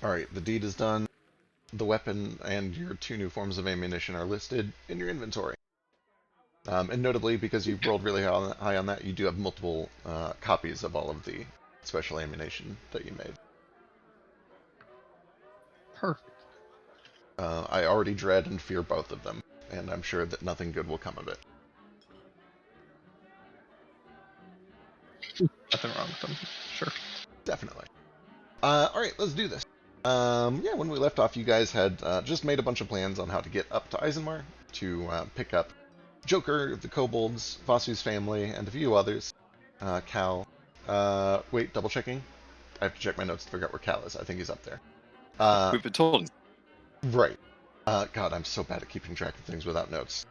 Alright, the deed is done. The weapon and your 2 new forms of ammunition are listed in your inventory. And notably, because you rolled really high on that, you do have multiple copies of all of the special ammunition that you made. Perfect. I already dread and fear both of them, and I'm sure that nothing good will come of it. Nothing wrong with them. Sure. Definitely. Alright, let's do this. Yeah, when we left off, you guys had just made a bunch of plans on how to get up to Eisenmar to pick up Joker, the Kobolds, Vasu's family, and a few others. Cal. Wait, double checking? I have to check my notes to figure out where Cal is. I think he's up there. We've been told. Right. God, I'm so bad at keeping track of things without notes.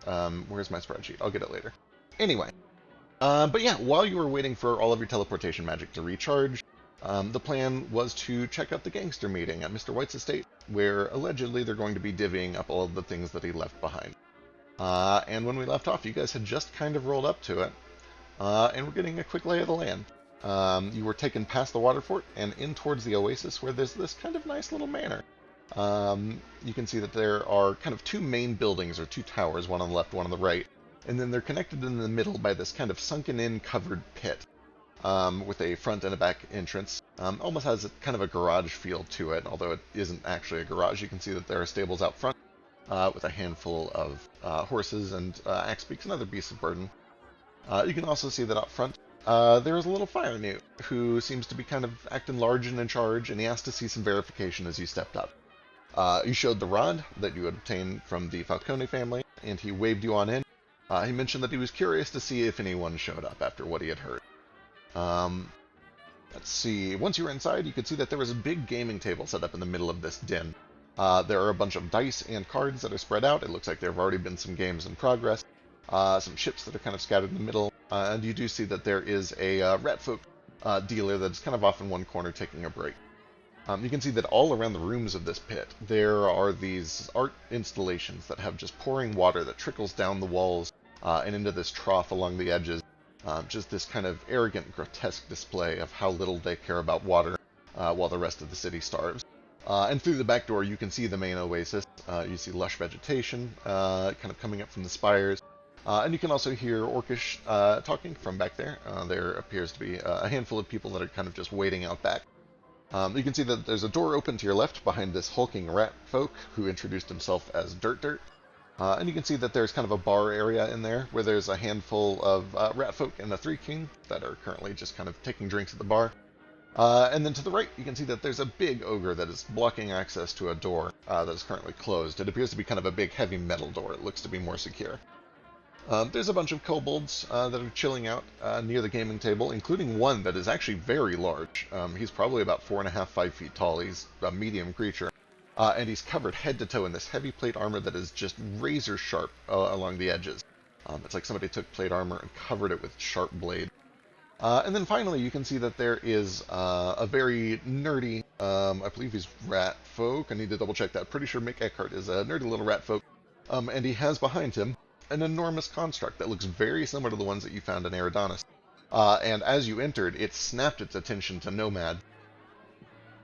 Where's my spreadsheet? I'll get it later. Anyway. But yeah, while you were waiting for all of your teleportation magic to recharge, the plan was to check out the gangster meeting at Mr. White's estate, where allegedly they're going to be divvying up all of the things that he left behind. And when we left off, you guys had just kind of rolled up to it, and we're getting a quick lay of the land. You were taken past the water fort and in towards the oasis, where there's this kind of nice little manor. You can see that there are kind of 2 main buildings, or 2 towers, one on the left, one on the right, and then they're connected in the middle by this kind of sunken-in covered pit, with a front and a back entrance. Almost has kind of a garage feel to it, although it isn't actually a garage. You can see that there are stables out front, with a handful of horses and axe beaks and other beasts of burden. You can also see that out front, there is a little fire newt who seems to be kind of acting large and in charge, and he asked to see some verification as you stepped up. You showed the rod that you had obtained from the Falcone family, and he waved you on in. He mentioned that he was curious to see if anyone showed up after what he had heard. Let's see. Once you were inside, you could see that there was a big gaming table set up in the middle of this den. There are a bunch of dice and cards that are spread out. It looks like there have already been some games in progress. Some ships that are kind of scattered in the middle. And you do see that there is a Ratfolk dealer that's kind of off in one corner taking a break. You can see that all around the rooms of this pit, there are these art installations that have just pouring water that trickles down the walls and into this trough along the edges. Just this kind of arrogant, grotesque display of how little they care about water while the rest of the city starves. And through the back door, you can see the main oasis. You see lush vegetation kind of coming up from the spires. And you can also hear Orcish talking from back there. There appears to be a handful of people that are kind of just waiting out back. You can see that there's a door open to your left behind this hulking rat folk who introduced himself as Dirt Dirt. And you can see that there's kind of a bar area in there where there's a handful of rat folk and a 3 king that are currently just kind of taking drinks at the bar. And then to the right, you can see that there's a big ogre that is blocking access to a door that is currently closed. It appears to be kind of a big heavy metal door. It looks to be more secure. There's a bunch of kobolds that are chilling out near the gaming table, including one that is actually very large. He's probably about 4.5, 5 feet tall. He's a medium creature. And he's covered head to toe in this heavy plate armor that is just razor sharp along the edges. It's like somebody took plate armor and covered it with sharp blade. And then finally, you can see that there is a very nerdy, I believe he's rat folk. I need to double check that. Pretty sure Mick Eckhart is a nerdy little rat folk. And he has behind him an enormous construct that looks very similar to the ones that you found in Eridanis. And as you entered, it snapped its attention to Nomad.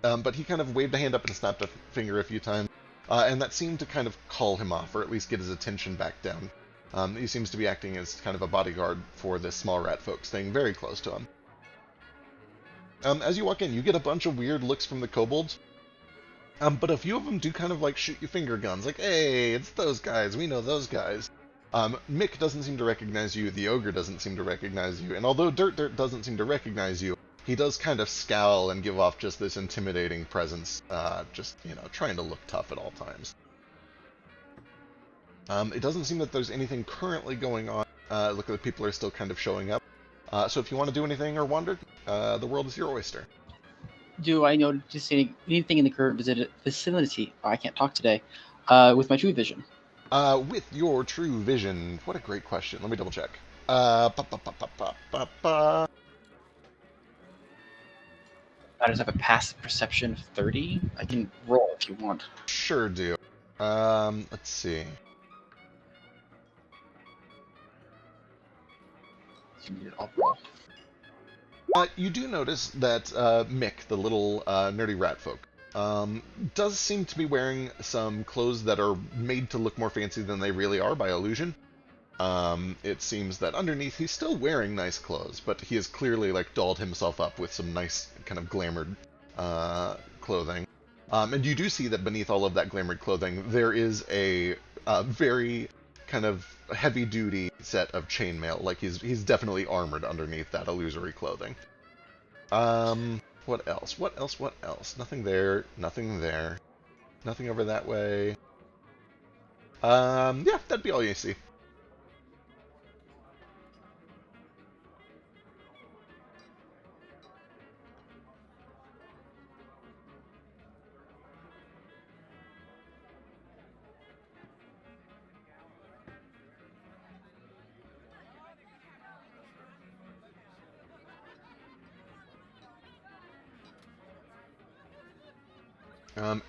But he kind of waved a hand up and snapped a finger a few times, and that seemed to kind of call him off, or at least get his attention back down. He seems to be acting as kind of a bodyguard for this small rat folk, staying very close to him. As you walk in, you get a bunch of weird looks from the kobolds, but a few of them do kind of like shoot you finger guns, like, hey, it's those guys, we know those guys. Mick doesn't seem to recognize you, the ogre doesn't seem to recognize you, and although Dirt Dirt doesn't seem to recognize you, he does kind of scowl and give off just this intimidating presence, just, you know, trying to look tough at all times. It doesn't seem that there's anything currently going on. Look, the people are still kind of showing up. So if you want to do anything or wander, the world is your oyster. Do I notice anything in the current vicinity? Oh, I can't talk today. With my true vision. With your true vision, what a great question. Let me double check. I just have a passive perception of 30. I can roll if you want. Sure do. Let's see. I'll roll. You do notice that Mick, the little nerdy rat folk, does seem to be wearing some clothes that are made to look more fancy than they really are by illusion. It seems that underneath he's still wearing nice clothes, but he has clearly like dolled himself up with some nice kind of glamored clothing. And you do see that beneath all of that glamored clothing, there is a very kind of heavy-duty set of chainmail. Like he's definitely armored underneath that illusory clothing. What else? What else? What else? Nothing there. Nothing there. Nothing over that way. Yeah, that'd be all you see.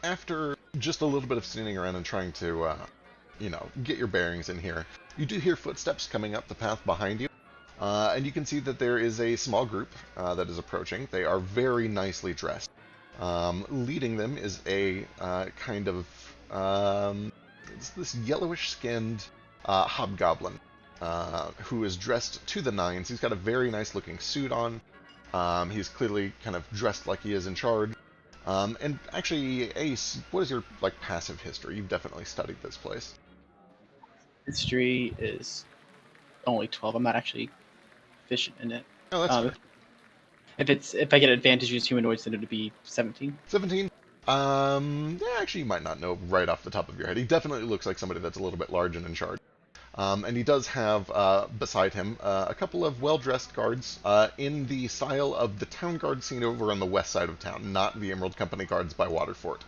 After just a little bit of standing around and trying to, get your bearings in here, you do hear footsteps coming up the path behind you, and you can see that there is a small group that is approaching. They are very nicely dressed. Leading them is a kind of, it's this yellowish-skinned hobgoblin who is dressed to the nines. He's got a very nice-looking suit on. He's clearly kind of dressed like he is in charge. And actually, Ace, what is your passive history? You've definitely studied this place. History is only 12. I'm not actually efficient in it. Oh, that's fair. If I get advantage against humanoids, then it would be 17. 17. Yeah, actually, you might not know right off the top of your head. He definitely looks like somebody that's a little bit large and in charge. And he does have beside him a couple of well-dressed guards in the style of the town guard seen over on the west side of town, not the Emerald Company guards by Waterfort.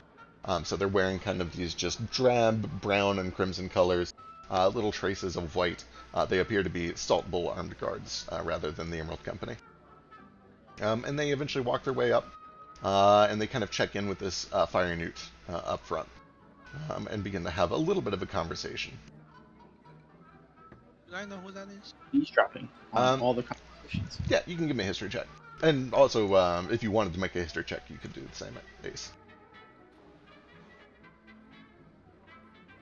So they're wearing kind of these just drab brown and crimson colors, little traces of white. They appear to be Salt Bull armed guards rather than the Emerald Company. And they eventually walk their way up, and they kind of check in with this fire newt up front, and begin to have a little bit of a conversation. Do I know who that is? Eavesdropping on all the conversations. Yeah, you can give me a history check. And also, if you wanted to make a history check, you could do the same at Ace.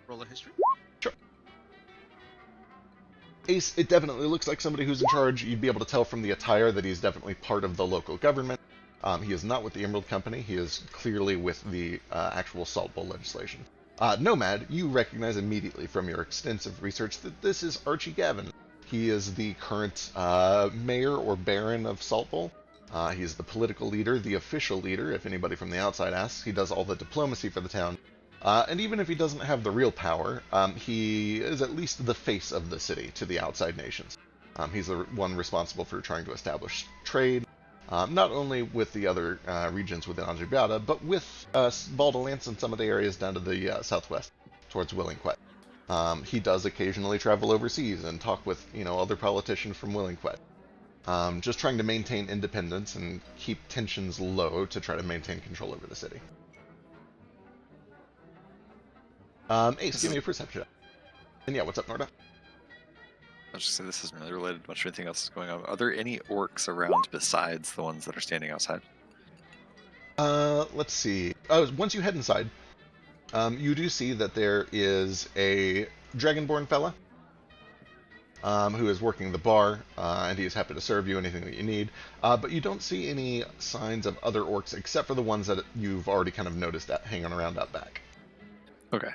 Roll a history? Sure. Ace, it definitely looks like somebody who's in charge. You'd be able to tell from the attire that he's definitely part of the local government. He is not with the Emerald Company. He is clearly with the actual Salt Bowl legislation. Nomad, you recognize immediately from your extensive research that this is Archie Gavin. He is the current mayor or baron of Salt Bowl. He is the political leader, the official leader, if anybody from the outside asks. He does all the diplomacy for the town. And even if he doesn't have the real power, he is at least the face of the city to the outside nations. He's the one responsible for trying to establish trade, not only with the other regions within Anjibiata, but with Baldalance and some of the areas down to the southwest, towards Willingquet. He does occasionally travel overseas and talk with, other politicians from Willingquet. Just trying to maintain independence and keep tensions low to try to maintain control over the city. Ace, give me a perception. And yeah, what's up, Norda? I was just saying this isn't really related to much or anything else that's going on. Are there any orcs around besides the ones that are standing outside? Let's see. Once you head inside, you do see that there is a Dragonborn fella who is working the bar, and he is happy to serve you anything that you need. But you don't see any signs of other orcs except for the ones that you've already kind of noticed hanging around out back. Okay.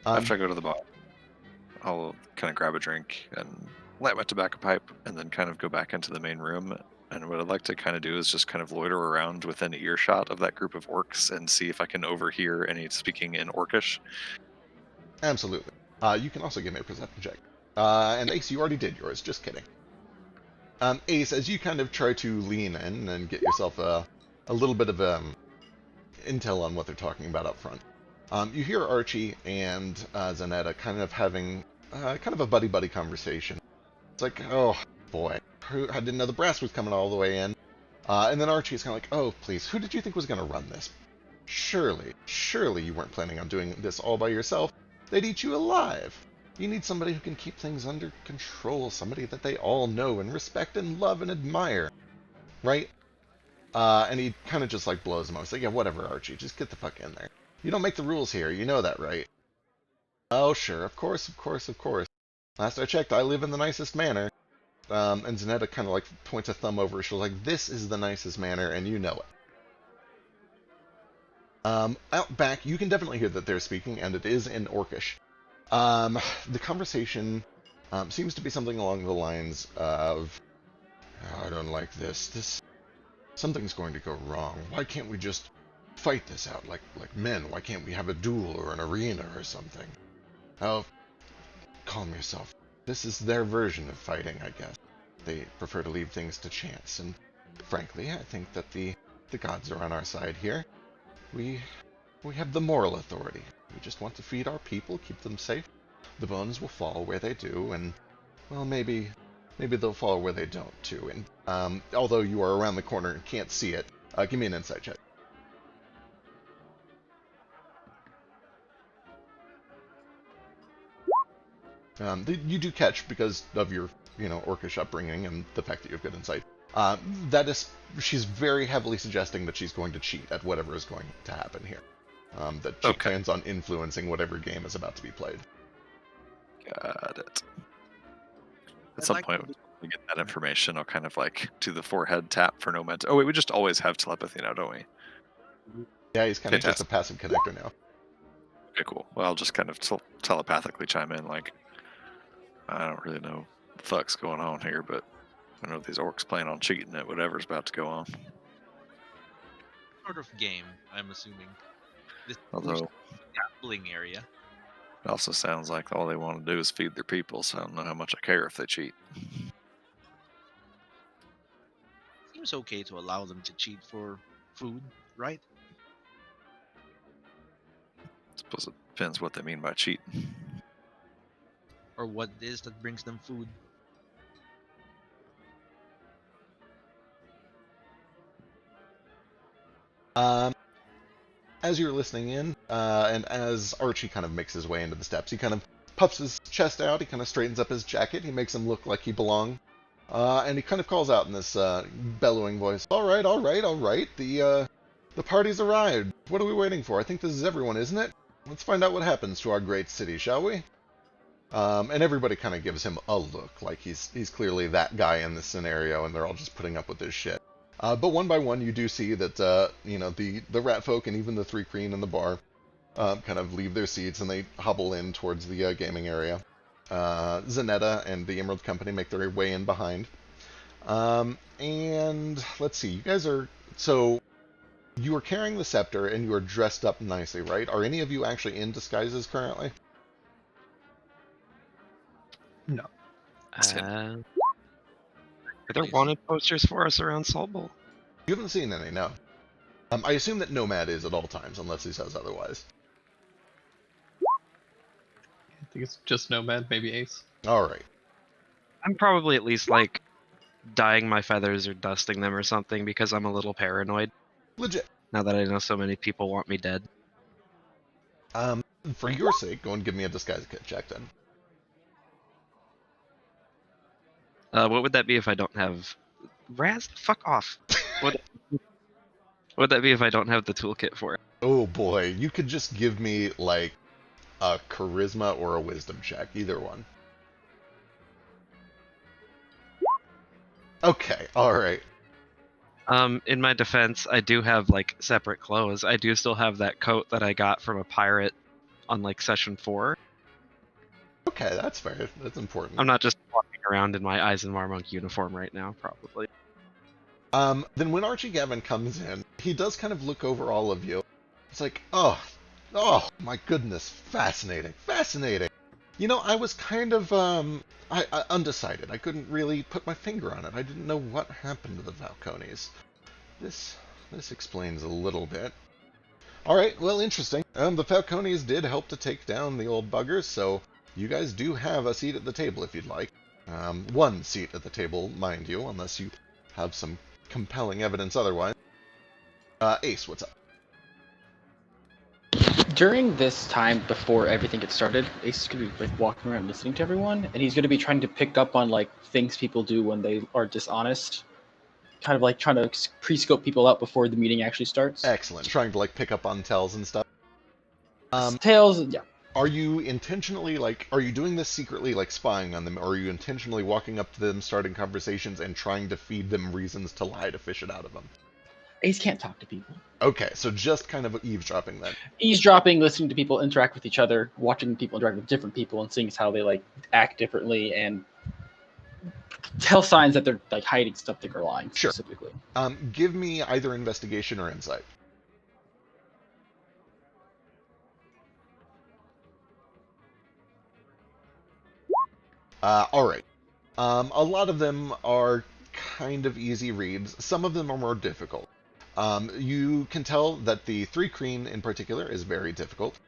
After I go to the bar, I'll kind of grab a drink and light my tobacco pipe, and then kind of go back into the main room. And what I'd like to kind of do is just kind of loiter around within earshot of that group of orcs and see if I can overhear any speaking in Orcish. Absolutely. You can also give me a perception check. And Ace, you already did yours. Just kidding. Ace, as you kind of try to lean in and get yourself a little bit of intel on what they're talking about up front, you hear Archie and Zanetta kind of having kind of a buddy-buddy conversation. It's like, oh, boy, I didn't know the brass was coming all the way in. And then Archie's kind of like, oh, please, who did you think was going to run this? Surely you weren't planning on doing this all by yourself. They'd eat you alive. You need somebody who can keep things under control, somebody that they all know and respect and love and admire. Right? And he kind of just like blows him off. He's like, yeah, whatever, Archie, just get the fuck in there. You don't make the rules here, you know that, right? Oh, sure, of course, of course, of course. Last I checked, I live in the nicest manor. And Zanetta kind of like points a thumb over her shoulder, like, this is the nicest manor, and you know it. Out back, you can definitely hear that they're speaking, and it is in Orcish. The conversation seems to be something along the lines of, oh, I don't like this. Something's going to go wrong. Why can't we just fight this out like men? Why can't we have a duel or an arena or something? Oh, calm yourself. This is their version of fighting, I guess. They prefer to leave things to chance, and frankly, I think that the gods are on our side here. We have the moral authority. We just want to feed our people, keep them safe. The bones will fall where they do, and, well, maybe they'll fall where they don't, too. And although you are around the corner and can't see it, give me an insight check. You do catch, because of your, Orcish upbringing and the fact that you have good insight, she's very heavily suggesting that she's going to cheat at whatever is going to happen here. That she plans on influencing whatever game is about to be played. Got it. At some point, when we get that information, I'll kind of like do the forehead tap for no mental. Oh wait, we just always have telepathy now, don't we? Yeah, he's kind of just a passive connector now. Okay, cool. Well, I'll just kind of telepathically chime in, like, I don't really know what the fuck's going on here, but I know these orcs plan on cheating at whatever's about to go on. Sort of game, I'm assuming. This Although gambling area. It also sounds like all they want to do is feed their people, so I don't know how much I care if they cheat. Seems okay to allow them to cheat for food, right? Suppose it depends what they mean by cheat. Or what it is that brings them food. As you're listening in, and as Archie kind of makes his way into the steps, he kind of puffs his chest out, he kind of straightens up his jacket, he makes him look like he belongs, and he kind of calls out in this bellowing voice, all right, the party's arrived. What are we waiting for? I think this is everyone, isn't it? Let's find out what happens to our great city, shall we? And everybody kind of gives him a look, like he's clearly that guy in this scenario, and they're all just putting up with his shit. But one by one, you do see that, the rat folk and even the three Kreen in the bar kind of leave their seats and they hobble in towards the gaming area. Zanetta and the Emerald Company make their way in behind. And let's see, you guys are... So, you are carrying the scepter and you are dressed up nicely, right? Are any of you actually in disguises currently? No. Are there wanted posters for us around Salt Bowl? You haven't seen any, no. I assume that Nomad is at all times, unless he says otherwise. I think it's just Nomad, maybe Ace. Alright. I'm probably at least, like, dyeing my feathers or dusting them or something because I'm a little paranoid. Legit. Now that I know so many people want me dead. For your sake, go and give me a disguise check then. What would that be if I don't have... Raz, fuck off. What would that be if I don't have the toolkit for it? Oh boy, you could just give me, like, a charisma or a wisdom check, either one. Okay, alright. In my defense, I do have, like, separate clothes. I do still have that coat that I got from a pirate on, like, session 4. Okay, that's fair. That's important. I'm not just walking around in my Eisenmarmonk uniform right now, probably. Then when Archie Gavin comes in, he does kind of look over all of you. It's like, oh, my goodness, fascinating. You know, I was kind of, I undecided. I couldn't really put my finger on it. I didn't know what happened to the Falcones. This explains a little bit. Alright, well, interesting. The Falcones did help to take down the old buggers, so you guys do have a seat at the table if you'd like. One seat at the table, mind you, unless you have some compelling evidence otherwise. Ace, what's up? During this time before everything gets started, Ace is going to be like walking around listening to everyone, and he's going to be trying to pick up on like things people do when they are dishonest. kind of like trying to pre-scope people out before the meeting actually starts. Excellent. Trying to like pick up on tells and stuff. Tails, yeah. Are you intentionally are you doing this secretly, like spying on them, or are you intentionally walking up to them, starting conversations, and trying to feed them reasons to lie to fish it out of them? Ace can't talk to people. Okay, so just kind of eavesdropping then. Eavesdropping, listening to people interact with each other, watching people interact with different people, and seeing how they like act differently, and tell signs that they're like hiding stuff that are lying Sure. specifically. Give me either investigation or insight. All right. A lot of them are kind of easy reads. Some of them are more difficult. You can tell that the 3 Kreen in particular is very difficult.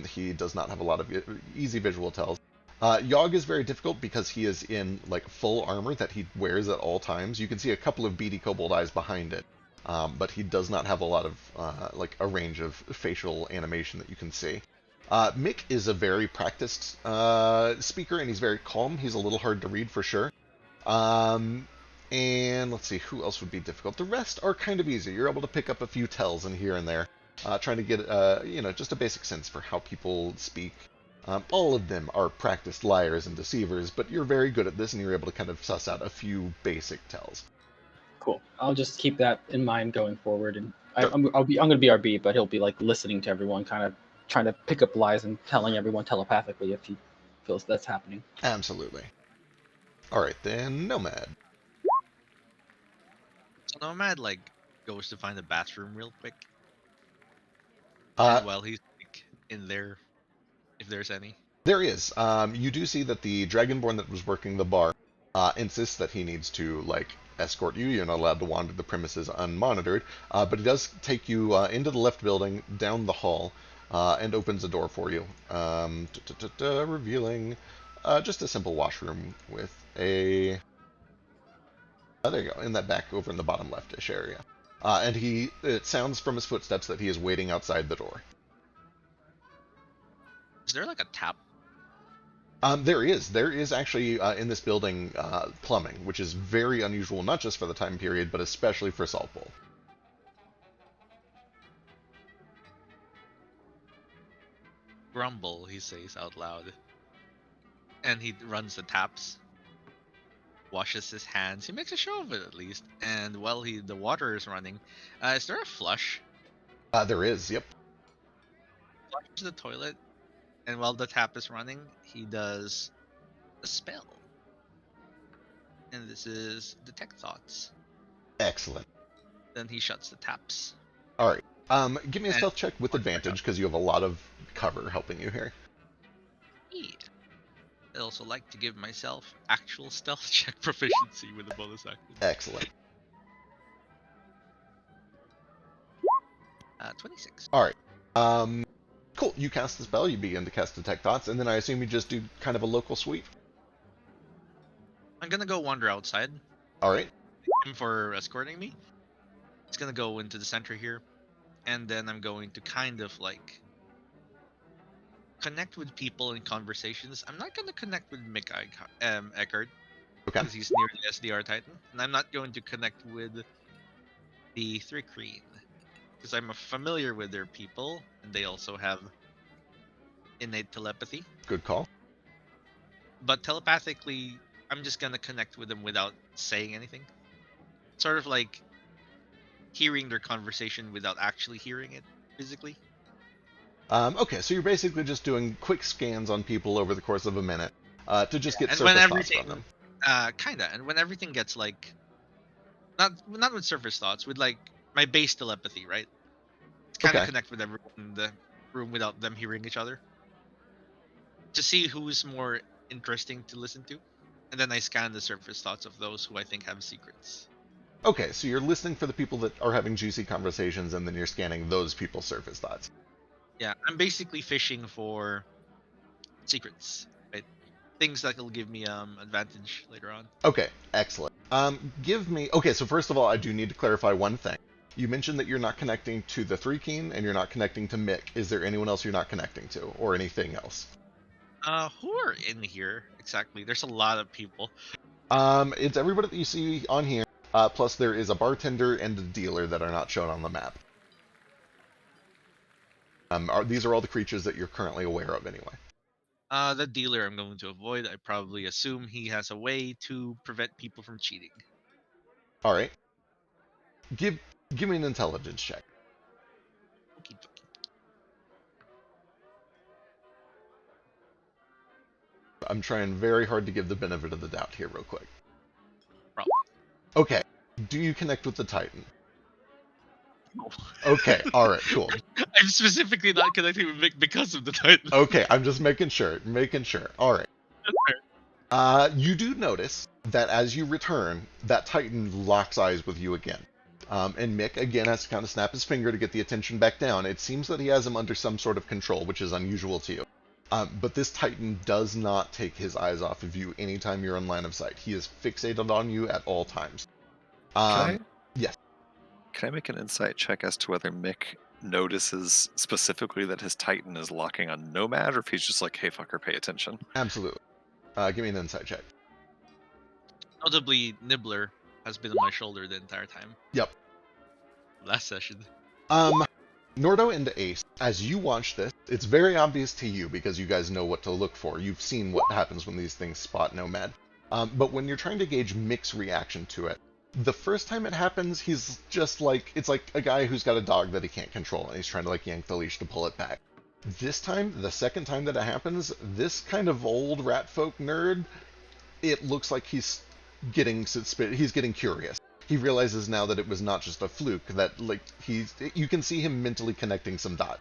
He does not have a lot of easy visual tells. Yogg is very difficult because he is in like full armor that he wears at all times. You can see a couple of beady kobold eyes behind it, but he does not have a lot of like a range of facial animation that you can see. Mick is a very practiced speaker, and he's very calm. He's a little hard to read for sure. And let's see, who else would be difficult? The rest are kind of easy. You're able to pick up a few tells in here and there, trying to get just a basic sense for how people speak. All of them are practiced liars and deceivers, but you're very good at this, and you're able to kind of suss out a few basic tells. Cool. I'll just keep that in mind going forward, and Sure. I'm going to be RB, but he'll be like listening to everyone, kind of trying to pick up lies and telling everyone telepathically if he feels that's happening. Absolutely. All right, then Nomad. So Nomad like goes to find a bathroom real quick. Uh, And while he's like in there, if there's any. There is. You do see that the Dragonborn that was working the bar insists that he needs to escort you. You're not allowed to wander the premises unmonitored, but he does take you into the left building, down the hall, and opens a door for you, revealing just a simple washroom with a. There you go, in that back over in the bottom leftish area. And it sounds from his footsteps that he is waiting outside the door. Is there like a tap? There is. There is actually in this building plumbing, which is very unusual, not just for the time period, but especially for Salt Bowl. Grumble, he says out loud. And he runs the taps. Washes his hands. He makes a show of it at least. And while the water is running, is there a flush? There is, yep. Flushes the toilet. And while the tap is running, he does a spell. And this is Detect Thoughts. Excellent. Then he shuts the taps. All right. Give me a stealth check with advantage because you have a lot of cover helping you here. Yeah. I'd also like to give myself actual stealth check proficiency with a bonus action. Excellent. 26. All right. Cool. You cast the spell. You begin to cast Detect Thoughts, and then I assume you just do kind of a local sweep. I'm gonna go wander outside. All right. Him for escorting me. It's gonna go into the center here, and then I'm going to kind of connect with people in conversations. I'm not gonna connect with Mick Eckert Okay. because he's near the SDR Titan, and I'm not going to connect with the 3 Kreen because I'm familiar with their people, and they also have innate telepathy. Good call. But telepathically, I'm just gonna connect with them without saying anything. Sort of like hearing their conversation without actually hearing it physically. Okay, so you're basically just doing quick scans on people over the course of a minute to just get And surface when thoughts from them. Kinda. And when everything gets not with surface thoughts, with my base telepathy, right? Kind of Okay. connect with everyone in the room without them hearing each other. To see who's more interesting to listen to. And then I scan the surface thoughts of those who I think have secrets. Okay, so you're listening for the people that are having juicy conversations, and then you're scanning those people's surface thoughts. Yeah, I'm basically fishing for secrets, right? Things that will give me advantage later on. Okay, excellent. Okay, so first of all, I do need to clarify one thing. You mentioned that you're not connecting to the 3 Keen, and you're not connecting to Mick. Is there anyone else you're not connecting to, or anything else? Who are in here exactly? There's a lot of people. It's everybody that you see on here. Plus, there is a bartender and a dealer that are not shown on the map. These are all the creatures that you're currently aware of, anyway. The dealer I'm going to avoid. I probably assume he has a way to prevent people from cheating. All right. Give me an intelligence check. Okie dokie. I'm trying very hard to give the benefit of the doubt here real quick. Probably. Okay. Do you connect with the Titan? No. Okay. All right. Cool. I'm specifically not connecting with Mick because of the Titan. Okay. I'm just making sure. All right. You do notice that as you return, that Titan locks eyes with you again. And Mick, again, has to kind of snap his finger to get the attention back down. It seems that he has him under some sort of control, which is unusual to you. But this Titan does not take his eyes off of you anytime you're in line of sight. He is fixated on you at all times. Yes. Can I make an insight check as to whether Mick notices specifically that his Titan is locking on Nomad, or if he's just like, hey, fucker, pay attention? Absolutely. Give me an insight check. Notably, Nibbler has been on my shoulder the entire time. Yep. Last session. Nordo and Ace, as you watch this, it's very obvious to you because you guys know what to look for. You've seen what happens when these things spot Nomad. But when you're trying to gauge Mick's reaction to it, the first time it happens, he's just like, it's like a guy who's got a dog that he can't control and he's trying to like yank the leash to pull it back. This time, the second time that it happens, this kind of old rat folk nerd, it looks like he's getting curious. He realizes now that it was not just a fluke, that like you can see him mentally connecting some dots.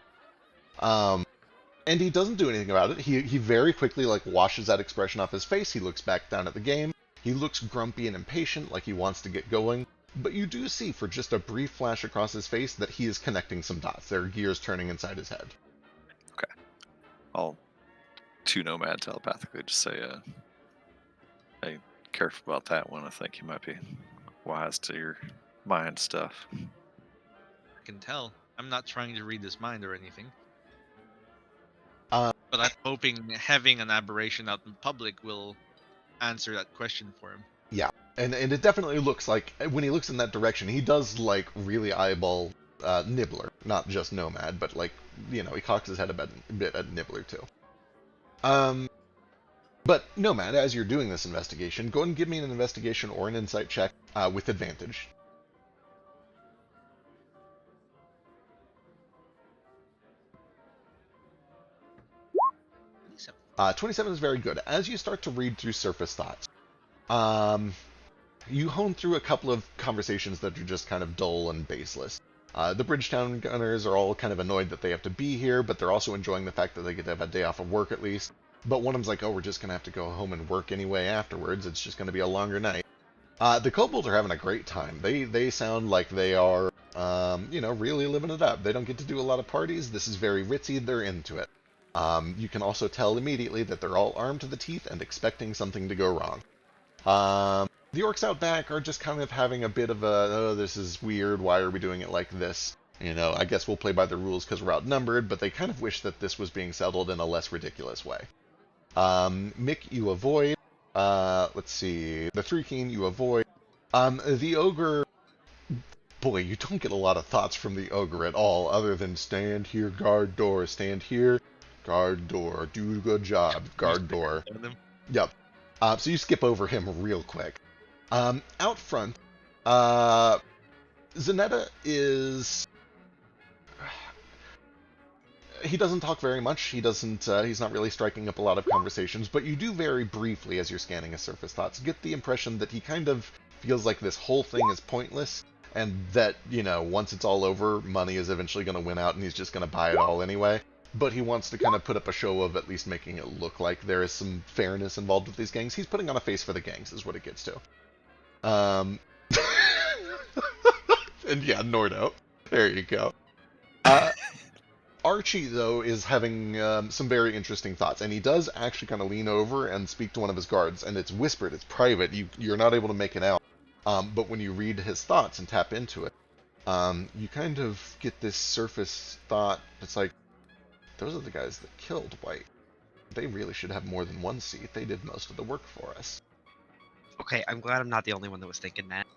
And he doesn't do anything about it. He very quickly like washes that expression off his face. He looks back down at the game. He looks grumpy and impatient, like he wants to get going. But you do see for just a brief flash across his face that he is connecting some dots. There are gears turning inside his head. Okay. I'll to Nomad telepathically just say, hey, careful about that one. I think you might be wise to your mind stuff. I can tell. I'm not trying to read his mind or anything. But I'm hoping having an aberration out in public will answer that question for him. Yeah, and it definitely looks like, when he looks in that direction, he does, like, really eyeball Nibbler. Not just Nomad, but, like, you know, he cocks his head a bit at Nibbler, too. But, Nomad, as you're doing this investigation, go ahead and give me an investigation or an insight check with advantage. 27 is very good. As you start to read through surface thoughts, you hone through a couple of conversations that are just kind of dull and baseless. The Bridgetown Gunners are all kind of annoyed that they have to be here, but they're also enjoying the fact that they get to have a day off of work at least. But one of them's like, oh, we're just going to have to go home and work anyway afterwards. It's just going to be a longer night. The Kobolds are having a great time. They sound like they are, you know, really living it up. They don't get to do a lot of parties. This is very ritzy. They're into it. You can also tell immediately that they're all armed to the teeth and expecting something to go wrong. The orcs out back are just kind of having a bit of a, oh, this is weird, why are we doing it like this? You know, I guess we'll play by the rules because we're outnumbered, but they kind of wish that this was being settled in a less ridiculous way. Mick, you avoid. Let's see. The Three Keen, you avoid. The Ogre... Boy, you don't get a lot of thoughts from the Ogre at all, other than stand here, guard door, stand here, guard door, do a good job, guard door. Yep. So you skip over him real quick. Out front, Zanetta is... He doesn't talk very much. He doesn't. He's not really striking up a lot of conversations, but you do very briefly, as you're scanning his surface thoughts, get the impression that he kind of feels like this whole thing is pointless, and that, you know, once it's all over, money is eventually going to win out, and he's just going to buy it all anyway. But he wants to kind of put up a show of at least making it look like there is some fairness involved with these gangs. He's putting on a face for the gangs, is what it gets to. And yeah, Nordo. There you go. Archie, though, is having some very interesting thoughts, and he does actually kind of lean over and speak to one of his guards, and it's whispered, it's private, you're not able to make it out. But when you read his thoughts and tap into it, you kind of get this surface thought. It's like, those are the guys that killed White. They really should have more than one seat. They did most of the work for us. Okay, I'm glad I'm not the only one that was thinking that.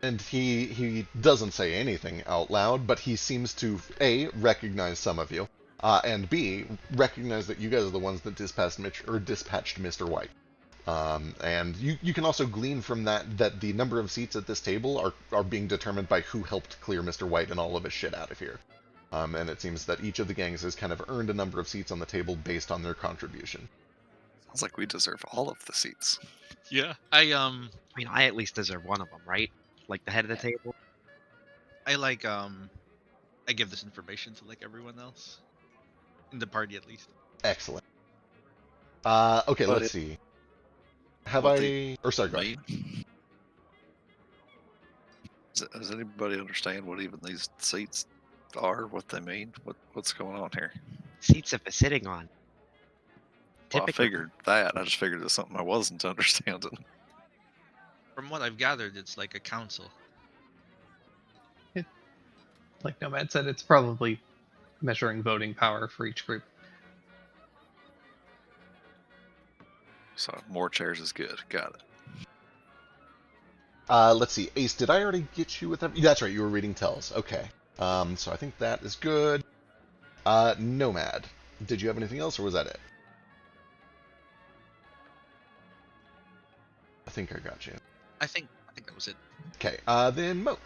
And he doesn't say anything out loud, but he seems to A, recognize some of you, and B, recognize that you guys are the ones that dispatched Mr. White. And you can also glean from that the number of seats at this table are being determined by who helped clear Mr. White and all of his shit out of here. And it seems that each of the gangs has kind of earned a number of seats on the table based on their contribution. Sounds like we deserve all of the seats. Yeah. I mean, I at least deserve one of them, right? Like the head of the table. I give this information to like everyone else in the party at least. Excellent. Okay, But let's see. Have what I... Or sorry, go ahead. Does anybody understand what even these seats are? What they mean? What's going on here? Seats that they're sitting on. Well, I Typically- figured that. I just figured it was something I wasn't understanding. From what I've gathered, it's like a council. Like Nomad said, it's probably measuring voting power for each group. So more chairs is good. Got it. Let's see. Ace, did I already get you with them? That's right, you were reading tells. Okay. So I think that is good. Nomad, did you have anything else, or was that it? I think I got you. I think that was it. Okay, then Mo.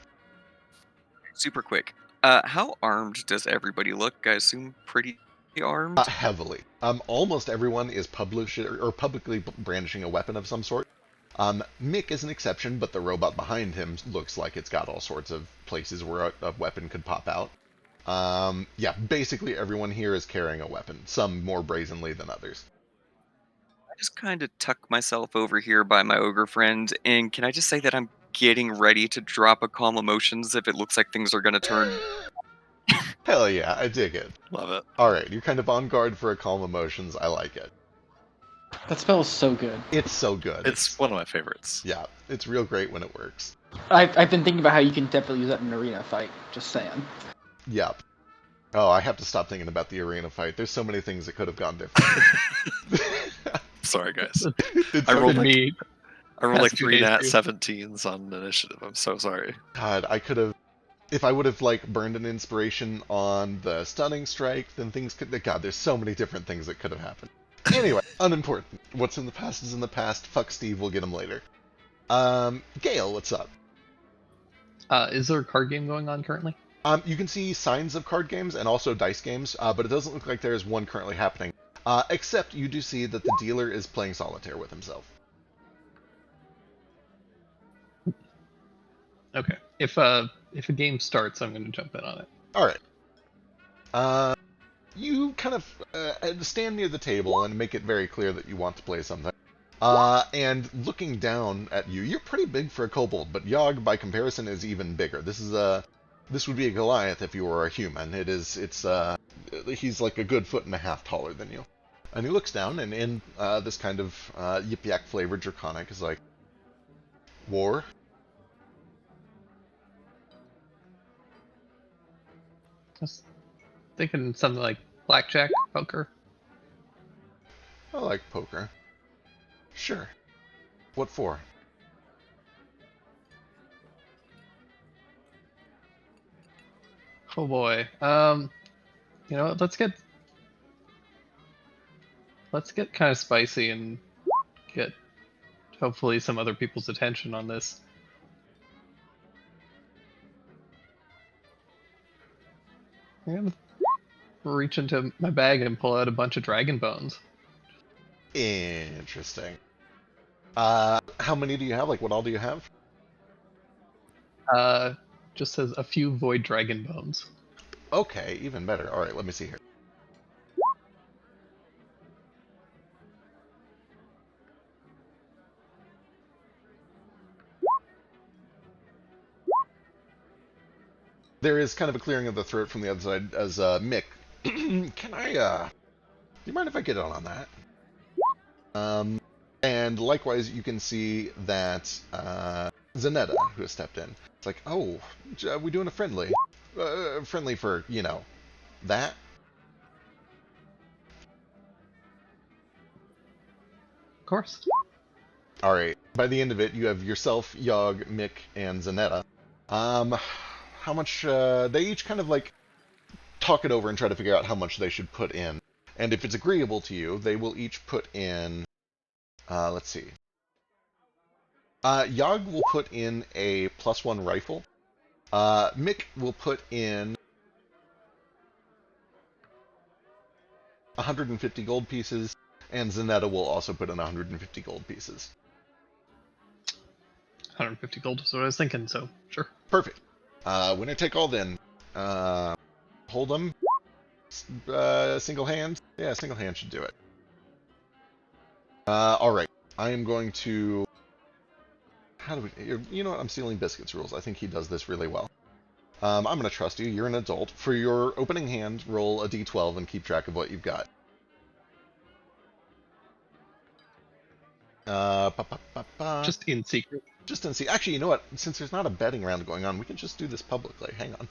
Super quick. How armed does everybody look? I assume pretty armed. Heavily. Almost everyone is publicly brandishing a weapon of some sort. Mick is an exception, but the robot behind him looks like it's got all sorts of places where a weapon could pop out. Yeah, basically everyone here is carrying a weapon, some more brazenly than others. I just kind of tuck myself over here by my ogre friend, and can I just say that I'm getting ready to drop a calm emotions if it looks like things are going to turn. Hell yeah, I dig it. Love it. Alright, you're kind of on guard for a calm emotions. I like it. That spell is so good. It's so good. It's one of my favorites. Yeah, it's real great when it works. I've been thinking about how you can definitely use that in an arena fight. Just saying. Yep. Oh, I have to stop thinking about the arena fight. There's so many things that could have gone different. Sorry, guys. It's I rolled okay. I rolled like Past 2 3 days, nat too. 17s on initiative. I'm so sorry. God, I could have... If I would have, like, burned an inspiration on the stunning strike, then things could... God, there's so many different things that could have happened. Anyway, unimportant. What's in the past is in the past. Fuck Steve, we'll get him later. Gale, what's up? Is there a card game going on currently? You can see signs of card games and also dice games, but it doesn't look like there is one currently happening. Except you do see that the dealer is playing solitaire with himself. Okay. If a game starts, I'm going to jump in on it. Alright. You kind of stand near the table and make it very clear that you want to play something. And looking down at you, you're pretty big for a kobold, but Yogg, by comparison, is even bigger. This would be a Goliath if you were a human. He's like a good 1.5 feet taller than you. And he looks down, and in this kind of yip-yak flavored draconic is like, war? I was thinking something like blackjack, poker. I like poker. Sure. What for? Oh boy. You know what? Let's get kind of spicy and get hopefully some other people's attention on this. I'm gonna reach into my bag and pull out a bunch of dragon bones. Interesting. How many do you have? Like, what all do you have? Just says a few void dragon bones. Okay, even better. Alright, let me see here. There is kind of a clearing of the throat from the other side as Mick. Can I, do you mind if I get on that? And likewise, you can see that Zanetta, who has stepped in. It's like, oh, we doing a friendly? Friendly for, you know, that? Of course. All right. By the end of it, you have yourself, Yogg, Mick, and Zanetta. How much? They each kind of like talk it over and try to figure out how much they should put in. And if it's agreeable to you, they will each put in. Let's see. Yogg will put in a +1 rifle. Mick will put in 150 gold pieces, and Zanetta will also put in 150 gold pieces. 150 gold is what I was thinking, so sure. Perfect. Winner take all then. Hold them. Single hand? Yeah, single hand should do it. Alright. I am going to... How do we... You know what? I'm stealing Biscuit's rules. I think he does this really well. I'm going to trust you. You're an adult. For your opening hand, roll a d12 and keep track of what you've got. Just in secret. Just in secret. Actually, you know what? Since there's not a betting round going on, we can just do this publicly. Hang on.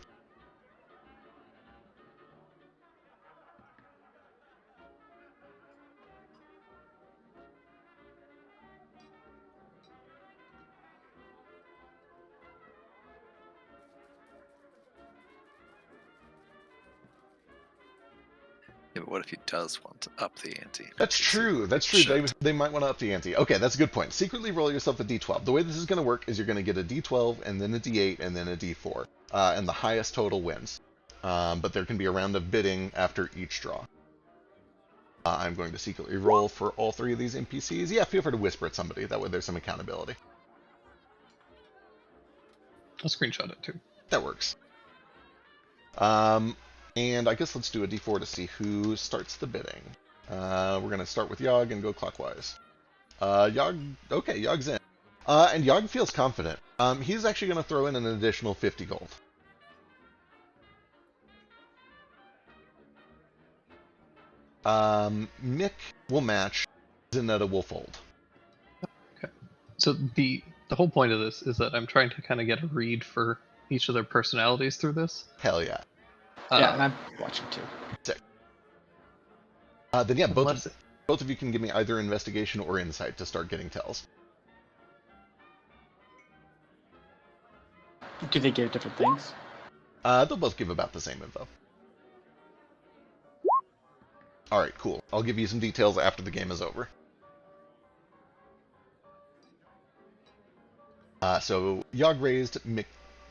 Yeah, but what if he does want to up the ante? That's true. That's true. They might want to up the ante. Okay, that's a good point. Secretly roll yourself a d12. The way this is going to work is you're going to get a d12 and then a d8 and then a d4. And the highest total wins. But there can be a round of bidding after each draw. I'm going to secretly roll for all three of these NPCs. Yeah, feel free to whisper at somebody. That way there's some accountability. I'll screenshot it too. That works. And I guess let's do a d4 to see who starts the bidding. We're going to start with Yogg and go clockwise. Yogg, okay, Yogg's in. And Yogg feels confident. He's actually going to throw in an additional 50 gold. Mick will match. Zanetta will fold. Okay. So the whole point of this is that I'm trying to kind of get a read for each of their personalities through this. Hell yeah. Yeah, and I'm watching too. Sick. Then yeah, both of you can give me either investigation or insight to start getting tells. Do they give different things? They'll both give about the same info. Alright, cool. I'll give you some details after the game is over. So, Yogg raised, Mick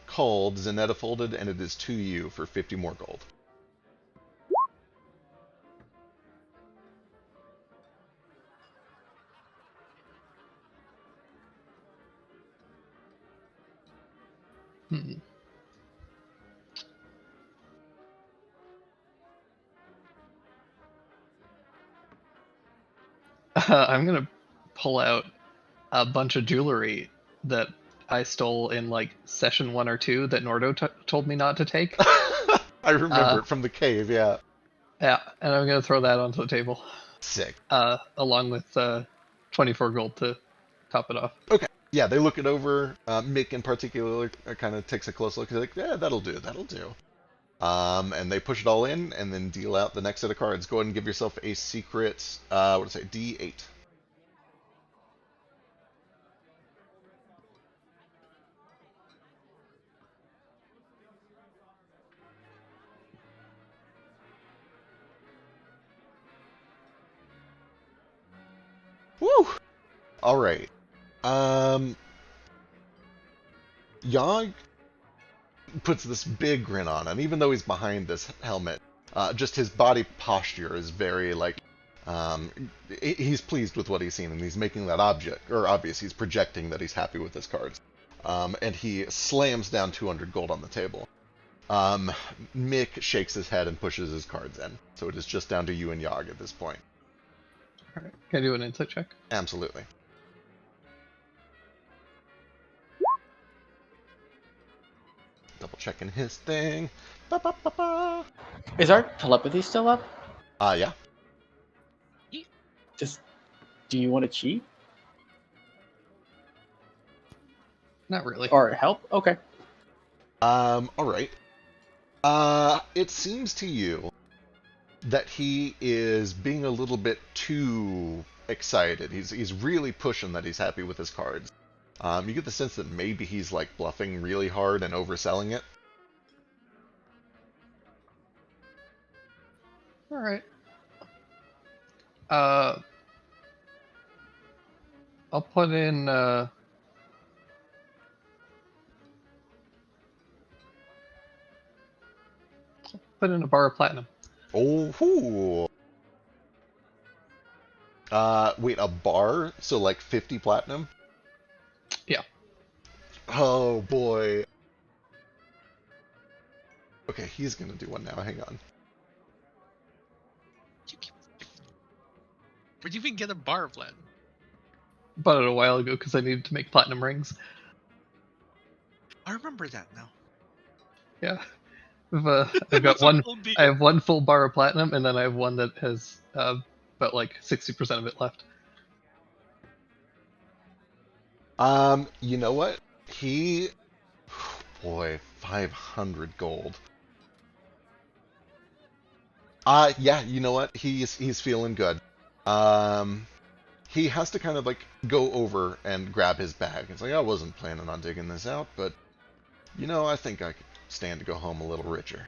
called, Zanetta folded, and it is to you for 50 more gold. I'm gonna pull out a bunch of jewelry that I stole in like session 1 or 2 that Nordo told me not to take. I remember it from the cave, yeah. Yeah, and I'm gonna throw that onto the table. Sick. Along with 24 gold to top it off. Okay. Yeah, they look it over. Mick in particular kind of takes a close look. He's like, yeah, that'll do, that'll do. And they push it all in and then deal out the next set of cards. Go ahead and give yourself a secret, what is it, D8. Woo! Alright. Yogg puts this big grin on, and even though he's behind this helmet, just his body posture is very, like, he's pleased with what he's seen, and he's making that obvious, he's projecting that he's happy with his cards. And he slams down 200 gold on the table. Mick shakes his head and pushes his cards in, so it is just down to you and Yogg at this point. Alright, can I do an insight check? Absolutely. Double checking his thing. Ba, ba, ba, ba. Is our telepathy still up? Yeah. Do you want to cheat Not really. or help? Okay. Alright. It seems to you that he is being a little bit too excited. He's really pushing that he's happy with his cards. You get the sense that maybe he's like bluffing really hard and overselling it. All right. I'll put in. Put in a bar of platinum. Oh, wait, a bar? So like 50 platinum? Yeah. Oh boy. Okay, he's gonna do one now. Hang on. Where'd you even get a bar of platinum? Bought it a while ago because I needed to make platinum rings. I remember that now. Yeah. I've got one. I have one full bar of platinum, and then I have one that has about like 60% of it left. You know what? Boy, 500 gold. Yeah, you know what? He's feeling good. He has to kind of like go over and grab his bag. It's like, I wasn't planning on digging this out, but you know, I think I could stand to go home a little richer.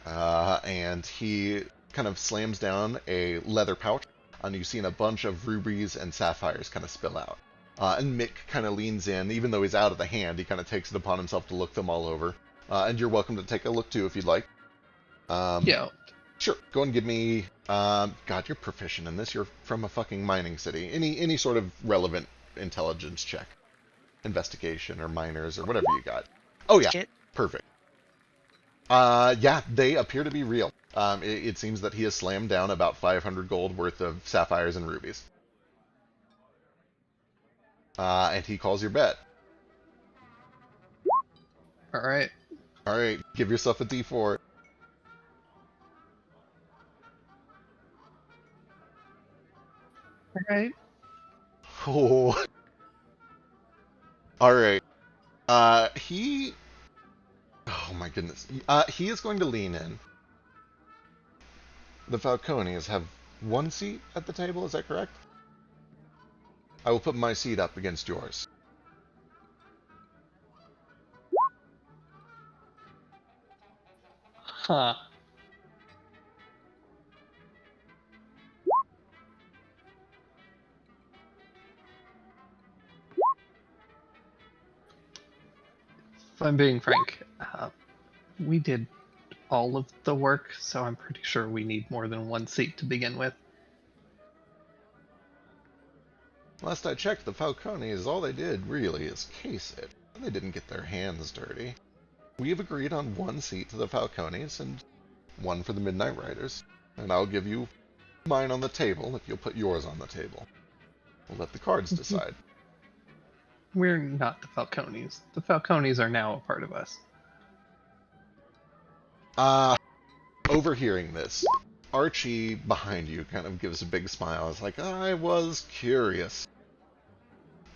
And he kind of slams down a leather pouch, and you've seen a bunch of rubies and sapphires kind of spill out. And Mick kind of leans in, even though he's out of the hand, he kind of takes it upon himself to look them all over. And you're welcome to take a look too if you'd like. Yeah. Sure, go and give me. God, you're proficient in this. You're from a fucking mining city. Any sort of relevant intelligence check, investigation or miners or whatever you got. Oh yeah, perfect. Yeah, they appear to be real. It seems that he has slammed down about 500 gold worth of sapphires and rubies. And he calls your bet. All right. All right, give yourself a D4. All right. Oh. All right. He. Oh my goodness. He is going to lean in. The Falcones have one seat at the table, is that correct? I will put my seat up against yours. Huh. If I'm being frank, we did all of the work, so I'm pretty sure we need more than one seat to begin with. Last I checked, the Falcones, all they did really is case it. They didn't get their hands dirty. We have agreed on one seat to the Falcones and one for the Midnight Riders, and I'll give you mine on the table if you'll put yours on the table. We'll let the cards decide. We're not the Falcones. The Falcones are now a part of us. Overhearing this, Archie behind you kind of gives a big smile. It's like, I was curious.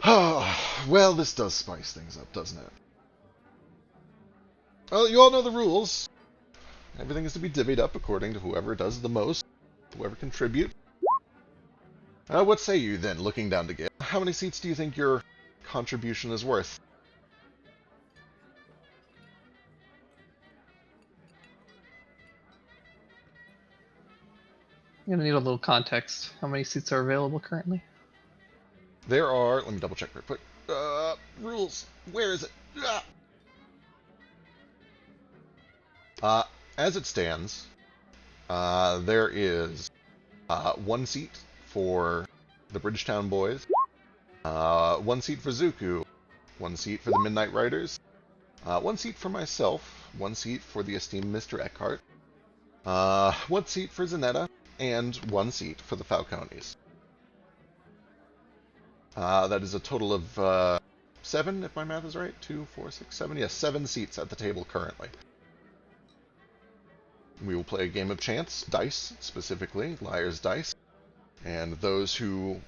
Well, this does spice things up, doesn't it? Well, you all know the rules. Everything is to be divvied up according to whoever does the most, whoever contribute. What say you then, looking down to Gale? How many seats do you think your contribution is worth? I'm gonna need a little context. How many seats are available currently? There are, let me double check real quick. Rules. Where is it? As it stands, there is one seat for the Bridgetown Boys, one seat for Zuku, one seat for the Midnight Riders, one seat for myself, one seat for the esteemed Mr. Eckhart, one seat for Zanetta, and one seat for the Falcones. That is a total of 7, if my math is right. 2, 4, 6, 7. Yes, 7 seats at the table currently. We will play a game of chance, dice specifically, liar's dice, and those who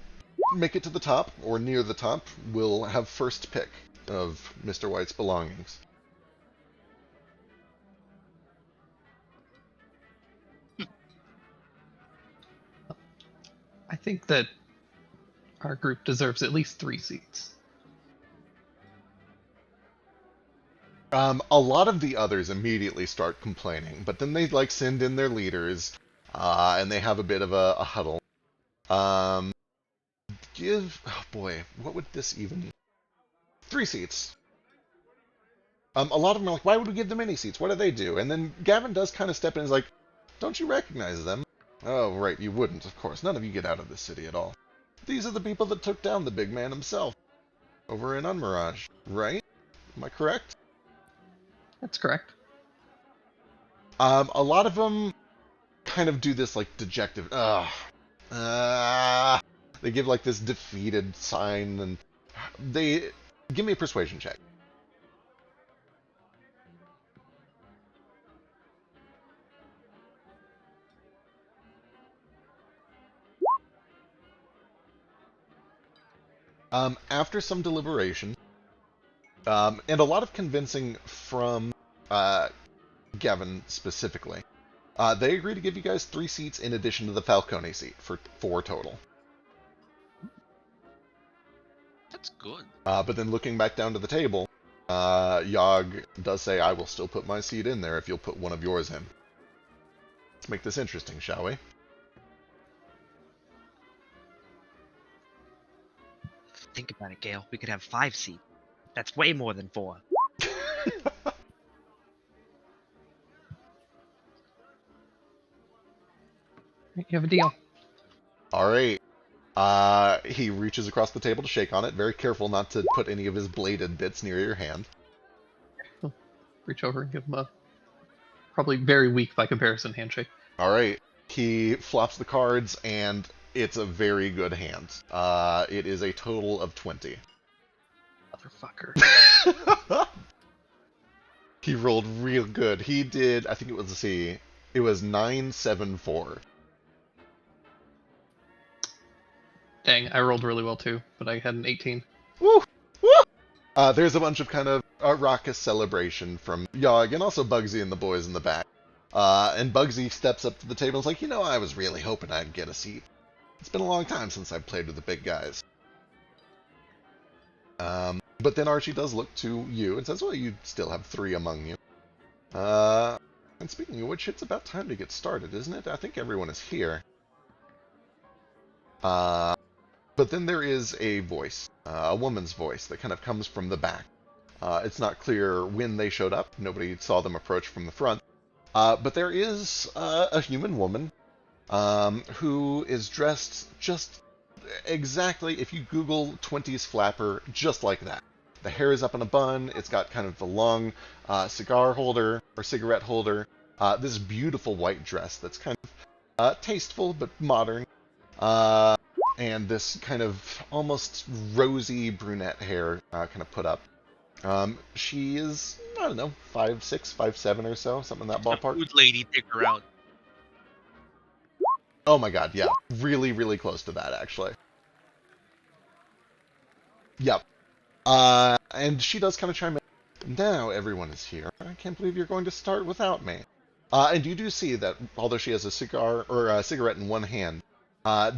make it to the top or near the top will have first pick of Mr. White's belongings. I think that our group deserves at least 3 seats. A lot of the others immediately start complaining, but then they like send in their leaders, and they have a bit of a huddle. Oh boy, what would this even? 3 seats. A lot of them are like, why would we give them any seats? What do they do? And then Gavin does kind of step in and is like, don't you recognize them? Oh, right, you wouldn't, of course. None of you get out of this city at all. These are the people that took down the big man himself over in Unmirage, right? Am I correct? That's correct. A lot of them kind of do this, like, dejected, they give, like, this defeated sign, and they... Give me a persuasion check. After some deliberation, and a lot of convincing from Gavin specifically, they agree to give you guys 3 seats in addition to the Falcone seat for 4 total. That's good. But then looking back down to the table, Yogg does say, I will still put my seat in there if you'll put one of yours in. Let's make this interesting, shall we? Think about it, Gale. We could have 5 seats. That's way more than 4. You have a deal. Alright. He reaches across the table to shake on it. Very careful not to put any of his bladed bits near your hand. Reach over and give him a probably very weak by comparison handshake. Alright. He flops the cards, and it's a very good hand. It is a total of 20. Motherfucker. He rolled real good. He did, I think it was, it was 974. Dang, I rolled really well too, but I had an 18. Woo! Woo! There's a bunch of kind of raucous celebration from Yogg and also Bugsy and the boys in the back. And Bugsy steps up to the table and is like, you know, I was really hoping I'd get a seat. It's been a long time since I've played with the big guys. But then Archie does look to you and says, well, you still have 3 among you. And speaking of which, it's about time to get started, isn't it? I think everyone is here. But then there is a voice, a woman's voice that kind of comes from the back. It's not clear when they showed up. Nobody saw them approach from the front. But there is a human woman who is dressed just exactly, if you Google 20s flapper, just like that. The hair is up in a bun. It's got kind of the long cigar holder or cigarette holder. This beautiful white dress that's kind of tasteful but modern. And this kind of almost rosy brunette hair kind of put up. She is, I don't know, 5'6", 5'7" or so, something in that ballpark. Good lady, take her out. Oh my god, yeah. Really, really close to that, actually. Yep. And she does kind of chime in. Now everyone is here. I can't believe you're going to start without me. And you do see that, although she has a cigar, or a cigarette in one hand,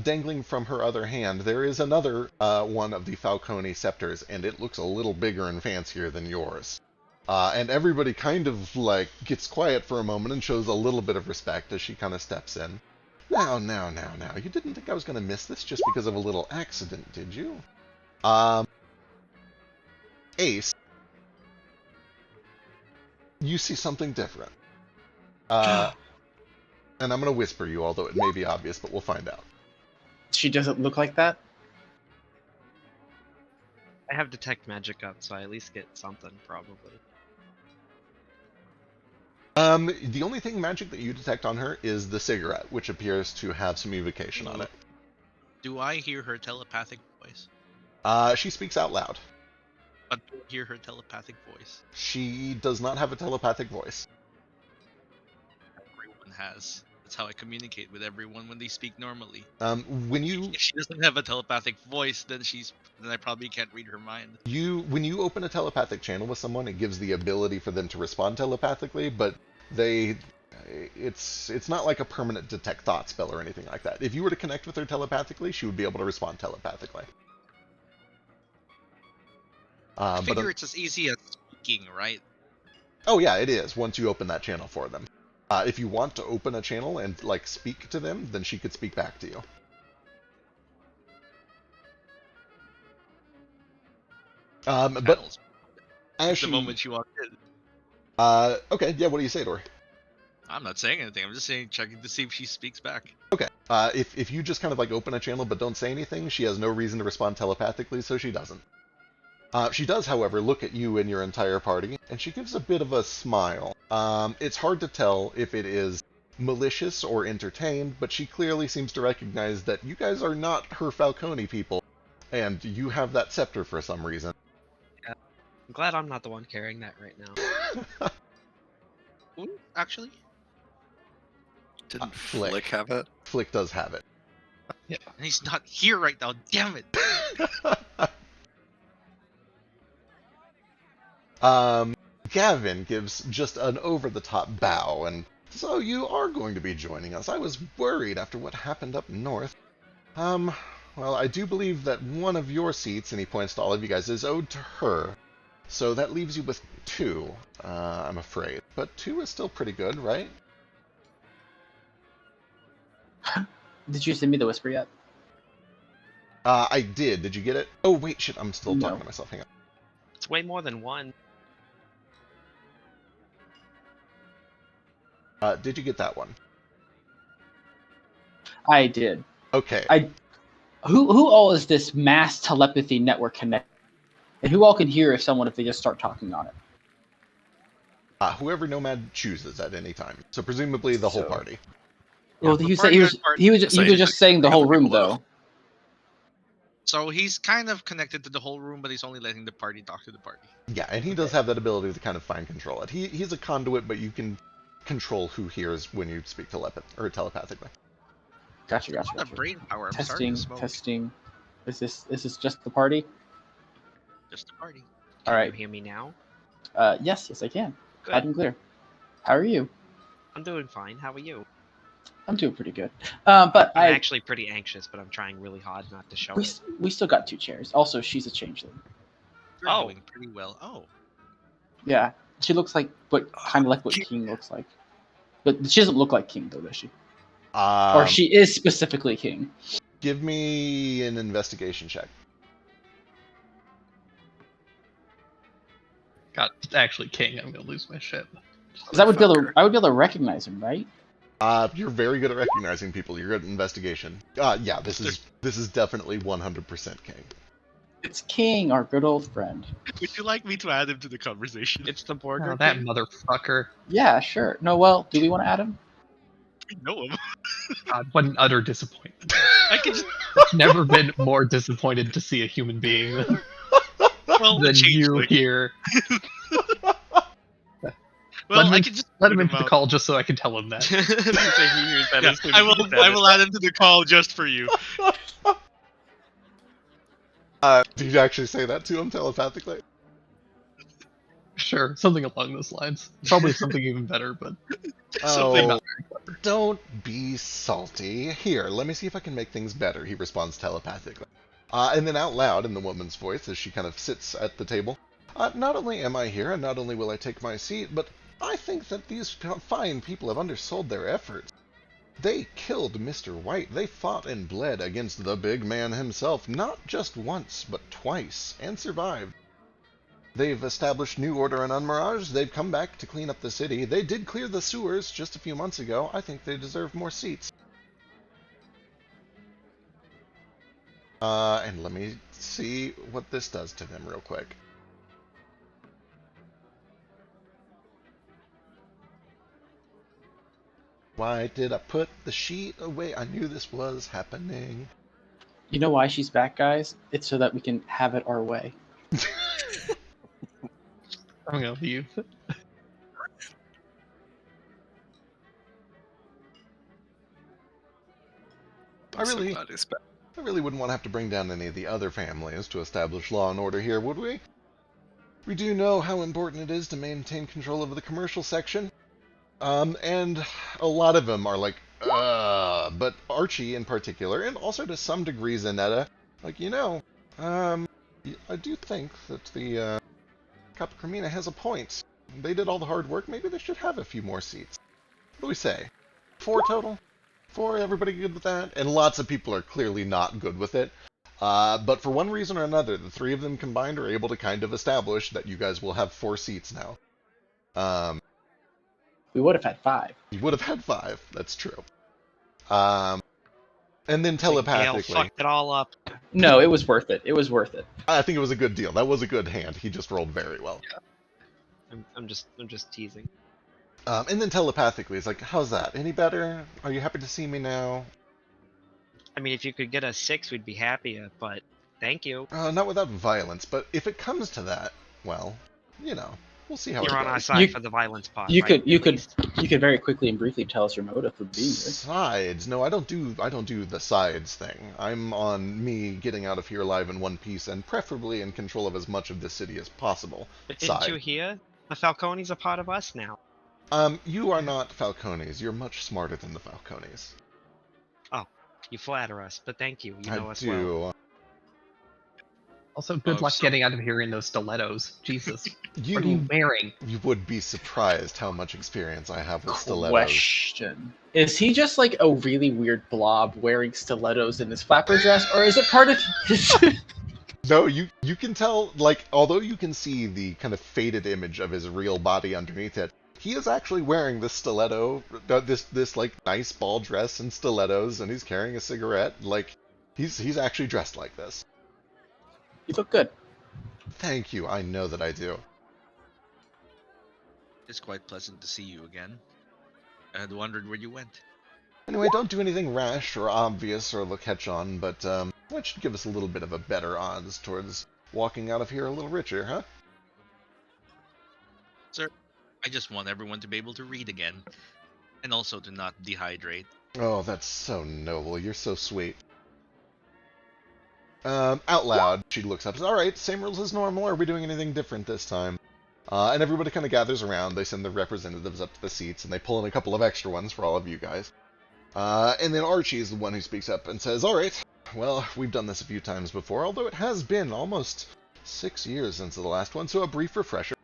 dangling from her other hand, there is another one of the Falcone scepters, and it looks a little bigger and fancier than yours. And everybody kind of, like, gets quiet for a moment and shows a little bit of respect as she kind of steps in. Now. You didn't think I was going to miss this just because of a little accident, did you? Ace, you see something different. And I'm going to whisper you, although it may be obvious, but we'll find out. She doesn't look like that? I have detect magic up, so I at least get something, probably. The only thing magic that you detect on her is the cigarette, which appears to have some evocation on it. Do I hear her telepathic voice? She speaks out loud. But do I hear her telepathic voice? She does not have a telepathic voice. Everyone has. That's how I communicate with everyone when they speak normally. When you If she doesn't have a telepathic voice, then I probably can't read her mind. when you open a telepathic channel with someone, it gives the ability for them to respond telepathically, but they It's not like a permanent detect thought spell or anything like that. If you were to connect with her telepathically, she would be able to respond telepathically. I figure it's as easy as speaking, right? Oh yeah, it is, once you open that channel for them. If you want to open a channel and, like, speak to them, then she could speak back to you. But as the moment she walked in. Okay, yeah, what do you say to her? I'm not saying anything. I'm just saying, checking to see if she speaks back. Okay. If you just kind of, like, open a channel but don't say anything, she has no reason to respond telepathically, so she doesn't. She does, however, look at you and your entire party, and she gives a bit of a smile. It's hard to tell if it is malicious or entertained, but she clearly seems to recognize that you guys are not her Falcone people, and you have that scepter for some reason. Yeah. I'm glad I'm not the one carrying that right now. Ooh, actually? Didn't Flick. Flick have it? Flick does have it. Yeah. And he's not here right now, damn it! Gavin gives just an over-the-top bow, and so you are going to be joining us. I was worried after what happened up north. Well, I do believe that one of your seats, and he points to all of you guys, is owed to her. So that leaves you with 2, I'm afraid. But 2 is still pretty good, right? Did you send me the whisper yet? I did. Did you get it? Oh, wait, shit, I'm still No. talking to myself. Hang on. It's way more than one. Did you get that one? I did. Okay. Who all is this mass telepathy network connect? And who all can hear if they just start talking on it? Whoever Nomad chooses at any time. So presumably the whole party. Well, the he was party just saying the whole room though. So he's kind of connected to the whole room, but he's only letting the party talk to the party. Yeah, and he does have that ability to kind of fine control it. He's a conduit, but you can control who hears when you speak telepathically. Gotcha. What a brain power! I'm starting to smoke. Testing. Is this just the party? Just the party. All Can right. you hear me now? Yes, I can. Good. Loud and clear. How are you? I'm doing fine. How are you? I'm doing pretty good. But I'm actually pretty anxious, but I'm trying really hard not to show it. we still got 2 chairs. Also, she's a changeling. You're Oh. doing pretty well. Oh. Yeah, she looks like, but kind of like what King looks like. But she doesn't look like King though, does she? Or she is specifically King. Give me an investigation check. God, it's actually King. I'm gonna lose my shit. Because I would be able to recognize him, right? You're very good at recognizing people. You're good at investigation. Yeah, this is definitely 100% King. It's King, our good old friend. Would you like me to add him to the conversation? It's the Borger. Oh, that motherfucker. Yeah, sure. No, well, do we want to add him? I know him. God, what an utter disappointment. I can just. I've never been more disappointed to see a human being Well, than you changeling. here. Well, let I him, can just let him put into the out. call just so I can tell him that. Yeah, I will add him to the call just for you. Did you actually say that to him telepathically? Sure, something along those lines. Probably something even better, but Something Oh, don't be salty. Here, let me see if I can make things better, he responds telepathically. And then out loud in the woman's voice as she kind of sits at the table. Not only am I here, and not only will I take my seat, but I think that these fine people have undersold their efforts. They killed Mr. White. They fought and bled against the big man himself, not just once, but twice, and survived. They've established New Order in Unmirage. They've come back to clean up the city. They did clear the sewers just a few months ago. I think they deserve more seats. And let me see what this does to them real quick. Why did I put the sheet away? I knew this was happening. You know why she's back, guys? It's so that we can have it our way. I'm gonna leave. I really- so glad he's back. I really wouldn't want to have to bring down any of the other families to establish law and order here, would we? We do know how important it is to maintain control over the commercial section. And a lot of them are like, but Archie in particular, and also to some degree Zanetta, like, I do think that the Capicramina has a point. They did all the hard work. Maybe they should have a few more seats. What do we say? 4 total? 4? Everybody good with that? And lots of people are clearly not good with it. But for one reason or another, the 3 of them combined are able to kind of establish that you guys will have 4 seats now. We would have had 5. You would have had 5. That's true. And then Gale telepathically, fucked it all up. No, it was worth it. It was worth it. I think it was a good deal. That was a good hand. He just rolled very well. I'm just teasing. And then telepathically, it's like, how's that? Any better? Are you happy to see me now? I mean, if you could get a 6, we'd be happy, but thank you. Not without violence, but if it comes to that, well, we'll see how You're it on our goes. side for the violence part. You right? could At least. very quickly and briefly tell us your motive for being here. Sides? No, I don't do the sides thing. I'm on me getting out of here alive in one piece, and preferably in control of as much of this city as possible. But didn't you hear? The Falcones are part of us now. You are not Falcones. You're much smarter than the Falcones. Oh, you flatter us, but thank you. You know I us do. well. Also, good luck so- getting out of here in those stilettos. Jesus. What are you You wearing? would be surprised how much experience I have with stilettos. Question: is he just like a really weird blob wearing stilettos in his flapper dress, or is it part of his? No, you can tell, like, although you can see the kind of faded image of his real body underneath it, he is actually wearing this stiletto, this like nice ball dress and stilettos, and he's carrying a cigarette. Like, he's actually dressed like this. You look good. Thank you. I know that I do. It's quite pleasant to see you again. I had wondered where you went. Anyway, don't do anything rash or obvious or look hedge-on, but that should give us a little bit of a better odds towards walking out of here a little richer, huh? Sir, I just want everyone to be able to read again. And also to not dehydrate. Oh, that's so noble. You're so sweet. Out loud, she looks up and says, alright, same rules as normal, are we doing anything different this time? And everybody kind of gathers around, they send their representatives up to the seats, and they pull in a couple of extra ones for all of you guys. And then Archie is the one who speaks up and says, alright, well, we've done this a few times before, although it has been almost 6 years since the last one, so a brief refresher.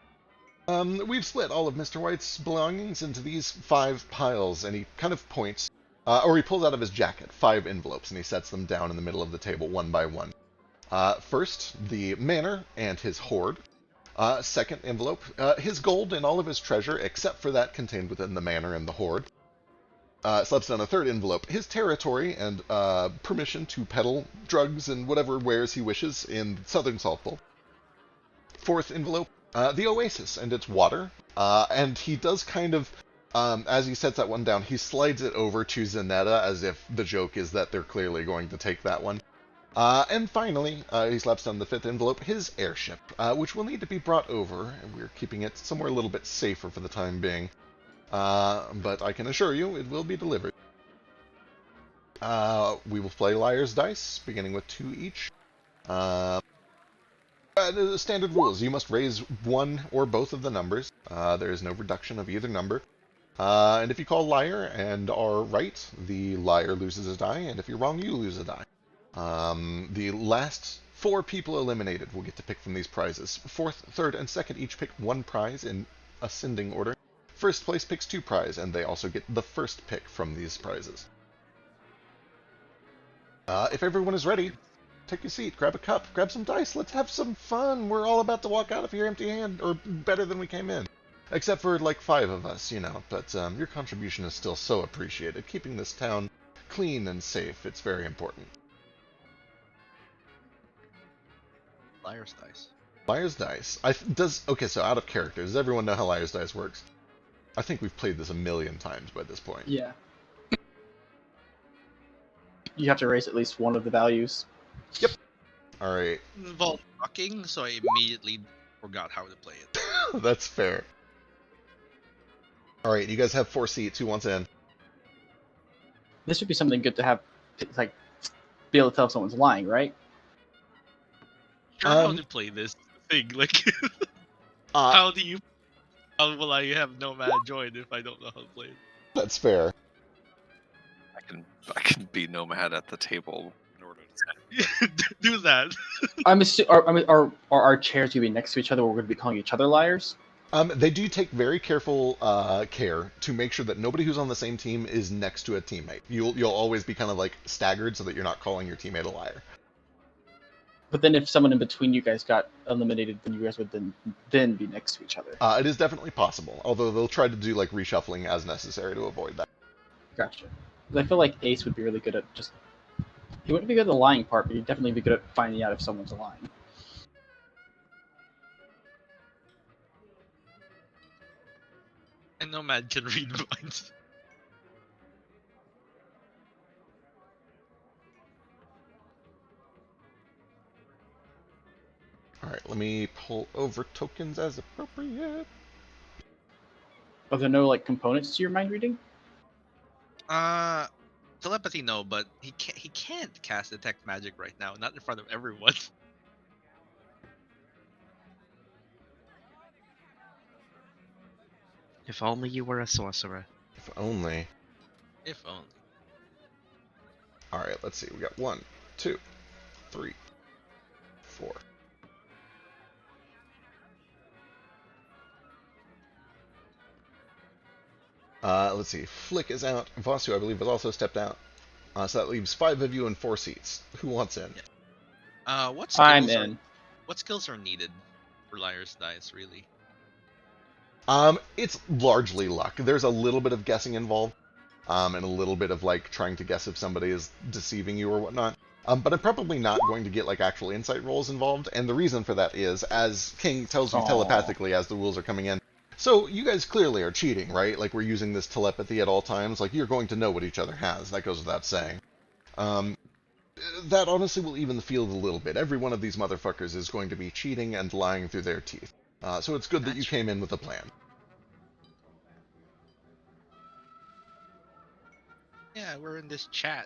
We've split all of Mr. White's belongings into these 5 piles, and he kind of points, or he pulls out of his jacket 5 envelopes, and he sets them down in the middle of the table one by one. First, the manor and his hoard. Second envelope, his gold and all of his treasure, except for that contained within the manor and the hoard. Slaps down a third envelope, his territory and permission to peddle drugs and whatever wares he wishes in southern Saltbowl. Fourth envelope, the oasis and its water. And he does kind of, as he sets that one down, he slides it over to Zanetta as if the joke is that they're clearly going to take that one. And finally, he slaps down the 5th envelope, his airship, which will need to be brought over, and we're keeping it somewhere a little bit safer for the time being. But I can assure you, it will be delivered. We will play Liar's Dice, beginning with 2 each. The standard rules, you must raise one or both of the numbers. There is no reduction of either number. And if you call liar and are right, the liar loses a die, and if you're wrong, you lose a die. The last 4 people eliminated will get to pick from these prizes. 4th, 3rd, and 2nd each pick 1 prize in ascending order. First place picks 2 prizes, and they also get the first pick from these prizes. If everyone is ready, take a seat, grab a cup, grab some dice, let's have some fun. We're all about to walk out of here empty-handed, or better than we came in. Except for, like, 5 of us, but your contribution is still so appreciated. Keeping this town clean and safe, it's very important. Liar's Dice. Liar's Dice. Okay, so out of character, does everyone know how Liar's Dice works? I think we've played this a million times by this point. Yeah. You have to raise at least one of the values. Yep. Alright. Involved fucking, so I immediately forgot how to play it. That's fair. Alright, you guys have 4 seats. Who wants in? This would be something good to have, like, be able to tell if someone's lying, right? Sure, how to play this thing, like, how do you... How will I have Nomad join if I don't know how to play That's fair. I can be Nomad at the table in order to it? Do that. Are our chairs going to be next to each other? Or we're going to be calling each other liars? They do take very careful care to make sure that nobody who's on the same team is next to a teammate. You'll always be kind of like staggered so that you're not calling your teammate a liar. But then if someone in between you guys got eliminated, then you guys would then be next to each other. It is definitely possible, although they'll try to do like reshuffling as necessary to avoid that. Gotcha. 'Cause I feel like Ace would be really good at just. He wouldn't be good at the lying part, but he'd definitely be good at finding out if someone's lying. And Nomad can read minds. Alright, let me pull over tokens as appropriate. Are there no like components to your mind reading? Telepathy, no, but he can't cast detect magic right now, not in front of everyone. If only you were a sorcerer. If only. If only. Alright, let's see. We got 1, 2, 3, 4. Let's see. Flick is out. Vasu, I believe, has also stepped out. So that leaves 5 of you and 4 seats. Who wants in? What skills I'm in. What skills are needed for Liar's Dice, really? It's largely luck. There's a little bit of guessing involved, and a little bit of like trying to guess if somebody is deceiving you or whatnot. But I'm probably not going to get like actual insight rolls involved, and the reason for that is, as King tells you telepathically as the rules are coming in, so you guys clearly are cheating, right? Like we're using this telepathy at all times. Like you're going to know what each other has. That goes without saying. That honestly will even the field a little bit. Every one of these motherfuckers is going to be cheating and lying through their teeth. So it's good that you came in with a plan. Yeah, we're in this chat.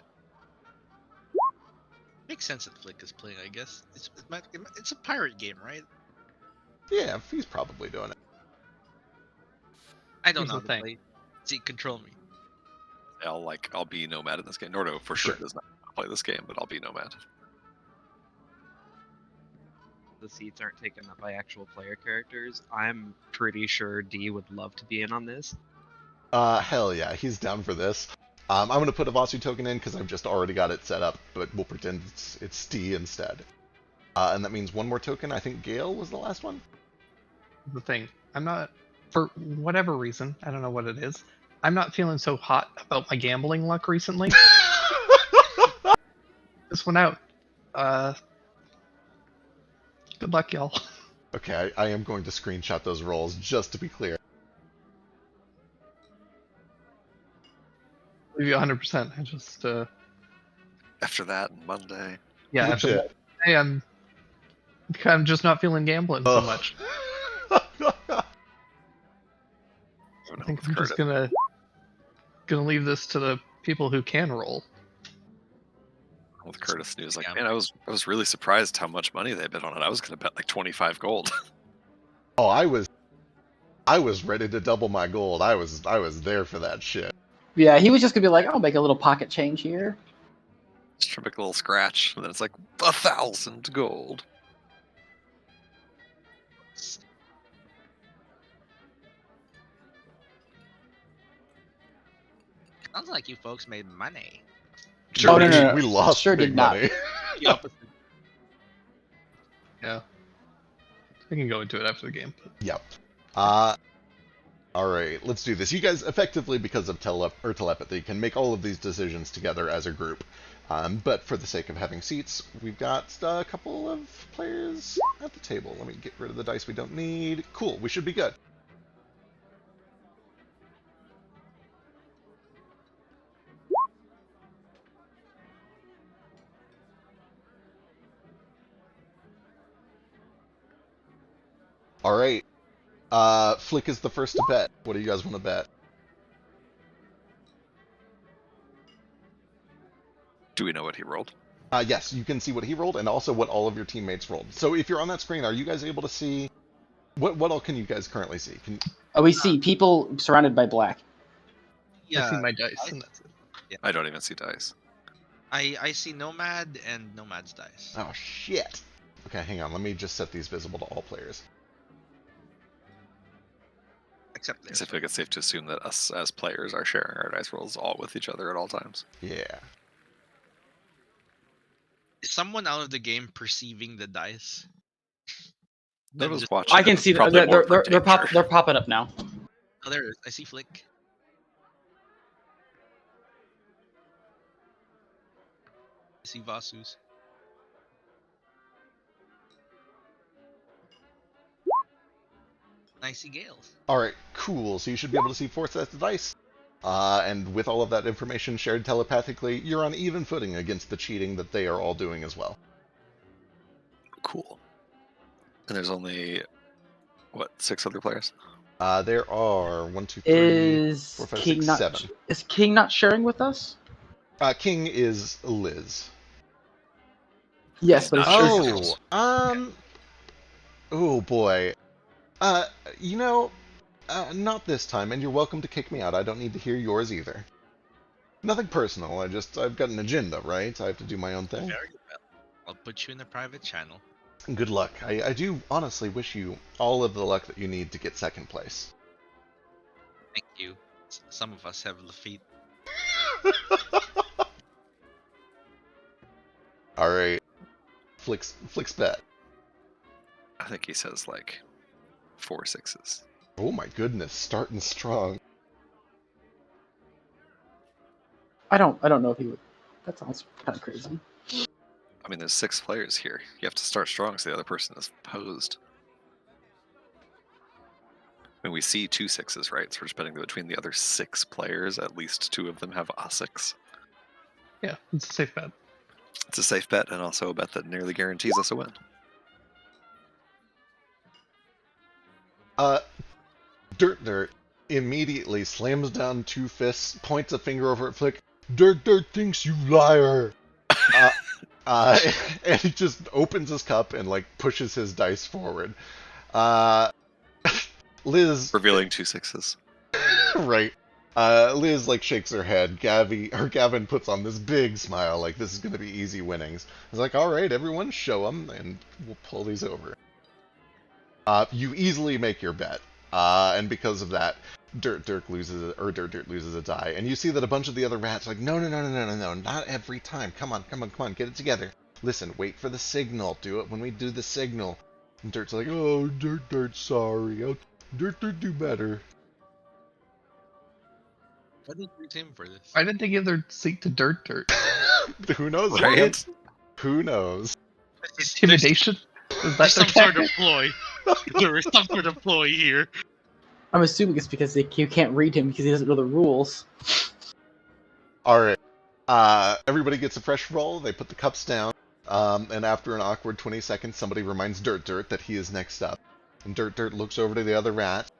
Makes sense that Flick is playing, I guess. It's a pirate game, right? Yeah, he's probably doing it. I don't Here's know the how thing. to play. See, control me. I'll be Nomad in this game. Nordo for sure does not play this game, but I'll be Nomad. The seats aren't taken up by actual player characters. I'm pretty sure D would love to be in on this. Hell yeah, he's down for this. I'm going to put a Vasu token in because I've just already got it set up, but we'll pretend it's D instead. And that means 1 more token. I think Gale was the last one. The thing, I'm not, for whatever reason, I don't know what it is, I'm not feeling so hot about my gambling luck recently. This one out. Good luck, y'all. Okay, I am going to screenshot those rolls just to be clear. Leave you 100%. I just, After that, Monday. yeah, after that, Legit. hey, I'm just not feeling gambling so Ugh. much. I I think I'm just gonna leave this to the people who can roll. with Curtis, and he was like, Yeah. "Man, I was really surprised how much money they bet on it. I was gonna bet like 25 gold." Oh, I was ready to double my gold. I was there for that shit. Yeah, he was just gonna be like, I'll make a little pocket change here. Just try to make a little scratch, and then it's like 1,000 gold. Sounds like you folks made money. Sure, Oh, no. we lost Sure big did not. money. The opposite. Yeah. I can go into it after the game. Yep. Alright, let's do this. You guys, effectively, because of telepathy, can make all of these decisions together as a group. But for the sake of having seats, we've got a couple of players at the table. Let me get rid of the dice we don't need. Cool, we should be good. Alright. Flick is the first to bet. What do you guys want to bet? Do we know what he rolled? Yes, you can see what he rolled and also what all of your teammates rolled. So if you're on that screen, are you guys able to see What all can you guys currently see? We see people surrounded by black. Yeah, I see my dice, and that's it. I don't even see dice. I see Nomad and Nomad's dice. Oh shit. Okay, hang on. Let me just set these visible to all players. Except I theirs. feel like it's safe to assume that us as players are sharing our dice rolls all with each other at all times. Yeah. Is someone out of the game perceiving the dice? Nobody's just- watching. I can see them. Probably more for They're danger. popping up now. Oh, there it is. I see Flick. I see Vasu's. I see Gale's. All right, cool. So you should be able to see 4 sets of dice. And with all of that information shared telepathically, you're on even footing against the cheating that they are all doing as well. Cool. And there's only, what, 6 other players? There are 1, 2, 3, Is 4, 5, King 6, not 7. is King not sharing with us? King is Liz. Yes, but Not it's sharing sure. with us. Oh boy. You know, not this time, and you're welcome to kick me out. I don't need to hear yours either. Nothing personal, I've got an agenda, right? I have to do my own thing. Very well. I'll put you in a private channel. Good luck. I do honestly wish you all of the luck that you need to get second place. Thank you. Some of us have Lafitte. Alright. Flick's bet. I think he says like 4 6s. Oh my goodness, starting strong. I don't know if he would. That sounds kind of crazy. I mean, there's 6 players here. You have to start strong so the other person is posed. I mean, we see 2 6s, right? So we're just betting that between the other 6 players, at least 2 of them have a 6. Yeah, it's a safe bet. It's a safe bet and also a bet that nearly guarantees us a win. Dirt immediately slams down 2 fists, points a finger over at Flick. Dirt thinks you liar! And he just opens his cup and, like, pushes his dice forward. Liz... Revealing 2 6s. Right. Liz, like, shakes her head. Gavin puts on this big smile, like, this is gonna be easy winnings. He's like, alright, everyone show them, and we'll pull these over. You easily make your bet. And because of that, Dirt loses a die. And you see that a bunch of the other rats are like, no, not every time. Come on, get it together. Listen, wait for the signal. Do it when we do the signal. And Dirt's like, oh, Dirt, sorry. Dirt, do better. Why did you team for this? Why did they give their seat to Dirt? Who knows, Right? right? Who knows? Intimidation? Is that There's their some sort of tactic? ploy. There is some sort of ploy here. I'm assuming it's because you can't read him because he doesn't know the rules. Alright. Everybody gets a fresh roll. They put the cups down. And after an awkward 20 seconds, somebody reminds Dirt that he is next up. And Dirt looks over to the other rat.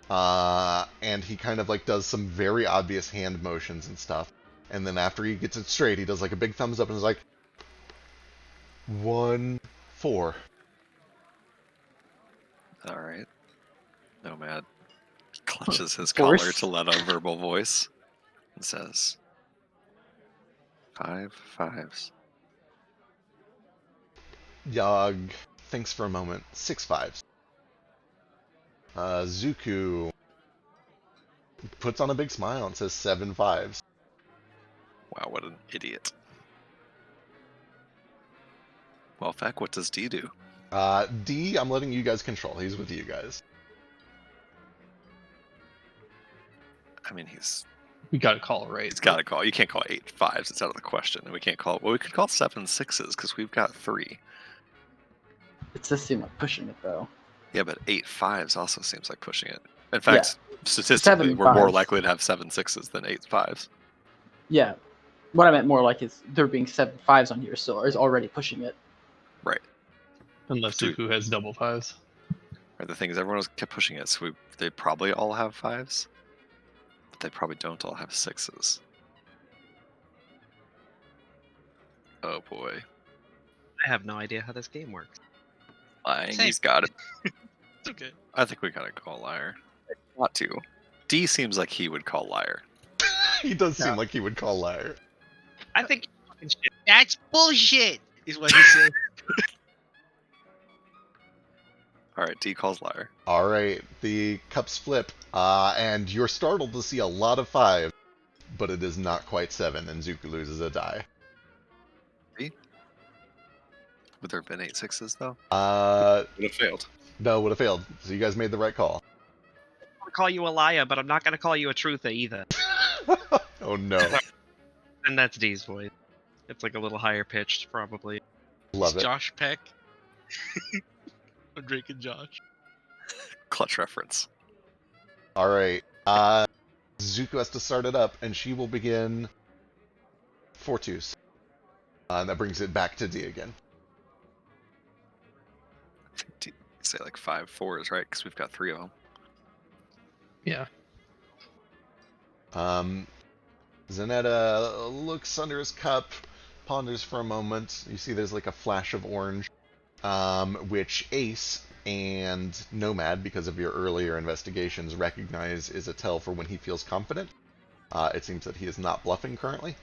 And he kind of like does some very obvious hand motions and stuff. And then after he gets it straight, he does like a big thumbs up and is like, 1-4. Alright. Nomad clutches his Force. collar to let out a verbal voice and says, 5 5s. Yog thinks for a moment. 6 5s. Zuku puts on a big smile and says 7 5s. Wow, what an idiot. Well, Feck, what does D do? D, I'm letting you guys control. He's with you guys. I mean, he's We gotta call it right. got to call. You can't call 8 5s. It's out of the question. And we can't call. Well, we could call 7 6s because we've got 3. It does seem like pushing it though. Yeah, but 8 5s also seems like pushing it. In fact, statistically, 7 we're more 5s. likely to have 7 6s than 8 5s. Yeah. What I meant more like is there being 7 5s on here still is already pushing it. Right. Unless Do- Zuku has double 5s. Right. The thing is, everyone else kept pushing it, so they probably all have 5s, but they probably don't all have 6s. Oh boy. I have no idea how this game works. Lying, Same. he's got it. It's okay. I think we gotta call liar. Not to. D seems like he would call liar. He does seem like he would call liar. I think you're fucking shit. That's bullshit, is what he said. All right, D calls liar. All right, the cups flip, and you're startled to see a lot of 5, but it is not quite 7, and Zuko loses a die. Would there have been 8 6s though? Would have failed. No, would have failed. So you guys made the right call. I'm gonna call you a liar, but I'm not gonna call you a truther either. Oh no. And that's D's voice. It's like a little higher pitched, probably. Love It's it. Josh Peck. I'm Drake and Josh. Clutch reference. All right. Zuko has to start it up, and she will begin 4 twos. And that brings it back to D again. I think D say like 5 4s, right? Because we've got 3 of them. Yeah. Zanetta looks under his cup, ponders for a moment. You see there's like a flash of orange, which Ace and Nomad, because of your earlier investigations, recognize is a tell for when he feels confident. It seems that he is not bluffing currently.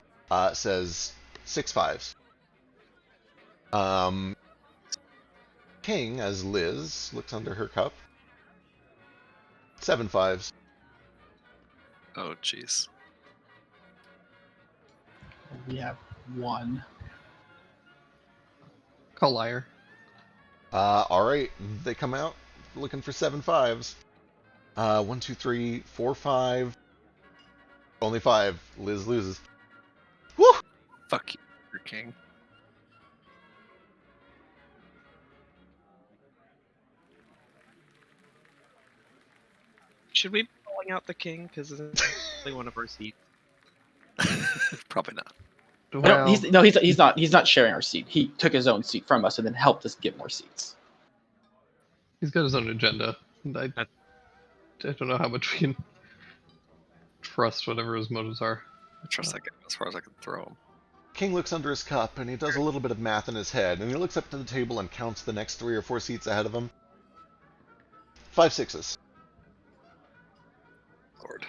Says 6 5s. King, as Liz looks under her cup, 7 5s. Oh, jeez. We have 1. Call liar. All right, they come out looking for 7 5s. 1 2 3 4 5. Only 5. Liz loses. Woo! Fuck you, you're king. Should we be calling out the king? Because it's only one of our seats. Probably not. Well, He's not sharing our seat. He took his own seat from us and then helped us get more seats. he's got his own agenda. And I don't know how much we can trust whatever his motives are. I trust that guy as far as I can throw him. King looks under his cup and he does a little bit of math in his head, and he looks up to the table and counts the next 3 or 4 seats ahead of him. 5 6s. Lord.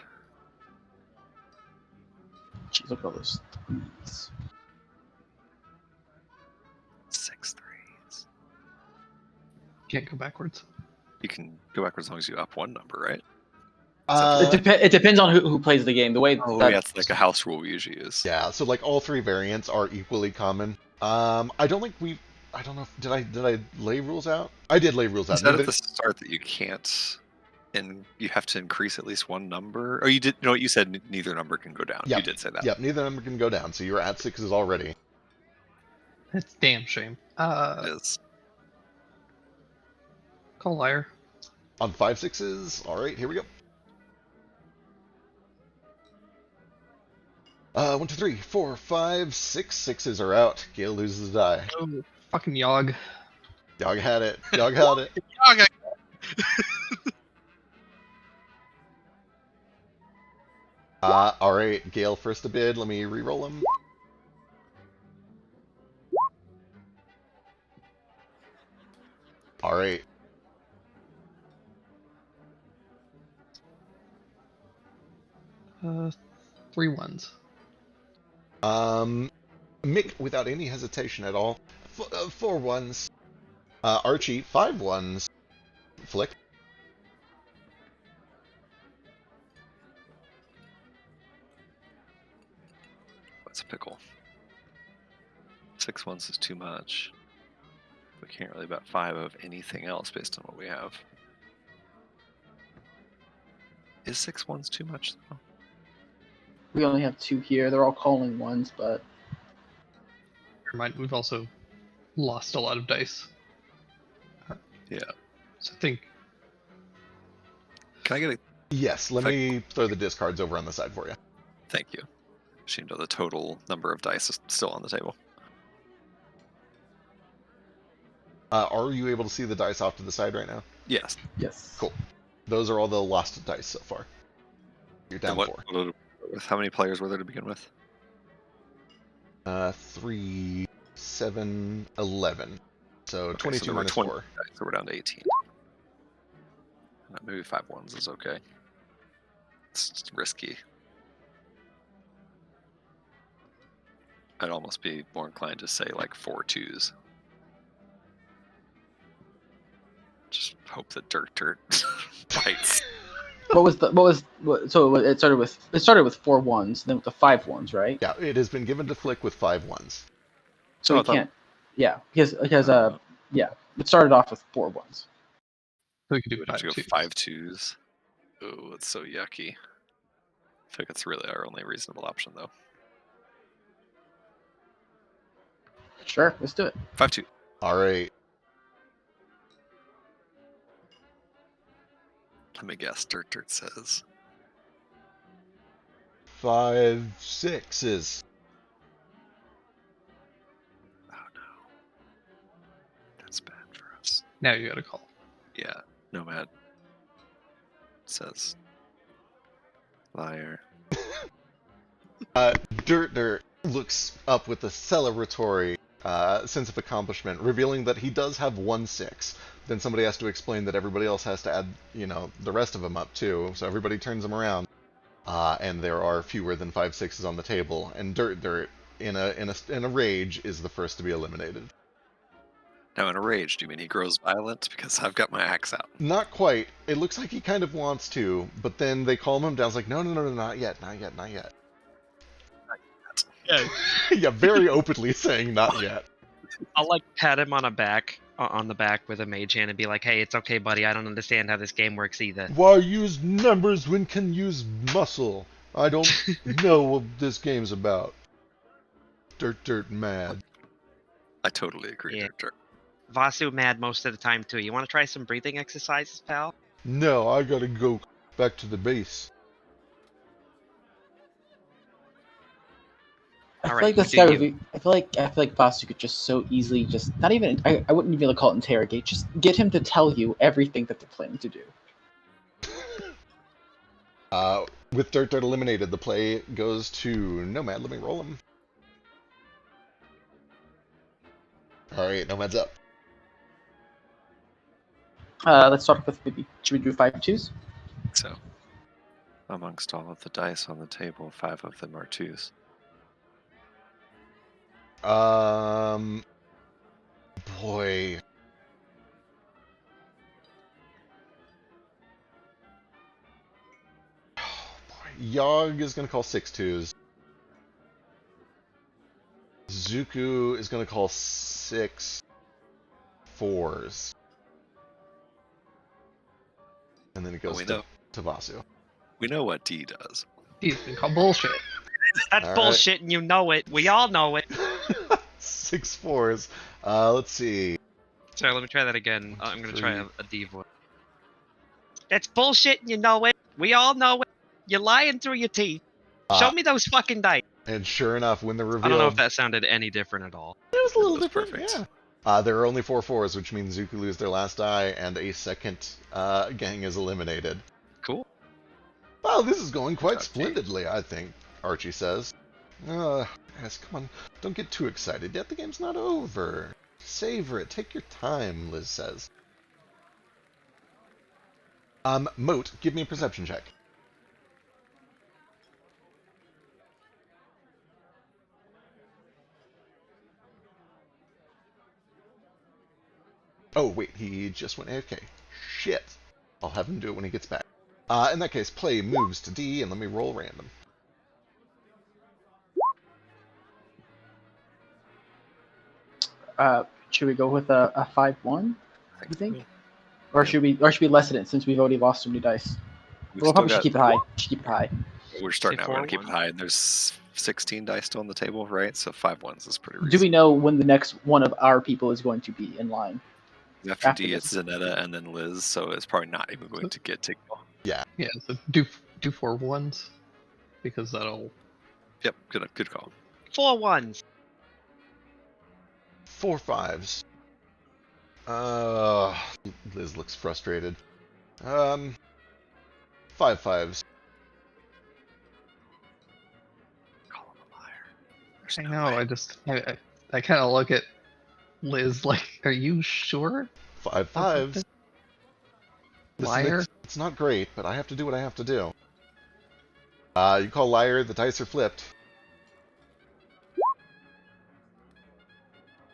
Jeez, look at all those 3s. 6 3s. Can't go backwards. You can go backwards as long as you up 1 number, right? It depends on who plays the game. The way Oh, that yeah, it's like a house rule we usually use. Yeah, so like all 3 variants are equally common. I don't think I don't know if, did I lay rules out? I did lay rules You out. said at the start that you can't, and you have to increase at least 1 number. Oh, you did. You know what you said? Neither number can go down. Yep. You did say that. Yep, neither number can go down, so you're at 6s already. It's damn shame. It is. Call liar. On 5 6s. All right, here we go. 1 2 3 4 5 6 6s are out. Gale loses a die. Oh, fucking Yogg. Yogg had it. Yogg had it. Okay. All right, Gale first to bid. Let me re-roll him. All right. Uh, 3 1s. Mick, without any hesitation at all, 4 1s. Archie, 5 1s. Flick. What's a pickle? 6 1s is too much. We can't really bet 5 of anything else based on what we have. Is 6 1s too much though? we only have 2 here. They're all calling 1s, but Never mind, we've also lost a lot of dice. Yeah. So I think Can I get a Yes, let me throw the discards over on the side for you. thank you? Ashamed of the total number of dice is still on the table. Are you able to see the dice off to the side right now? Yes. yes. Cool. Those are all the lost dice so far. You're down And 4. How many players were there to begin with? 3, 7, 11. So Okay, 22 there were minus 20 4. dice, so we're down to 18. Maybe 5 ones is okay. It's risky. I'd almost be more inclined to say like 4 twos. Just hope that dirt bites. It started with 4 ones, then with the 5 ones, right? Yeah, it has been given to Flick with 5 ones. So he can't. Yeah, because it started off with 4 ones. So we could do Have to go 5 5 twos. Oh, it's so yucky. I think it's really our only reasonable option, though. Sure, let's do it. 5-2. All right. Let me guess. Dirt says 5 6s. Oh no. That's bad for us. Now you gotta call. Yeah. Nomad says liar. Dirt looks up with a celebratory sense of accomplishment, revealing that he does have 1 6. Then somebody has to explain that everybody else has to add, the rest of them up too. So everybody turns them around, and there are fewer than 5 6s on the table. And Dirt, in a rage, is the first to be eliminated. Now, in a rage, do you mean he grows violent? Because I've got my axe out. Not quite. It looks like he kind of wants to, but then they calm him down. It's like, no, not yet. Yeah. Yeah, very openly saying not yet. I'll like pat him on the back with a mage hand and be like, "Hey, it's okay, buddy. I don't understand how this game works either." Why use numbers when can use muscle? I don't know what this game's about. Dirt mad. I totally agree, Yeah. Dirt. Vasu mad most of the time too. You want to try some breathing exercises, pal? No, I gotta go back to the base. I feel Alright, like this you guy do would be. I feel like Vasu could just so easily just not even. I wouldn't even call it interrogate. Just get him to tell you everything that they're planning to do. With Dirt eliminated, the play goes to Nomad. Let me roll him. Alright, Nomad's up. Let's start with maybe. Should we do 5 twos? So, amongst all of the dice on the table, 5 of them are twos. Boy. Yogg is going to call 6 twos. Zuku is going to call 6 4s. And then it goes to Vasu. We know what D does. He's been called bullshit. That's All bullshit, and you know it. We all know it. 6 4s. Let's see. Sorry, let me try that again. I'm gonna try Three. a D voice. That's bullshit, and you know it. We all know it. You're lying through your teeth. Show me those fucking dice. And sure enough, when the reveal... I don't know if that sounded any different at all. It was a little That was different, perfect. yeah. There are only 4 4s, which means Zuku lose their last die, and a second gang is eliminated. Cool. Well, this is going quite Okay. splendidly, I think, Archie says. Guys, come on. Don't get too excited yet. The game's not over. Savor it. Take your time, Liz says. Moat, give me a perception check. Oh, wait, he just went AFK. Shit. I'll have him do it when he gets back. In that case, play moves to D, and let me roll random. Should we go with a 5-1? You think? Or should we lessen it since we've already lost so many dice? We'll probably should keep it high. We're starting Say out. We're going to keep 4-1. it high. And there's 16 dice still on the table, right? So 5 ones is pretty reasonable. Do we know when the next one of our people is going to be in line? After after D, this? it's Zanetta and then Liz, so it's probably not even going to get to... Yeah, so do 4 ones because that'll. Yep, good call. 4 1s. 4 5s. Liz looks frustrated. 5 5s. Call him a liar. There's I no know. way. I kind of look at Liz like, "Are you sure?" 5 5s. Liar. It's It's not great, but I have to do what I have to do. You call liar, the dice are flipped.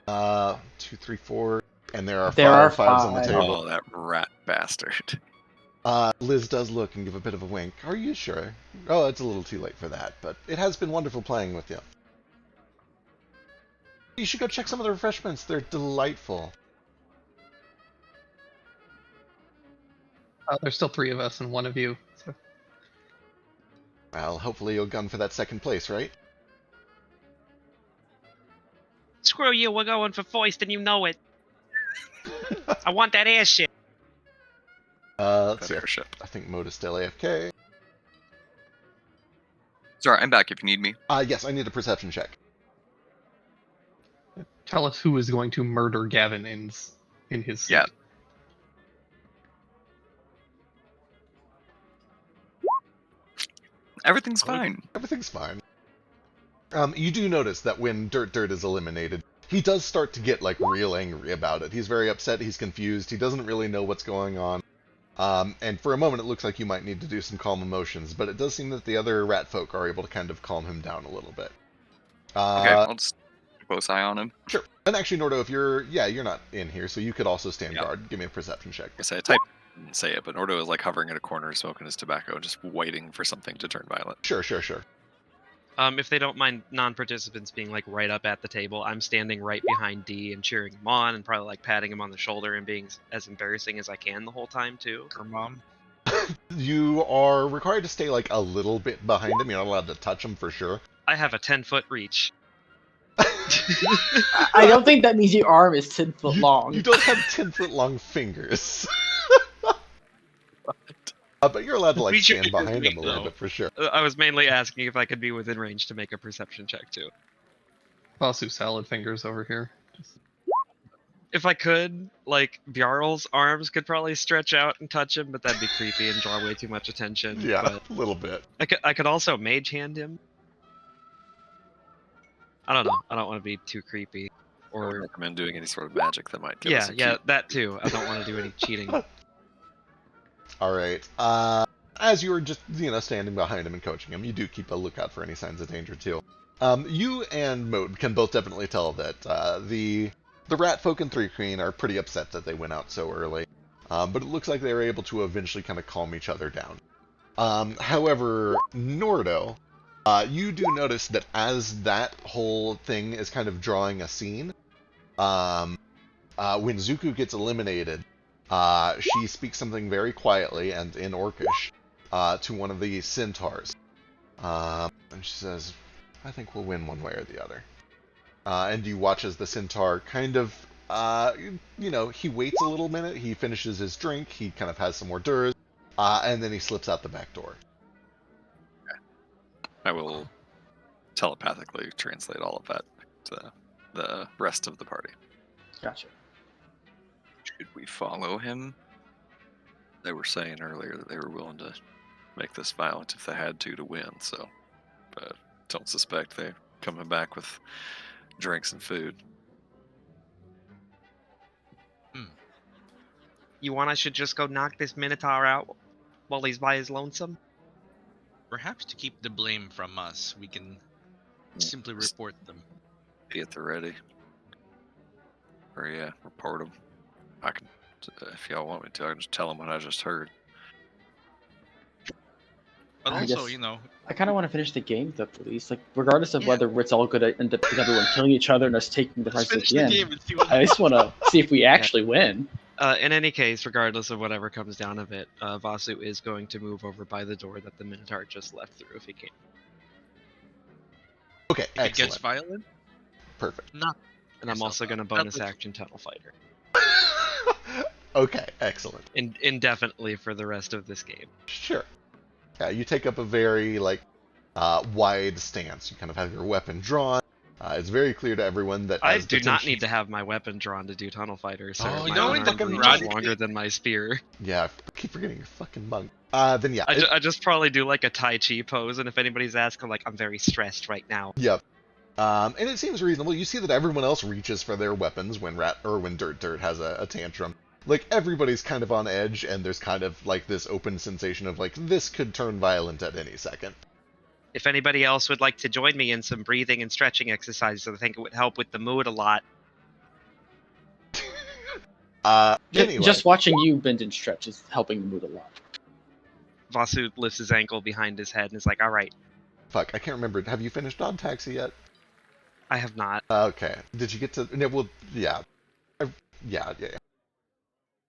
2, 3, 4, and there are five fives on the table. Oh, that rat bastard. Liz does look and give a bit of a wink. Are you sure? Oh, it's a little too late for that, but it has been wonderful playing with you. You should go check some of the refreshments. They're delightful. There's still 3 of us and 1 of you. So. Well, hopefully you'll gun for that second place, right? Screw you, we're going for foist and you know it. I want that airship. Let's see. Airship. I think Mode is still AFK. Sorry, I'm back if you need me. Yes, I need a perception check. Tell us who is going to murder Gavin in his seat. Yeah. Everything's fine. Everything's fine. You do notice that when Dirt is eliminated, he does start to get, like, real angry about it. He's very upset, he's confused, he doesn't really know what's going on. And for a moment it looks like you might need to do some calm emotions, but it does seem that the other rat folk are able to kind of calm him down a little bit. Okay, I'll just keep a close eye on him. Sure. And actually, Nordo, if you're not in here, so you could also stand guard. Give me a perception check. I say I type and say it, but Nordo is like hovering in a corner, smoking his tobacco, just waiting for something to turn violent. Sure. If they don't mind non-participants being like right up at the table, I'm standing right behind D and cheering him on and probably like patting him on the shoulder and being as embarrassing as I can the whole time too. Her mom. You are required to stay like a little bit behind him. You're not allowed to touch him for sure. I have a 10-foot reach. I don't think that means your arm is 10 foot long. You don't have 10-foot long fingers. But you're allowed to like Reach your stand behind him a feet, little though. bit for sure. I was mainly asking if I could be within range to make a perception check too. Also, salad fingers over here. If I could, like, Bjarl's arms could probably stretch out and touch him, but that'd be creepy and draw way too much attention. Yeah, But a little bit. I could also mage hand him. I don't know. I don't want to be too creepy. I would Or recommend doing any sort of magic that might give us a yeah, cue. that too. I don't want to do any cheating. All right. As you were just, standing behind him and coaching him, you do keep a lookout for any signs of danger too. You and Mode can both definitely tell that the Rat Folk and Three Queen are pretty upset that they went out so early. But it looks like they were able to eventually kind of calm each other down. However, Nordo, you do notice that as that whole thing is kind of drawing a scene, when Zuko gets eliminated, she speaks something very quietly and in Orcish to one of the centaurs. And she says, I think we'll win one way or the other. And you watch as the centaur kind of, he waits a little minute, he finishes his drink, he kind of has some hors d'oeuvres, and then he slips out the back door. I will telepathically translate all of that to the rest of the party. Gotcha. Should we follow him? They were saying earlier that they were willing to make this violent if they had to win, so. But don't suspect they're coming back with drinks and food. You want I should just go knock this Minotaur out while he's by his lonesome? Perhaps to keep the blame from us, we can simply report them. Be at the ready. Or yeah, report them. I can, if y'all want me to, I can just tell them what I just heard. But I also, guess- you I kind of want to finish the game, though, please. Like, regardless of Yeah. whether it's all good end up with everyone killing each other and us taking the let's prize at finish the the end. game and see what I just want to see if we actually win. In any case, regardless of whatever comes down of it, Vasu is going to move over by the door that the Minotaur just left through if he can. Okay, if it gets excellent. violent. Perfect. Not. And I'm Yourself also up. going to That bonus looks- action Tunnel Fighter. Okay, excellent. Indefinitely for the rest of this game. Sure. Yeah, you take up a very, wide stance. You kind of have your weapon drawn. It's very clear to everyone that I as do the not tension- need to have my weapon drawn to do Tunnel Fighter, so Oh, my no, unarmed fucking reach right. is longer than my spear. Yeah, I keep forgetting you're fucking monk. Then yeah. I just probably do like a Tai Chi pose, and if anybody's asking, like, I'm very stressed right now. Yep. And it seems reasonable. You see that everyone else reaches for their weapons when Dirt has a tantrum. like everybody's kind of on edge, and there's kind of like this open sensation of like this could turn violent at any second. If anybody else would like to join me in some breathing and stretching exercises, I think it would help with the mood a lot. Anyway, Just watching you bend and stretch is helping the mood a lot. Vasu lifts his ankle behind his head and is like, all right. fuck, I can't remember. Have you finished Dog Taxi yet? I have not. Okay. Did you get to? No, well, yeah. Yeah.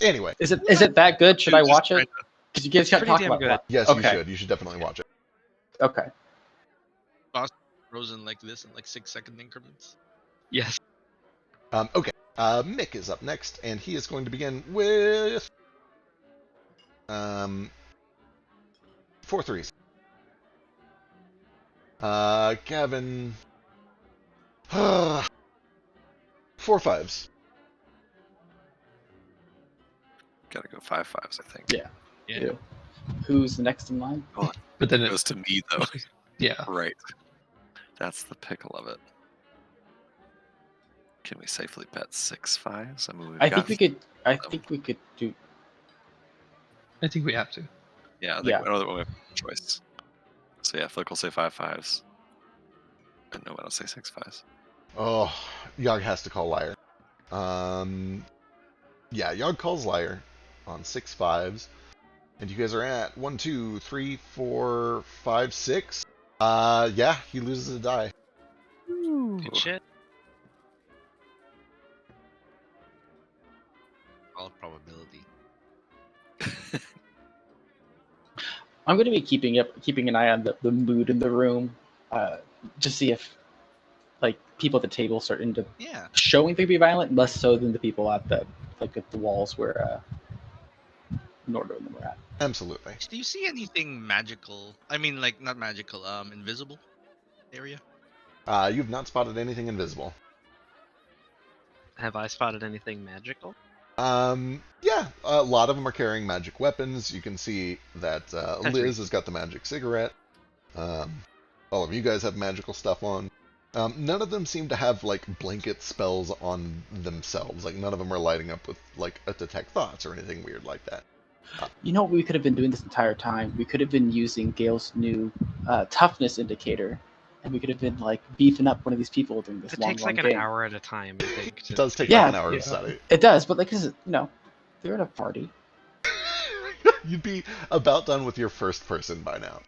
Anyway. Is it that good? Should I Just watch trying it? Because you guys kept Pretty talking damn about good. that. Yes, you Okay. should. You should definitely watch it. Okay. Frozen like this in like 6-second increments. Yes. Okay. Mick is up next, and he is going to begin with 4 threes. Gavin 4 5s. Gotta go 5/5s, I think. Yeah. Yeah. Ew. Who's the next in line? But then It it, goes to me though. yeah. Right. That's the pickle of it. Can we safely bet 6/5s? I mean, I think we could. I think we could do. I think we have to. Yeah, I think Yeah. we don't have a choice. So yeah, Flick will say 5/5s. And no one will say 6/5s. Oh, Yogg has to call liar. Yeah, Yogg calls liar on 6 5s. And you guys are at 1, 2, 3, 4, 5, 6. Yeah, he loses a die. Good shit. All probability. I'm going to be keeping an eye on the mood in the room, to see if like people at the table start into Yeah. showing they be violent, less so than the people at the walls where Nordo and them were at. Absolutely. Do you see anything magical? I mean, like not magical. Invisible area. You've not spotted anything invisible. Have I spotted anything magical? Yeah, a lot of them are carrying magic weapons. You can see that Liz has got the magic cigarette. All of you guys have magical stuff on. None of them seem to have like blanket spells on themselves. Like none of them are lighting up with like a detect thoughts or anything weird like that. You know what we could have been doing this entire time? We could have been using Gale's new toughness indicator, and we could have been like beefing up one of these people during this It long, takes long like an game. hour at a time, I think. It does take Yeah. like an hour Yeah. to study. It does, but like, 'cause, you know, they're at a party. You'd be about done with your first person by now.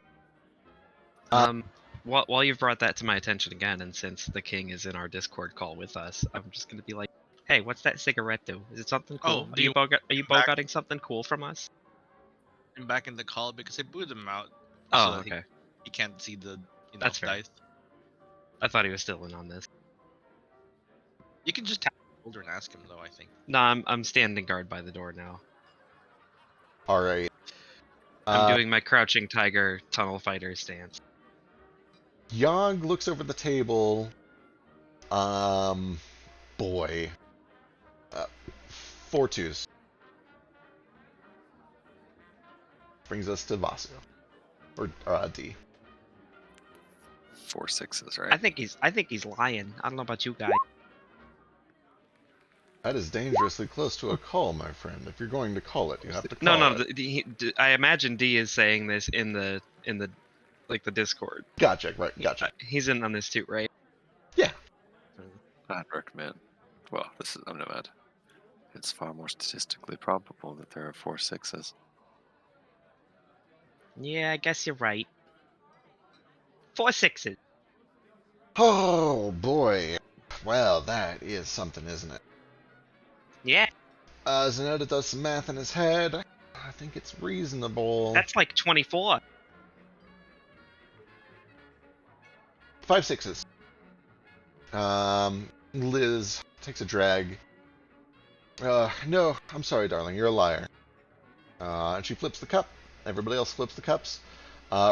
While you've brought that to my attention again, and since the king is in our Discord call with us, I'm just gonna be like, hey, what's that cigarette do? Is it something cool? Oh, Are do you you are you back- bogotting something cool from us? I'm back in the call because I booted him out. Oh, so okay. He can't see the That's fair. dice. I thought he was still in on this. You can just tap the shoulder and ask him though. I think. No, I'm standing guard by the door now. All right. I'm doing my crouching tiger tunnel fighter stance. Yogg looks over the table. Boy. 4 2s. Brings us to Vasu. Or D. 4 6s, right? I think he's lying. I don't know about you guys. That is dangerously close to a call, my friend. If you're going to call it, you have to call No, it. I imagine D is saying this in the like the Discord. Gotcha, right, gotcha. He's in on this too, right? Yeah. I'd recommend. Well, I'm nomad. It's far more statistically probable that there are 4 6s. Yeah, I guess you're right. 4 6s. Oh, boy. Well, that is something, isn't it? Yeah, Zanetta does some math in his head. I think it's reasonable. that's like 24. 5 6s. Liz takes a drag. No, I'm sorry, darling. You're a liar. And she flips the cup. Everybody else flips the cups,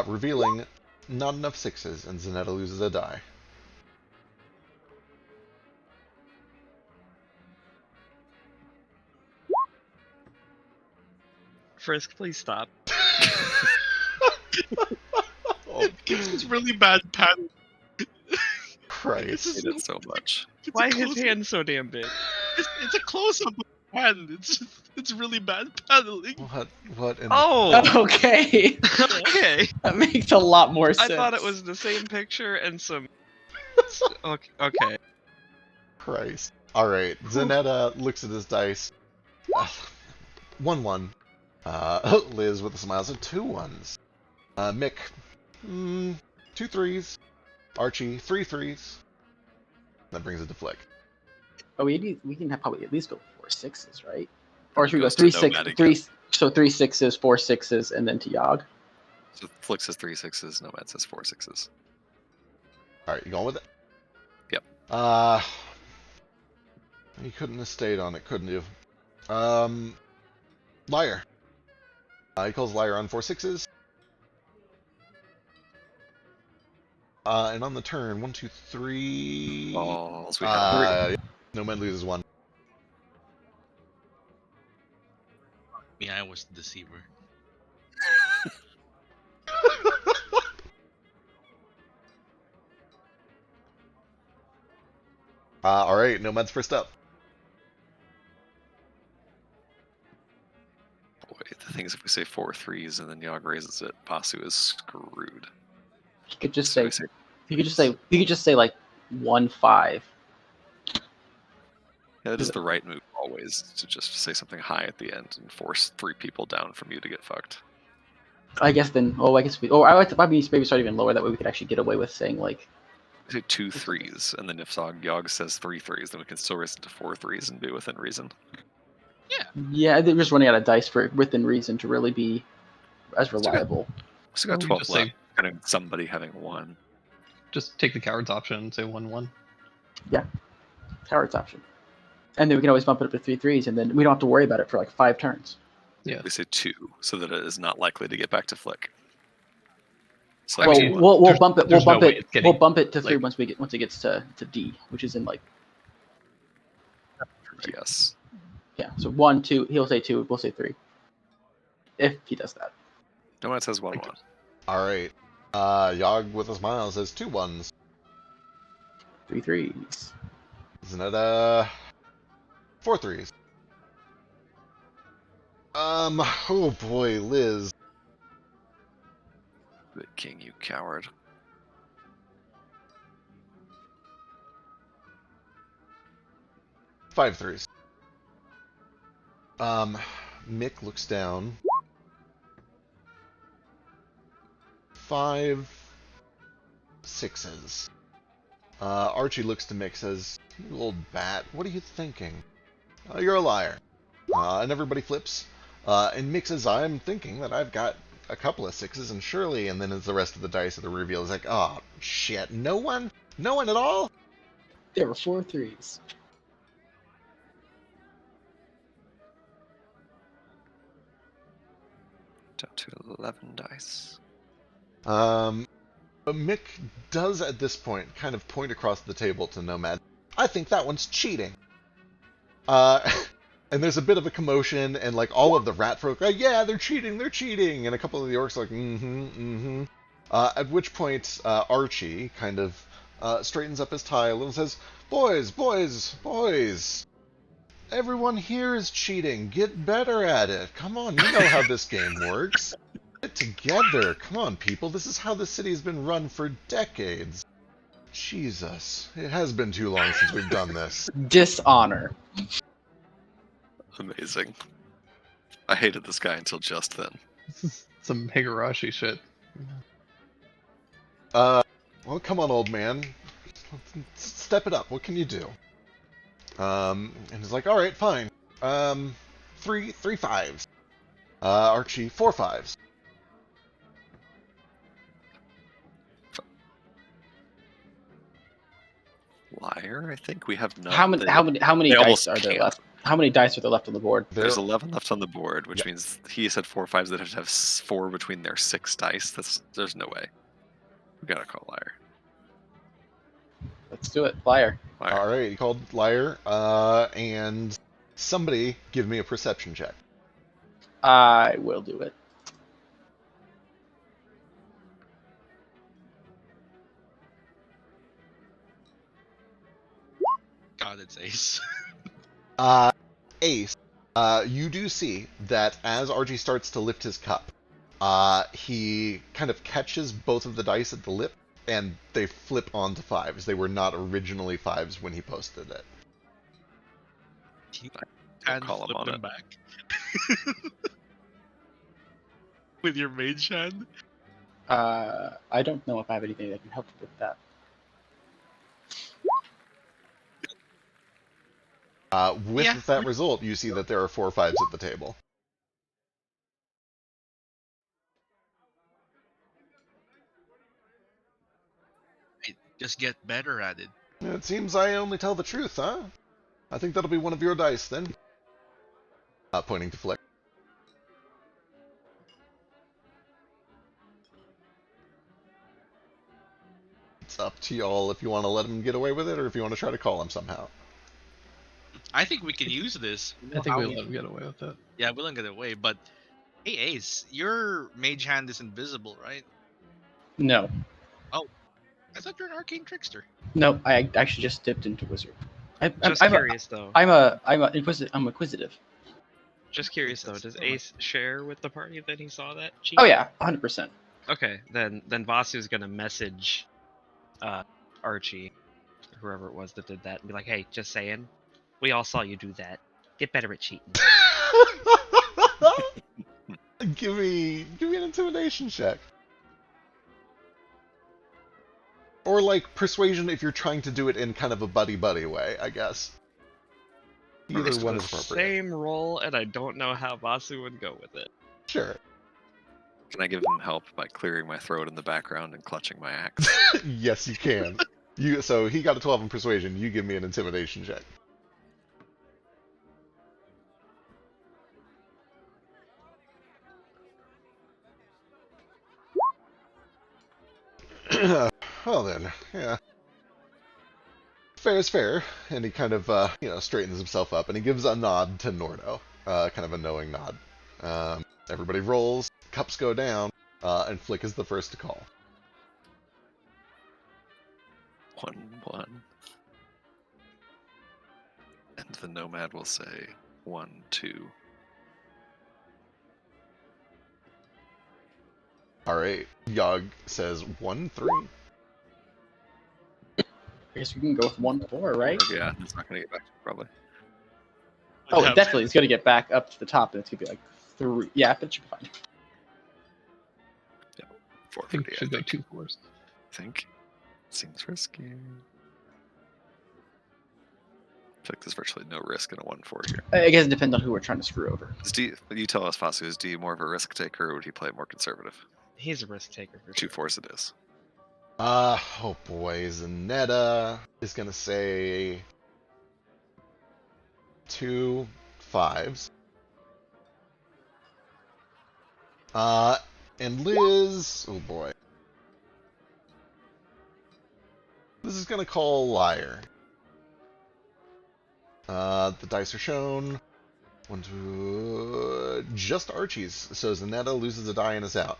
revealing not enough 6s, and Zanetta loses a die. Frisk, please stop. Oh, It's really bad pattern. Christ. It is so much. Why is his hand so damn big? It's a close up. hand. It's really bad paddling. What in Oh, Okay. okay. That makes a lot more sense. I thought it was the same picture and some. Okay. Christ. Alright, Zanetta looks at his dice. 1-1. Liz with a smile, so 2 1s. Mick, 2 3s. Archie, 3 3s. That brings it to Flick. Oh, we can have probably at least go 4 6s, right? Or should we go Goes to 3 6 Nomad again. 3? So 3 6s, 4 6s, and then to Yogg. So Flick says 3 6s, Nomad says 4 6s. Alright, you going with it? Yep. You couldn't have stayed on it, couldn't you? Liar. He calls Liar on 4 6s. And on the turn, 1 2 3. Balls, we have Nomad loses 1. Yeah, I was the deceiver. Alright, Nomad's first up. Boy, the thing is, if we say 4 3s and then Yogg raises it, Pasu is screwed. You could just So say. we say You could just say like 1 5. yeah, that is the right move always, to just say something high at the end and force 3 people down from you to get fucked. I guess then. Oh, I guess we. Oh, I like to maybe start even lower. That way we could actually get away with saying like. Say 2 3s, and then if Yogg says 3 3s, then we can still raise it to 4 3s and be within reason. Yeah, they're just running out of dice for within reason to really be as reliable. So we got Or we 12 just left. say- Kind of somebody having 1. Just take the cowards option and say 1-1. Coward's option. And then we can always bump it up to 3 3s, and then we don't have to worry about it for like 5 turns. Yeah. We say 2, so that it is not likely to get back to Flick. So Well, actually, we'll There's- bump it. there's no way it's We'll getting, bump it to 3 like- once it gets to D, which is in like yes. yeah. So 1 2. He'll say 2. We'll say 3. If he does that. No one says 1 1. Alright. Yogg with a smile says 2 1s. 3 3s. Zanetta, 4 3s. Oh boy, Liz. The king, you coward. 5 3s. Mick looks down. 5 6s. Archie looks to Mick, says, "You old bat, what are you thinking? You're a liar." And everybody flips. And Mick says, "I'm thinking that I've got a couple of 6s, and surely," and then as the rest of the dice of the reveal is like, "Oh, shit, no one? No one at all?" There were 4 3s. Down to 11 dice. But Mick does at this point kind of point across the table to Nomad. "I think that one's cheating." And there's a bit of a commotion, and like all of the rat folk, "Yeah, they're cheating, and a couple of the orcs are like, at which point Archie kind of straightens up his tie a little and says, boys, everyone here is cheating. Get better at it. Come on, you know how this game works. Get together. Come on, people. This is how the city has been run for decades. Jesus, it has been too long since we've done this." Dishonor. Amazing. I hated this guy until just then. This is some Higurashi shit. Well, come on, old man. Step it up. What can you do? And he's like, "All right, fine. 3 5s. Archie, 4 5s. Liar, I think we have none. How many they dice almost are there can't. left? How many dice are there left on the board? There's There- 11 left on the board, which Yep. means he said 4 5s that have to have 4 between their 6 dice. There's no way. We gotta call liar. Let's do it. Liar. Liar. All right, he called liar. And somebody give me a perception check. I will do it. God, it's ace. 8. Ace, you do see that as Archie starts to lift his cup, he kind of catches both of the dice at the lip, and they flip onto 5s. They were not originally 5s when he posted it. And call him flip on them it. back. With your mage hand? I don't know if I have anything that can help with that. With Yeah. that result, you see that there are 4 5s at the table. Just get better at it. It seems I only tell the truth, huh? I think that'll be one of your dice, then. Pointing to Flick. It's up to y'all if you want to let him get away with it, or if you want to try to call him somehow. I think we can use this. I think we let him get away with it. Yeah, we don't get away, but hey Ace, your mage hand is invisible, right? No. I thought you're an arcane trickster. No, I actually just dipped into wizard. Just I'm curious though. I'm inquisitive. Just curious though. That's Does fair enough. Ace share with the party that he saw that cheat? Oh yeah, 100%. Okay, then Vasu's gonna message Archie, whoever it was that did that, and be like, "Hey, just saying, we all saw you do that. Get better at cheating." Give me an intimidation check. Or like persuasion if you're trying to do it in kind of a buddy-buddy way, I guess. Either It's one the is appropriate. same roll, and I don't know how Vasu would go with it. Sure. Can I give him help by clearing my throat in the background and clutching my axe? Yes, you can. So he got a 12 in persuasion. You give me an intimidation check. Well then, yeah. Fair is fair, and he kind of, straightens himself up, and he gives a nod to Nordo, kind of a knowing nod. Everybody rolls, cups go down, and Flick is the first to call. 1-1. And the nomad will say 1-2. Alright, Yogg says 1-3. I guess we can go with 1-4, right? Yeah, it's not gonna get back to it, probably. Oh, Yeah. definitely, it's gonna get back up to the top, and it's gonna be like 3. Yeah, but it should be fine. 4 I think for we D, should go 2 4s. I think. Seems risky. I feel like there's virtually no risk in a 1-4 here. I guess it depends on who we're trying to screw over. Is D, you tell us, Fasu, is D more of a risk taker, or would he play more conservative? He's a risk taker for 2 sure. 4s it is. Oh boy, Zanetta is gonna say 2 5s. And Liz, oh boy. Liz is gonna call liar. The dice are shown. 1, 2, just Archie's, so Zanetta loses a die and is out.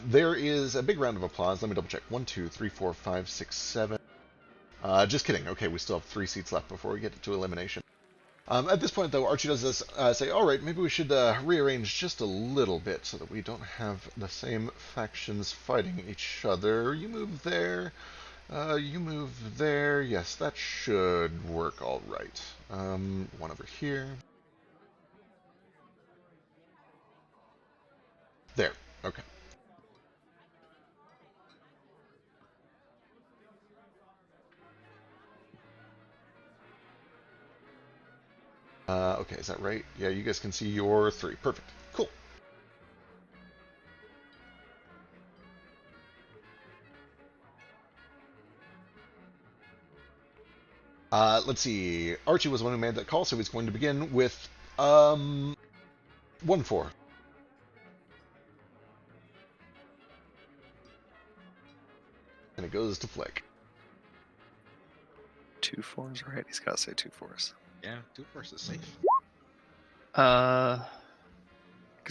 There is a big round of applause. Let me double check. 1, 2, 3, 4, 5, 6, 7. Just kidding. Okay, we still have 3 seats left before we get to elimination. At this point, though, Archie does this, say, all right, maybe we should rearrange just a little bit so that we don't have the same factions fighting each other. You move there. You move there. Yes, that should work all right. One over here. There. Okay. Okay, is that right? Yeah, you guys can see your 3. Perfect. Cool. Let's see. Archie was the one who made that call, so he's going to begin with 1-4. And it goes to Flick. 2 4s, right? He's got to say 2 4s. Yeah, 2 versus safe. Because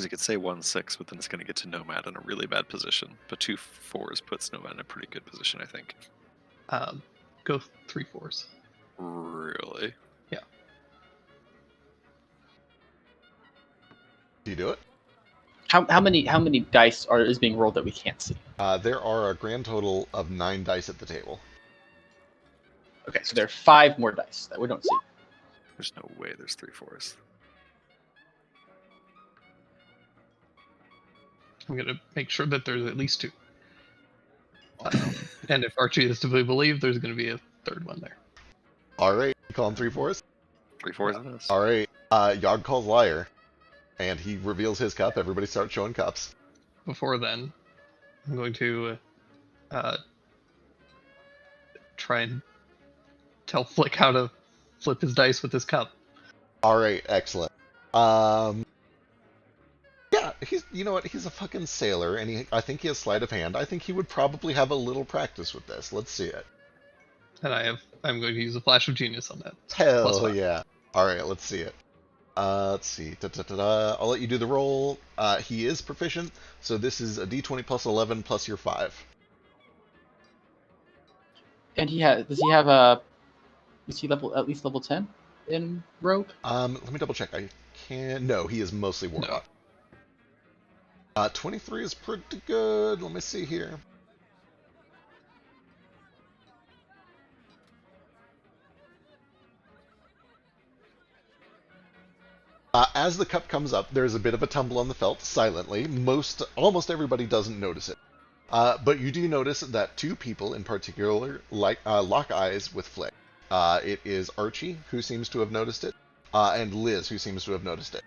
he could say 1-6, but then it's going to get to Nomad in a really bad position. But 2 4s puts Nomad in a pretty good position, I think. Go 3 4s. Really? Yeah. Do you do it? How many dice is being rolled that we can't see? There are a grand total of 9 dice at the table. Okay, so there are 5 more dice that we don't see. There's no way there's 3 4s. I'm gonna make sure that there's at least 2. And if Archie is to be believed, there's gonna be a third one there. All right, you call him 3 4s. 3 4s it is. All right, Yogg calls liar, and he reveals his cup. Everybody starts showing cups. Before then, I'm going to try and tell Flick how to flip his dice with his cup. All right, excellent. Yeah, you know what? He's a fucking sailor, and I think he has sleight of hand. I think he would probably have a little practice with this. Let's see it. And I'm going to use a flash of genius on that. Hell +5. yeah! All right, let's see it. Let's see. I'll let you do the roll. He is proficient, so this is a D20 plus 11 plus your 5. And does he have is he at least level 10 in rogue? Let me double check. No, he is mostly warlock. 23 is pretty good. Let me see here. As the cup comes up, there's a bit of a tumble on the felt, silently. Almost everybody doesn't notice it. But you do notice that 2 people in particular lock eyes with Flick. It is Archie, who seems to have noticed it, and Liz, who seems to have noticed it.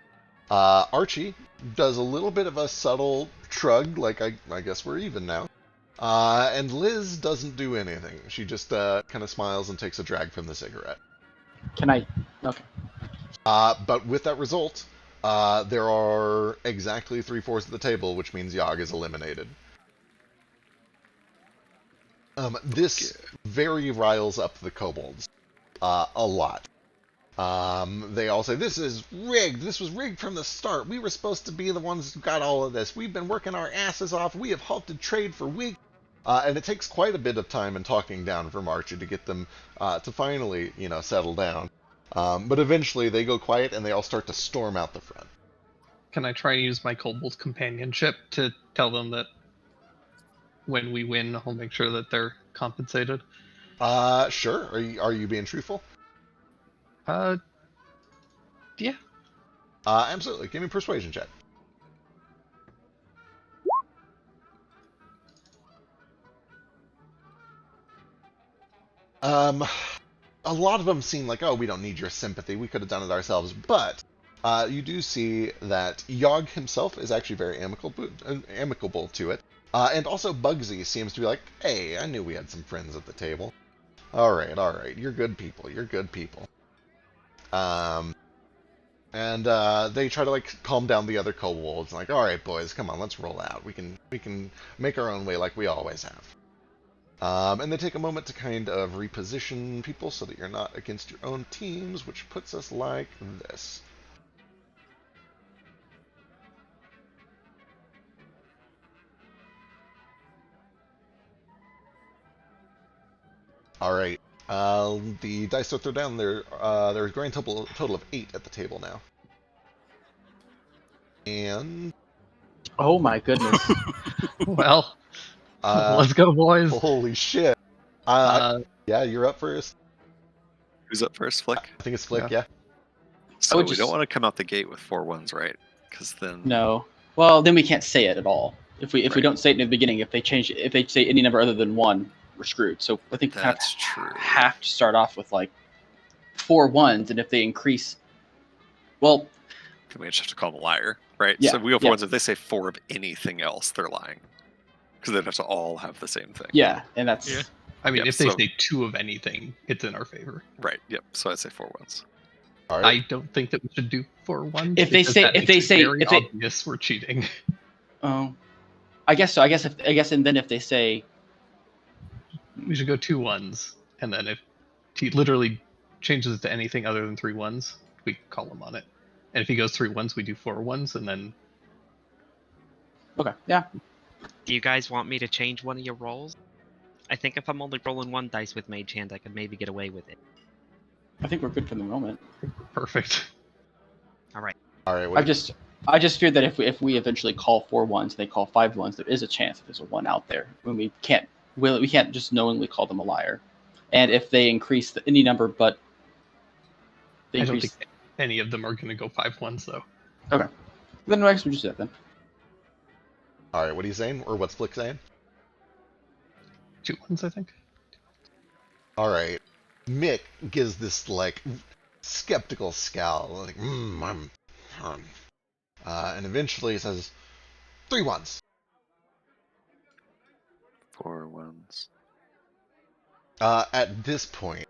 Archie does a little bit of a subtle shrug, like, I guess we're even now. And Liz doesn't do anything. She just kind of smiles and takes a drag from the cigarette. Can I? Okay. But with that result, there are exactly 3 4s at the table, which means Yogg is eliminated. This very riles up the kobolds a lot. They all say, this is rigged. This was rigged from the start. We were supposed to be the ones who got all of this. We've been working our asses off. We have halted trade for weeks. And it takes quite a bit of time and talking down from Archie to get them to finally, settle down. But eventually they go quiet and they all start to storm out the front. Can I try and use my kobold companionship to tell them that when we win, I'll make sure that they're compensated? Sure. Are you being truthful? Yeah. Absolutely. Give me a persuasion check. A lot of them seem like, oh, we don't need your sympathy. We could have done it ourselves. But you do see that Yogg himself is actually very amicable to it. And also Bugsy seems to be like, hey, I knew we had some friends at the table. All right. You're good people. And they try to calm down the other kobolds. Like, all right, boys, come on, let's roll out. We can make our own way like we always have. And they take a moment to kind of reposition people so that you're not against your own teams, which puts us like this. All right. The dice that they're down there, there's a grand total of 8 at the table now. And Oh my goodness. Well, let's go, boys. Holy shit. Yeah, you're up first. Who's up first, Flick? I think it's Flick, yeah. So would we don't want to come out the gate with 4 1s, right? Because then... No. Well, then we can't say it at all. If we Right. don't say it in the beginning, if they say any number other than 1, we're screwed. So I think we That's true. have to start off with 4 1s, and if they increase, well, Then we just have to call them a liar, right? Yeah, So we go for yeah. 1s. If they say 4 of anything else, they're lying. Because they'd have to all have the same thing. yeah, and that's Yeah. I mean, Yeah, if they so- say 2 of anything, it's in our favor. Right, yep. So I'd say 4 1s. All I right. don't think that we should do 4-1. If they because say- that if they makes it say- very if they- obvious we're cheating. I guess so. I guess, and then if they say, We should go 2 1s, and then if he literally changes it to anything other than 3 1s, we call him on it. And if he goes 3 1s, we do 4 1s, and then okay, yeah, Do you guys want me to change one of your rolls? I think if I'm only rolling 1 dice with Mage Hand, I could maybe get away with it. I think we're good for the moment. perfect. All right. All right. I've just I just fear that if we eventually call 4 ones, they call 5 ones, there is a chance that there's a 1 out there. When we can't just knowingly call them a liar. And if they increase any number, but they I don't increase, think any of them are going to go 5-1s though. okay, then I guess we just do that then. All right, what are you saying, or what's Flick saying? 2-1s, I think. All right, Mick gives this like skeptical scowl, like and eventually says 3 ones. 4 ones. At this point,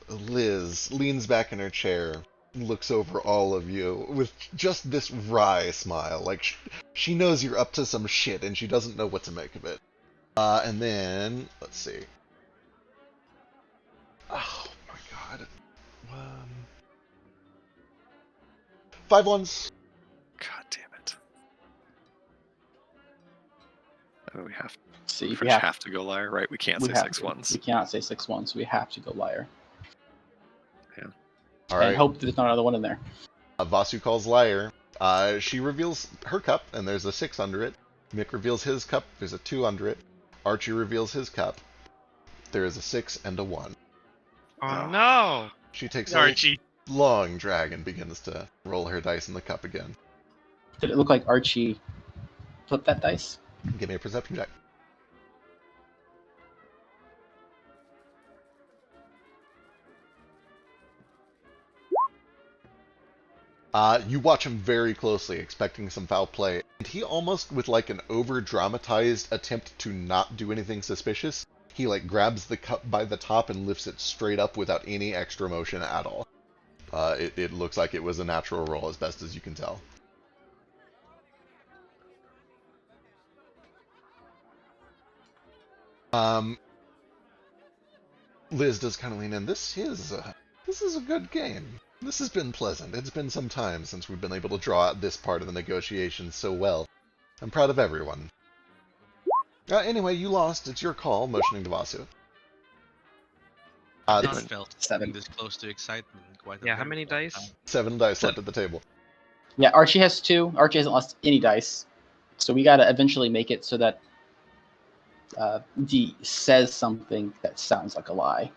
Liz leans back in her chair, looks over all of you with just this wry smile, like she knows you're up to some shit and she doesn't know what to make of it. And then, let's see. Oh my god. 5 ones. God damn it. Oh, we have See, we have to go liar, right? We can't say 6 to. ones. We cannot say 6 ones. We have to go liar. Yeah. All And right. hope there's not another one in there. Vasu calls liar. She reveals her cup, and there's a 6 under it. Mick reveals his cup, there's a 2 under it. Archie reveals his cup. There is a 6 and a 1. Oh no! She takes Archie. a long drag and begins to roll her dice in the cup again. Did it look like Archie flipped that dice? Give me a perception check. You watch him very closely, expecting some foul play, and he almost, with like an over-dramatized attempt to not do anything suspicious, he like grabs the cup by the top and lifts it straight up without any extra motion at all. It looks like it was a natural roll as best as you can tell. Liz does kind of lean in. This is a good game. This has been pleasant. It's been some time since we've been able to draw out this part of the negotiations so well. I'm proud of everyone. Anyway, you lost. It's your call, motioning to Vasu. Not felt 7. this close to excitement. Quite a Yeah, how very many long dice? time. 7 dice left at the table. Yeah, Archie has 2. Archie hasn't lost any dice. So we got to eventually make it so that D says something that sounds like a lie.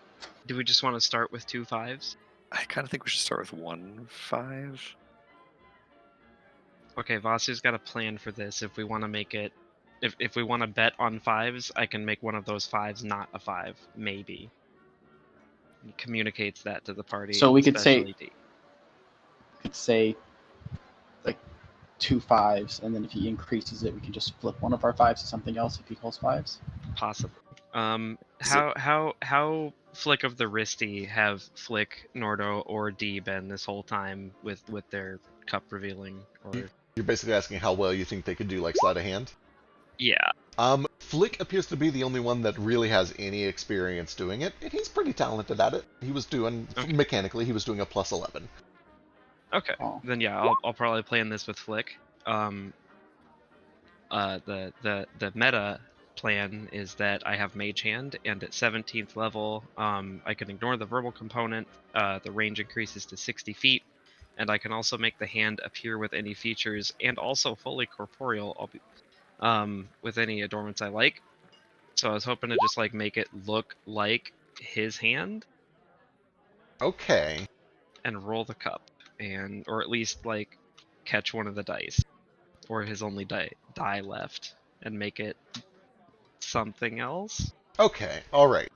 Do we just want to start with 2 5s? I kind of think we should start with 1 5. Okay, Vasu's got a plan for this. If we want to make it, if we want to bet on 5s, I can make one of those 5s not a 5, maybe. He communicates that to the party. So we could say- especially D. Could say like 2 5s, and then if he increases it, we can just flip one of our 5s to something else if he calls 5s. Possibly. How Flick of the Wristy have Flick, Nordo, or D been this whole time with their cup revealing? Or You're basically asking how well you think they could do like sleight of hand? yeah, Flick appears to be the only one that really has any experience doing it, and he's pretty talented at it. He was doing, mechanically, he was doing a plus 11. okay. Oh. Then yeah, I'll probably plan this with Flick. The meta plan is that I have Mage Hand, and at 17th level, I can ignore the verbal component. The range increases to 60 feet, and I can also make the hand appear with any features, and also fully corporeal, with any adornments I like. So I was hoping to just like make it look like his hand Okay. and roll the cup, or at least like catch one of the dice, or his only die left, and make it something else. Okay, alright.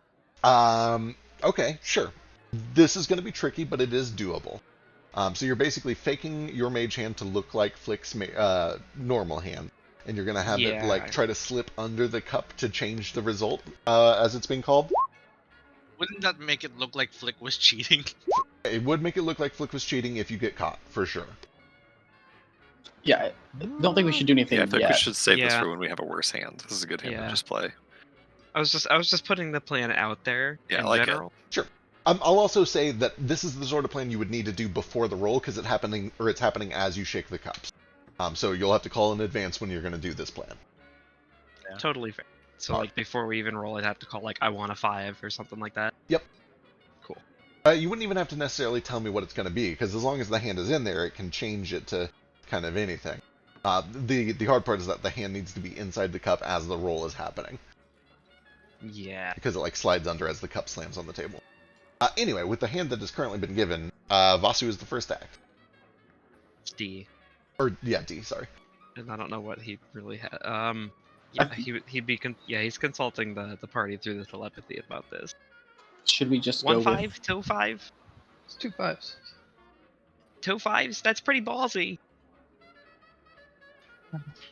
Okay, sure. This is going to be tricky, but it is doable. So you're basically faking your mage hand to look like Flick's normal hand, and you're going to have it Yeah. like try to slip under the cup to change the result, as it's being called. Wouldn't that make it look like Flick was cheating? It would make it look like Flick was cheating if you get caught, for sure. Yeah, I don't think we should do anything Yeah, I think yet. we should save this Yeah. for when we have a worse hand. This is a good hand Yeah. to just play. I was just putting the plan out there Yeah, in I like it. general. I'll also say that this is the sort of plan you would need to do before the roll, because it's happening as you shake the cups. So you'll have to call in advance when you're going to do this plan. Yeah. Totally fair. So Alright. like before we even roll, I'd have to call like I want a 5 or something like that. Yep. Cool. You wouldn't even have to necessarily tell me what it's going to be, because as long as the hand is in there, it can change it to kind of anything. The hard part is that the hand needs to be inside the cup as the roll is happening, Yeah. because it like slides under as the cup slams on the table. Anyway, with the hand that has currently been given, Vasu is the first to act. It's D. Or yeah, D. Sorry. And I don't know what he really had. Yeah, he'd be he's consulting the party through the telepathy about this. Should we just go 1-5, with 2-5, It's 2 5s. 2-5s. That's pretty ballsy.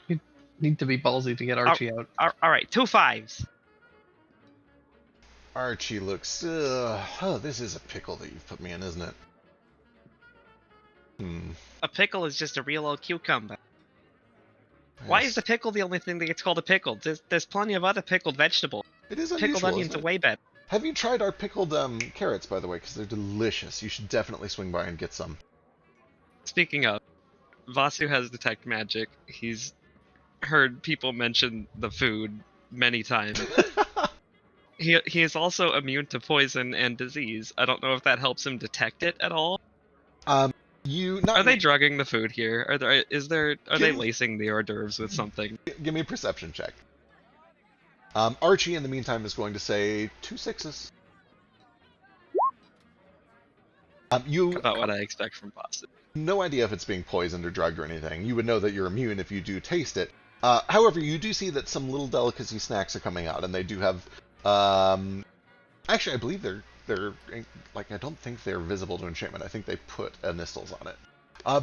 You need to be ballsy to get Archie out. All right, 2-5s. Archie looks. Oh, this is a pickle that you've put me in, isn't it? A pickle is just a real old cucumber. Why is the pickle the only thing that gets called a pickle? There's plenty of other pickled vegetables. It is unusual, Pickled onions isn't are it? way better. Have you tried our pickled carrots, by the way? Because they're delicious. You should definitely swing by and get some. Speaking of, Vasu has detect magic. He's heard people mention the food many times. He is also immune to poison and disease. I don't know if that helps him detect it at all. Are they drugging the food here? Are they lacing the hors d'oeuvres with something? Give me a perception check. Archie, in the meantime, is going to say 2 6s. About what I expect from Vasu. No idea if it's being poisoned or drugged or anything. You would know that you're immune if you do taste it. However, you do see that some little delicacy snacks are coming out, and they do have. Actually, I believe they're like, I don't think they're visible to enchantment. I think they put initials on it.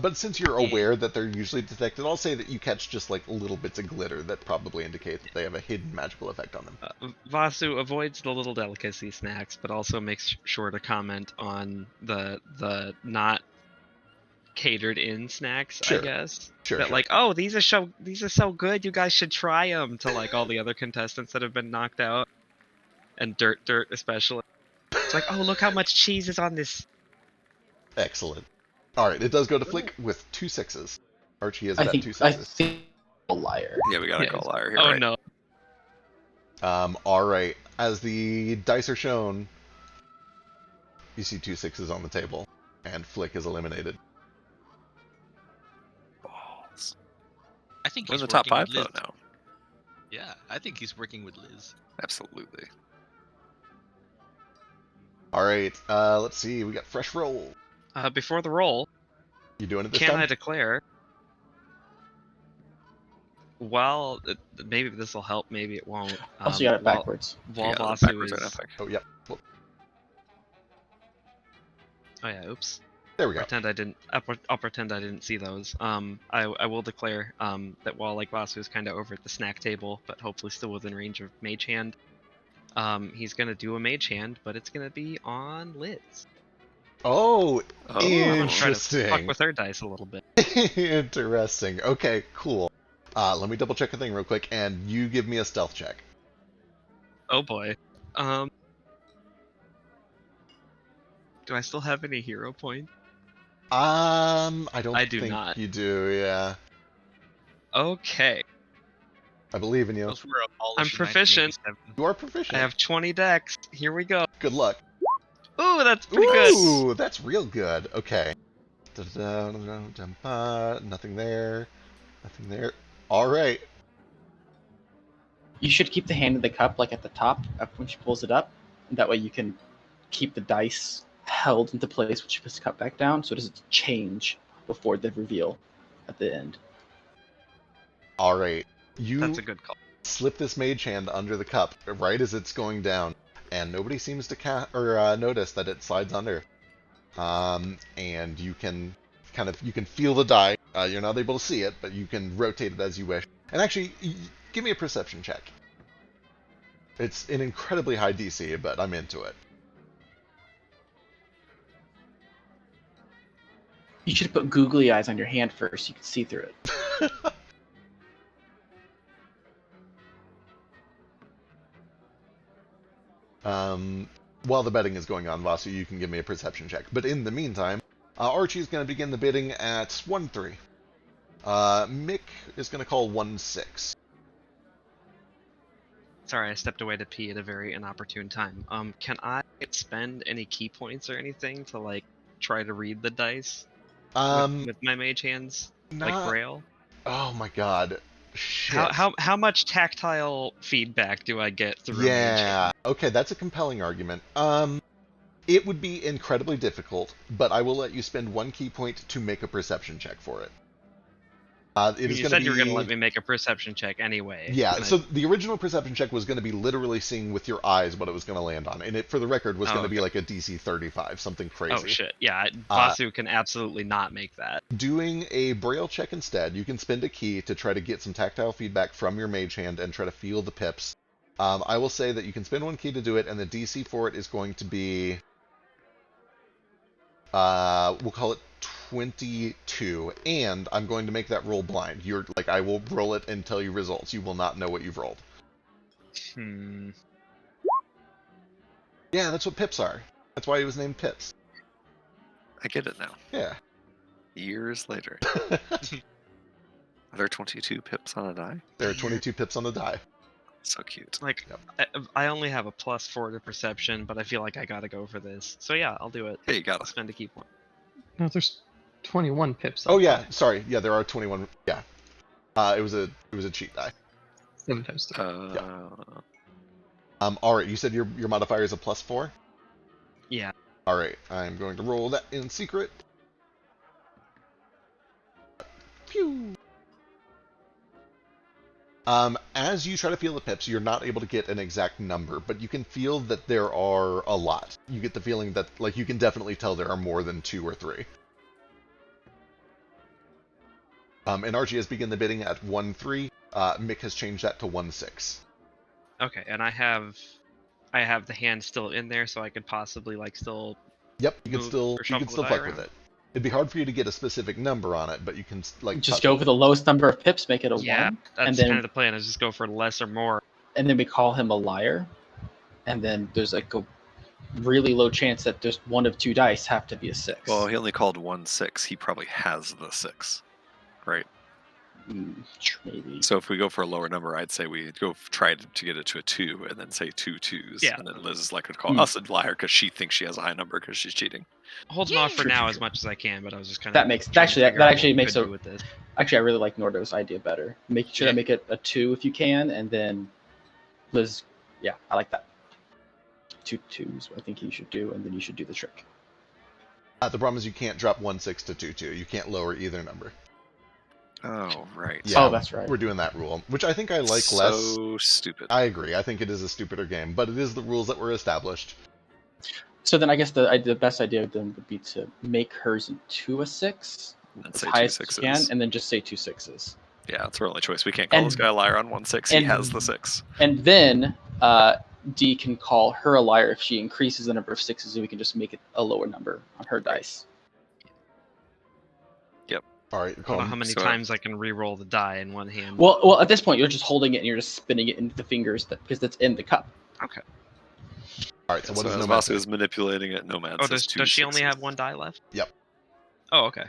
But since you're aware that they're usually detected, I'll say that you catch just like little bits of glitter that probably indicate that they have a hidden magical effect on them. Vasu avoids the little delicacy snacks, but also makes sure to comment on the not catered in snacks. Sure. I guess. Sure. Like, oh, these are so good. You guys should try them. To like all the other contestants that have been knocked out, and Dirt especially. It's like, oh, look how much cheese is on this. Excellent. All right, it does go to Flick with 2 6s. Archie has bet 2 6s. I think a liar. Yeah, we gotta call liar here. Oh right? no. All right. As the dice are shown, you see 2 6s on the table, and Flick is eliminated. Balls. I think We're in he's the top working 5 with Liz. though now. Yeah, I think he's working with Liz. Absolutely. All right. Let's see. We got fresh roll. Before the roll, You doing it this can time? I declare? Well, maybe this will help. Maybe it won't. Also, you got it backwards. While Yeah, Vasu backwards is. epic. Oh, yep. Well, Oh yeah. Oops. there we go. Pretend I didn't. I'll pretend I didn't see those. I will declare that while like Vasu is kind of over at the snack table, but hopefully still within range of Mage Hand, he's gonna do a Mage Hand, but it's gonna be on Liz. Oh, Oh. I'm trying to fuck interesting. with her dice a little bit. Interesting. Okay, cool. Let me double check a thing real quick, and you give me a stealth check. Oh boy. Do I still have any hero points? I don't I do think not. you do, yeah. Okay. I believe in you. Those were abolished I'm in proficient. 1987. You are proficient. I have 20 decks. Here we go. Good luck. Ooh, that's pretty good. Ooh, that's real good. Okay. Nothing there. Nothing there. All right. You should keep the hand in the cup like at the top when she pulls it up. That way you can keep the dice held into place when she puts the cup back down, so it doesn't change before the reveal at the end. All right. You That's a good call. slip this mage hand under the cup right as it's going down, and nobody seems to notice that it slides under. And you can feel the die. You're not able to see it, but you can rotate it as you wish. And actually, give me a perception check. It's an incredibly high DC, but I'm into it. You should put googly eyes on your hand first. You can see through it. While the betting is going on, Vasu, you can give me a perception check. But in the meantime, Archie's going to begin the bidding at 1-3. Mick is going to call 1-6. Sorry, I stepped away to pee at a very inopportune time. Can I spend any key points or anything to like try to read the dice with my mage hands, like Braille? Oh my god. Shit. How much tactile feedback do I get through a mage Yeah. hand? Okay, that's a compelling argument. It would be incredibly difficult, but I will let you spend 1 key point to make a perception check for it. It is You going said to you were be... going to let me make a perception check anyway. Yeah, and so the original perception check was going to be literally seeing with your eyes what it was going to land on, and it, for the record, was Oh, going to be okay. like a DC 35, something crazy. Oh shit! Yeah, Vasu can absolutely not make that. Doing a braille check instead, you can spend a key to try to get some tactile feedback from your mage hand and try to feel the pips. I will say that you can spend 1 key to do it, and the DC for it is going to be... we'll call it 22, and I'm going to make that roll blind. You're like, I will roll it and tell you results. You will not know what you've rolled. Yeah, that's what pips are. That's why he was named Pips. I get it now. Yeah. Years later. Are there 22 pips on a die? There are 22 pips on the die. So cute. Like, Yep. I only have a +4 to perception, but I feel like I gotta go for this. So yeah, I'll do it. Hey, you got I'll it. spend a key point. No, there's 21 pips. Oh on yeah, die. sorry. Yeah, there are 21. Yeah. It was a cheat die. 7 times 3. All right. You said your modifier is a +4. Yeah. All right. I'm going to roll that in secret. Phew. As you try to feel the pips, you're not able to get an exact number, but you can feel that there are a lot. You get the feeling that, like, you can definitely tell there are more than 2 or 3. And Archie has begun the bidding at 1-3. Mick has changed that to 1-6. Okay, and I have the hand still in there, so I could possibly like still. Yep, you can move still or shuffle the die fuck with around? it. It'd be hard for you to get a specific number on it, but you can like Just touch go with for the lowest number of pips, make it a Yeah, 1, that's and then kind of the plan. Is just go for less or more. and then we call him a liar, and then there's like a really low chance that there's one of 2 dice have to be a 6. Well, he only called 1-6. He probably has the 6, right? Maybe. So if we go for a lower number, I'd say we go try to get it to a 2, and then say 2 2s. Yeah. And then Liz is like would call us a liar because she thinks she has a high number because she's cheating. Holding off for True, now true, as true. much as I can, but I was just kind of That makes that actually makes a with this. actually I really like Nordo's idea better. Make sure Yeah. to make it a 2 if you can, and then Liz, yeah, I like that. 2 2s, I think he should do, and then you should do the trick. the problem is you can't drop 1-6 to 2-2. You can't lower either number. Oh, right. Yeah, Oh, that's right. We're doing that rule, which I think I like less. So stupid. I agree. I think it is a stupider game, but it is the rules that were established. So then I guess the best idea then would be to make hers into a 6, And as say high 2 as you can, 6s. and then just say 2 6s. Yeah, that's our only choice. We can't call And- this guy a liar on 1-6. He and- has the 6. And then D can call her a liar if she increases the number of 6s, and we can just make it a lower number on her dice. All right, I call don't know him. how many So- times I can re-roll the die in one hand. Well, at this point, you're just holding it and you're just spinning it into the fingers because that's in the cup. Okay. All right, so So, what does as Nomad Vasu say? is manipulating it, Nomad Oh, says does she only 2 have 6s. 1 die left? Yep. Oh, okay.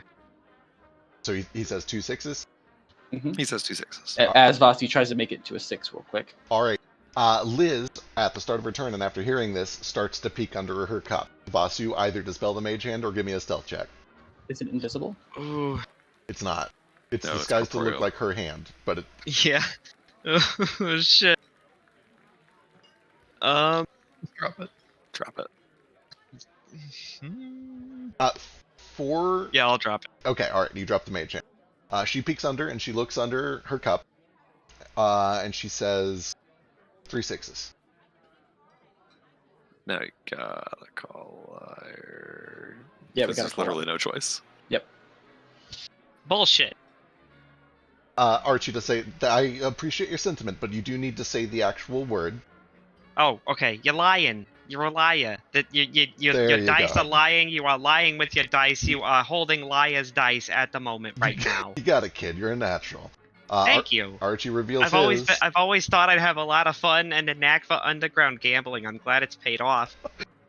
So he says 2 6s? He says 2 6s. As Vasti tries to make it into a 6 real quick. All right. Liz, at the start of her turn and after hearing this, starts to peek under her cup. Vasu, either dispel the mage hand or give me a stealth check. Is it invisible? Ooh. It's not. It's No, it's disguised to look corporeal. like her hand, but it, Yeah. Oh shit. Drop it. Drop it. for... Yeah, I'll drop it. Okay, all right, you drop the mage hand. She peeks under and she looks under her cup, and she says 3 6s. Now you gotta call liar. Yeah, we gotta There's call literally no choice. Bullshit. Archie, to say that I appreciate your sentiment, but you do need to say the actual word. Oh, okay. You're lying. You're a liar. That There your you dice go. are lying. You are lying with your dice. You are holding liar's dice at the moment right now. You got it, kid. You're a natural. Thank you. Archie reveals I've always thought I'd have a lot of fun and a knack for underground gambling. I'm glad it's paid off.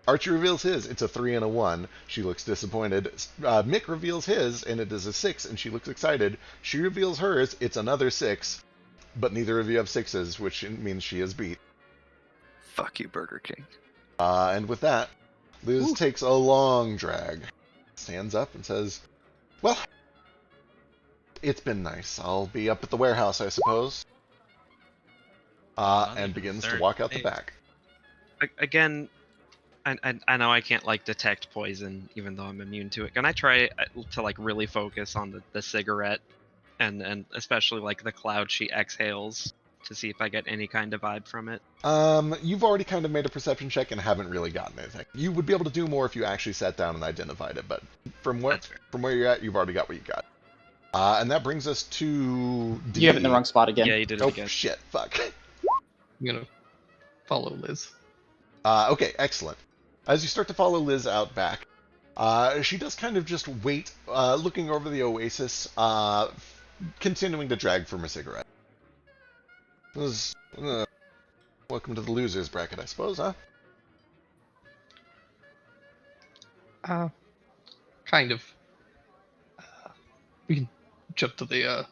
Archie reveals his. It's a 3 and a 1. She looks disappointed. Mick reveals his, and it is a 6, and she looks excited. She reveals hers. It's another 6, but neither of you have 6s, which means she is beat. Fuck you, Burger King. And with that, Liz takes a long drag, stands up, and says, "Well, It's been nice. I'll be up at the warehouse, I suppose. Not And even begins to 30 walk out the days. back. Again, I know I can't like detect poison even though I'm immune to it. Can I try to like really focus on the cigarette and especially like the cloud she exhales to see if I get any kind of vibe from it? You've already kind of made a perception check and haven't really gotten anything. You would be able to do more if you actually sat down and identified it, but from That's fair. where you're at, you've already got what you got. And that brings us to D. You have it in the wrong spot again. Yeah, you did it Oh again. shit! Fuck. I'm gonna follow Liz. Okay, excellent. As you start to follow Liz out back, she does kind of just wait, looking over the oasis, continuing to drag from her cigarette. Welcome to the losers bracket, I suppose, huh? Kind of. We can jump to the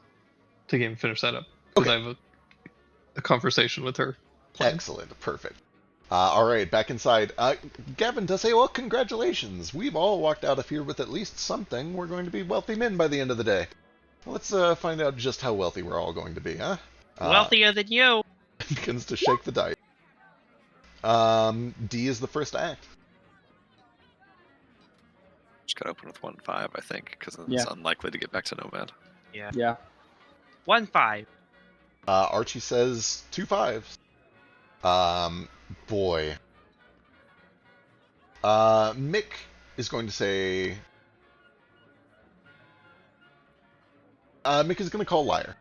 game and finish that up because Okay. I have a conversation with her. Planned. Excellent, perfect. All right, back inside. Gavin does say, well, congratulations. We've all walked out of here with at least something. We're going to be wealthy men by the end of the day. Let's find out just how wealthy we're all going to be, huh? Wealthier than you. Begins to shake the dice. D is the first to act. Just gotta open with 1-5, I think, because it's Yeah. unlikely to get back to Nomad. Yeah. 1-5. Archie says 2 5s. Boy. Mick is going to say... Mick is going to call liar.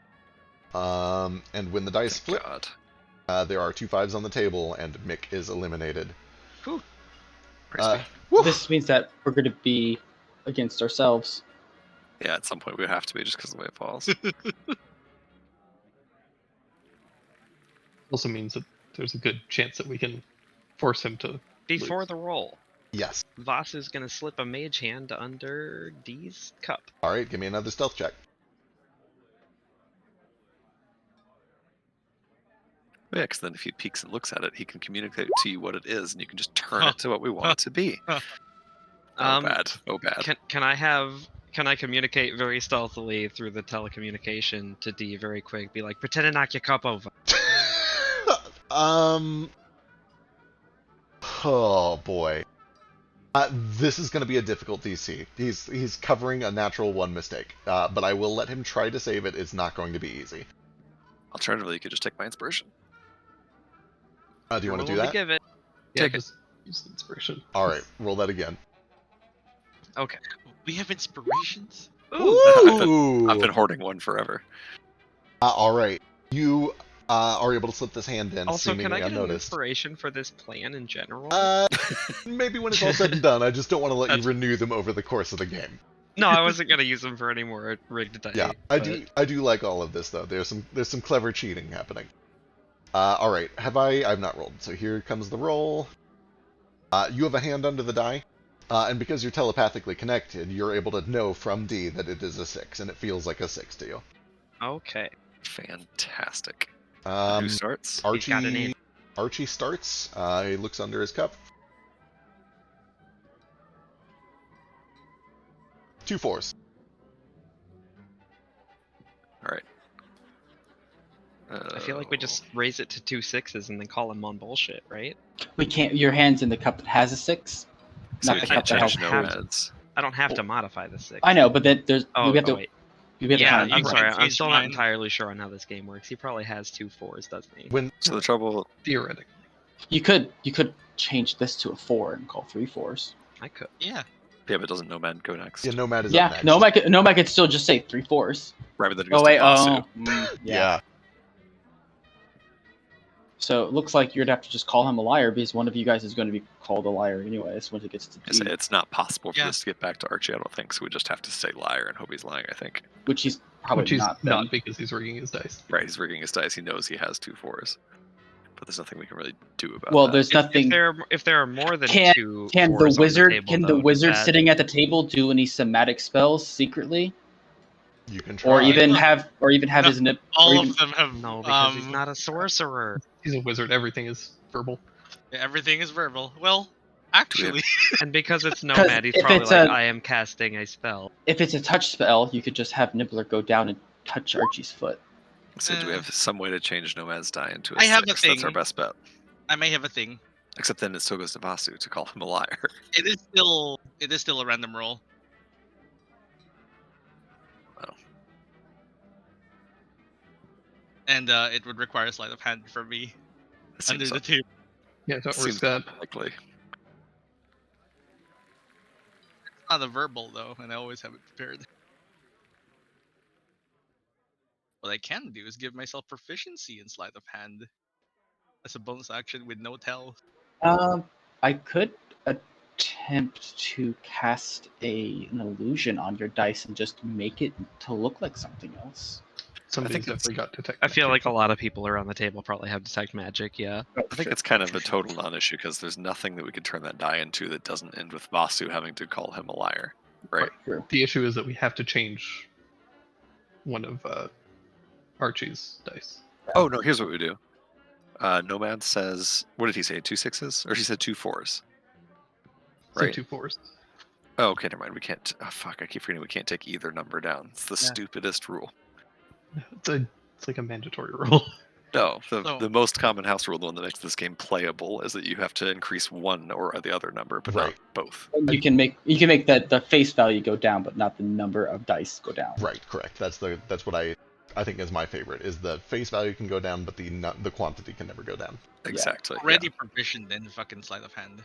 And when the dice flip, God. there are 2 5s on the table, and Mick is eliminated. Praise me. Woof. This means that we're going to be against ourselves. Yeah, at some point we have to be just because of the way it falls. Also means that there's a good chance that we can force him to Before lose. the roll, Yes. Voss is gonna slip a mage hand under D's cup. All right, give me another stealth check. Yeah, because then if he peeks and looks at it, he can communicate to you what it is, and you can just turn it to what we want it to be. Oh, bad. Oh, bad. Can I communicate very stealthily through the telecommunication to D very quick? Be like, pretend to knock your cup over. Oh boy. This is going to be a difficult DC. He's covering a natural 1 mistake, but I will let him try to save it. It's not going to be easy. Alternatively, you could just take my inspiration. Do you want to do Willing that? Give it. Yeah, Take it. just use the inspiration. All right, roll that again. Okay. We have inspirations? Ooh! I've been hoarding one forever. All right, you are able to slip this hand in, Also, seemingly can I get an unnoticed. inspiration for this plan in general? Maybe when it's all said and done. I just don't want to let you That's- renew them over the course of the game. No, I wasn't gonna use them for any more rigged dice. Yeah, but- I do like all of this though. There's some clever cheating happening. All right, I've not rolled, so here comes the roll. You have a hand under the die, and because you're telepathically connected, you're able to know from D that it is a 6, and it feels like a 6 to you. Okay. Fantastic. Who starts? He's got an in. Archie starts. He looks under his cup. 2 4s. All right. I feel like we just raise it to 2 6s and then call him on bullshit, right? We can't. Your hand's in the cup that has a 6. So Not we the can't cup that change has have- nomads. I don't have to modify the 6. I know, but then there's Oh, we have to. wait. We have to Yeah, kind I'm of, sorry. Right. I'm still not Mine. entirely sure on how this game works. He probably has 2 4s, doesn't he? When So the trouble, Theoretically. you could change this to a 4 and call 3 4s. I could. Yeah. yeah, but doesn't nomad go next? yeah, Nomad is Yeah, up next. Nomad could still just say 3 4s. Rather than it goes Oh wait, to Vasu. yeah. Yeah. So it looks like you'd have to just call him a liar because one of you guys is going to be called a liar anyways once it gets to I say D, it's not possible for Yeah. this to get back to Archie, I don't think, so we just have to say liar and hope he's lying, I think. which he's probably Which he's not. not then. because he's rigging his dice. Right, he's rigging his dice, he knows he has 2 4s. But there's nothing we can really do about Well, that. there's nothing. If there are more than Can- 2 Can 4s the on wizard table, can the though, does wizard that- sitting at the table do any somatic spells secretly, You can try. or even have his nip? All or even, of them have. No, because he's not a sorcerer. He's a wizard. Everything is verbal. Everything is verbal. Well, Actually, And because it's Nomad, he's if probably it's like, a- I am casting a spell. If it's a touch spell, you could just have Nibbler go down and touch Archie's foot. So do we have some way to change Nomad's die into a I have a 6? That's our thing. best bet. I may have a thing. Except then it still goes to Vasu to call him a liar. It is still a random roll. Oh. And it would require a sleight of hand for me That under seems the table. Yeah, don't seems risk that. likely. It's not a verbal though, and I always have it prepared. What I can do is give myself proficiency in sleight of hand as a bonus action with no tell. I could attempt to cast an illusion on your dice and just make it to look like something else. Somebody's that's- definitely got detect. I feel magic. like a lot of people around the table probably have detect magic. Yeah. I think it's kind of a total non-issue because there's nothing that we could turn that die into that doesn't end with Vasu having to call him a liar, right? True. The issue is that we have to change one of Archie's dice. Oh no, here's what we do. Nomad says, what did he say? 2 6s, or she said 2 4s. So Right. 2 4s. Oh, okay, never mind. We can't. Oh fuck! I keep forgetting we can't take either number down. It's the Yeah. stupidest rule. It's like a mandatory rule. No, So- the most common house rule, the one that makes this game playable, is that you have to increase one or the other number, but Right. not both. And you can make the face value go down, but not the number of dice go down. Right, correct. That's what I think is my favorite. Is the face value can go down, but the quantity can never go down. Exactly. Already proficient in fucking sleight of hand.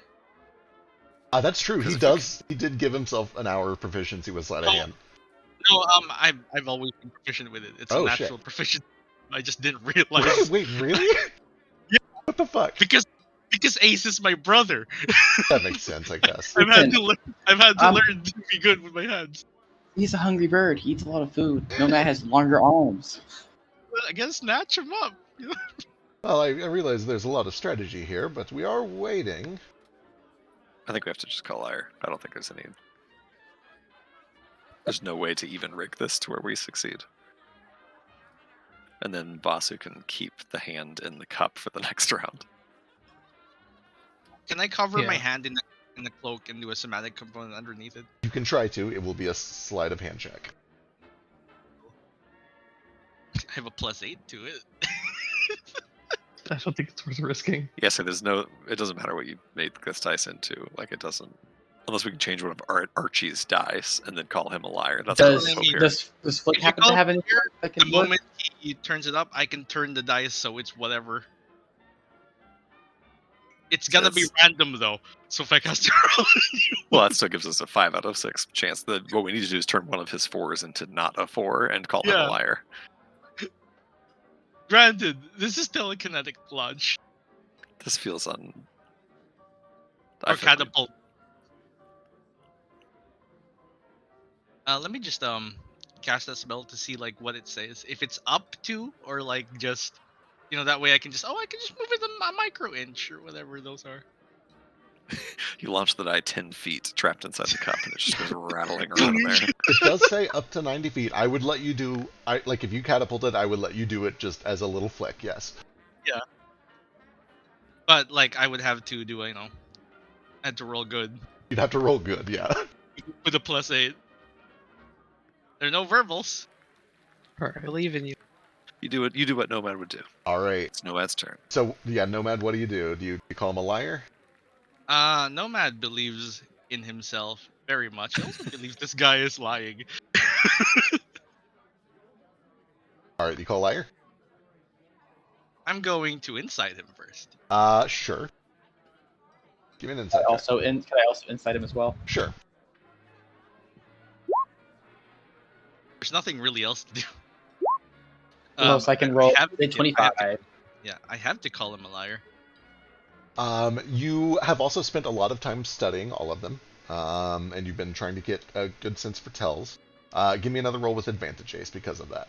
That's true. He Because if does. He did give himself an hour of proficiency with sleight of Oh. hand. No, I've always been proficient with it. It's Oh, a shit. natural proficiency. I just didn't realize Wait, really? Yeah. What the fuck? because Ace is my brother. That makes sense, I guess. I've had Listen, to learn. I've had to um, learn to be good with my hands. He's a hungry bird. He eats a lot of food. Nomad has longer arms. Well, I guess snatch him up. Well, I realize there's a lot of strategy here, but we are waiting. I think we have to just call liar. I don't think there's any. There's no way to even rig this to where we succeed. And then Vasu can keep the hand in the cup for the next round. Can I cover my Yeah. hand in the cloak and do a somatic component underneath it? You can try to. It will be a sleight of hand check. I have a +8 to it. I don't think it's worth risking. Yeah, so there's no. It doesn't matter what you made this dice into. Like it doesn't. Unless we can change one of Archie's dice and then call him a liar. That's Does what I we mean, hope here. does Flick If you happen to call have any here, that The can work? moment he turns it up, I can turn the dice so it's whatever. It's So gonna be that's- random though. So if I cast a roll, Well, that still gives us a 5 out of 6 chance. That what we need to do is turn one of his 4s into not a 4 and call him Yeah. a liar. granted, this is telekinetic launch This feels I or feel like we- catapult. Let me just cast that spell to see like what it says. If it's up to or like just that way I can just move it a micro inch or whatever those are. You launch the die 10 feet trapped inside the cup and it just goes rattling around in there. It does say up to 90 feet. I would let you do. If you catapulted, I would let you do it just as a little flick. Yes. But like I would have to do I had to roll good You'd have to roll good. Yeah. with a +8. There are no verbals. All I right. believe in you. You do what Nomad would do. All right. It's Nomad's turn. So yeah, Nomad. What do? Do you call him a liar? Nomad believes in himself very much. He also believes this guy is lying. All right. You call liar? I'm going to insight him first. Sure. Give me an insight. Can check. I also insight him as well? Sure. There's nothing really else to do. Unless I can roll have to- a 25. I have to call him a liar. You have also spent a lot of time studying all of them, and you've been trying to get a good sense for tells. Give me another roll with advantage, Ace, because of that.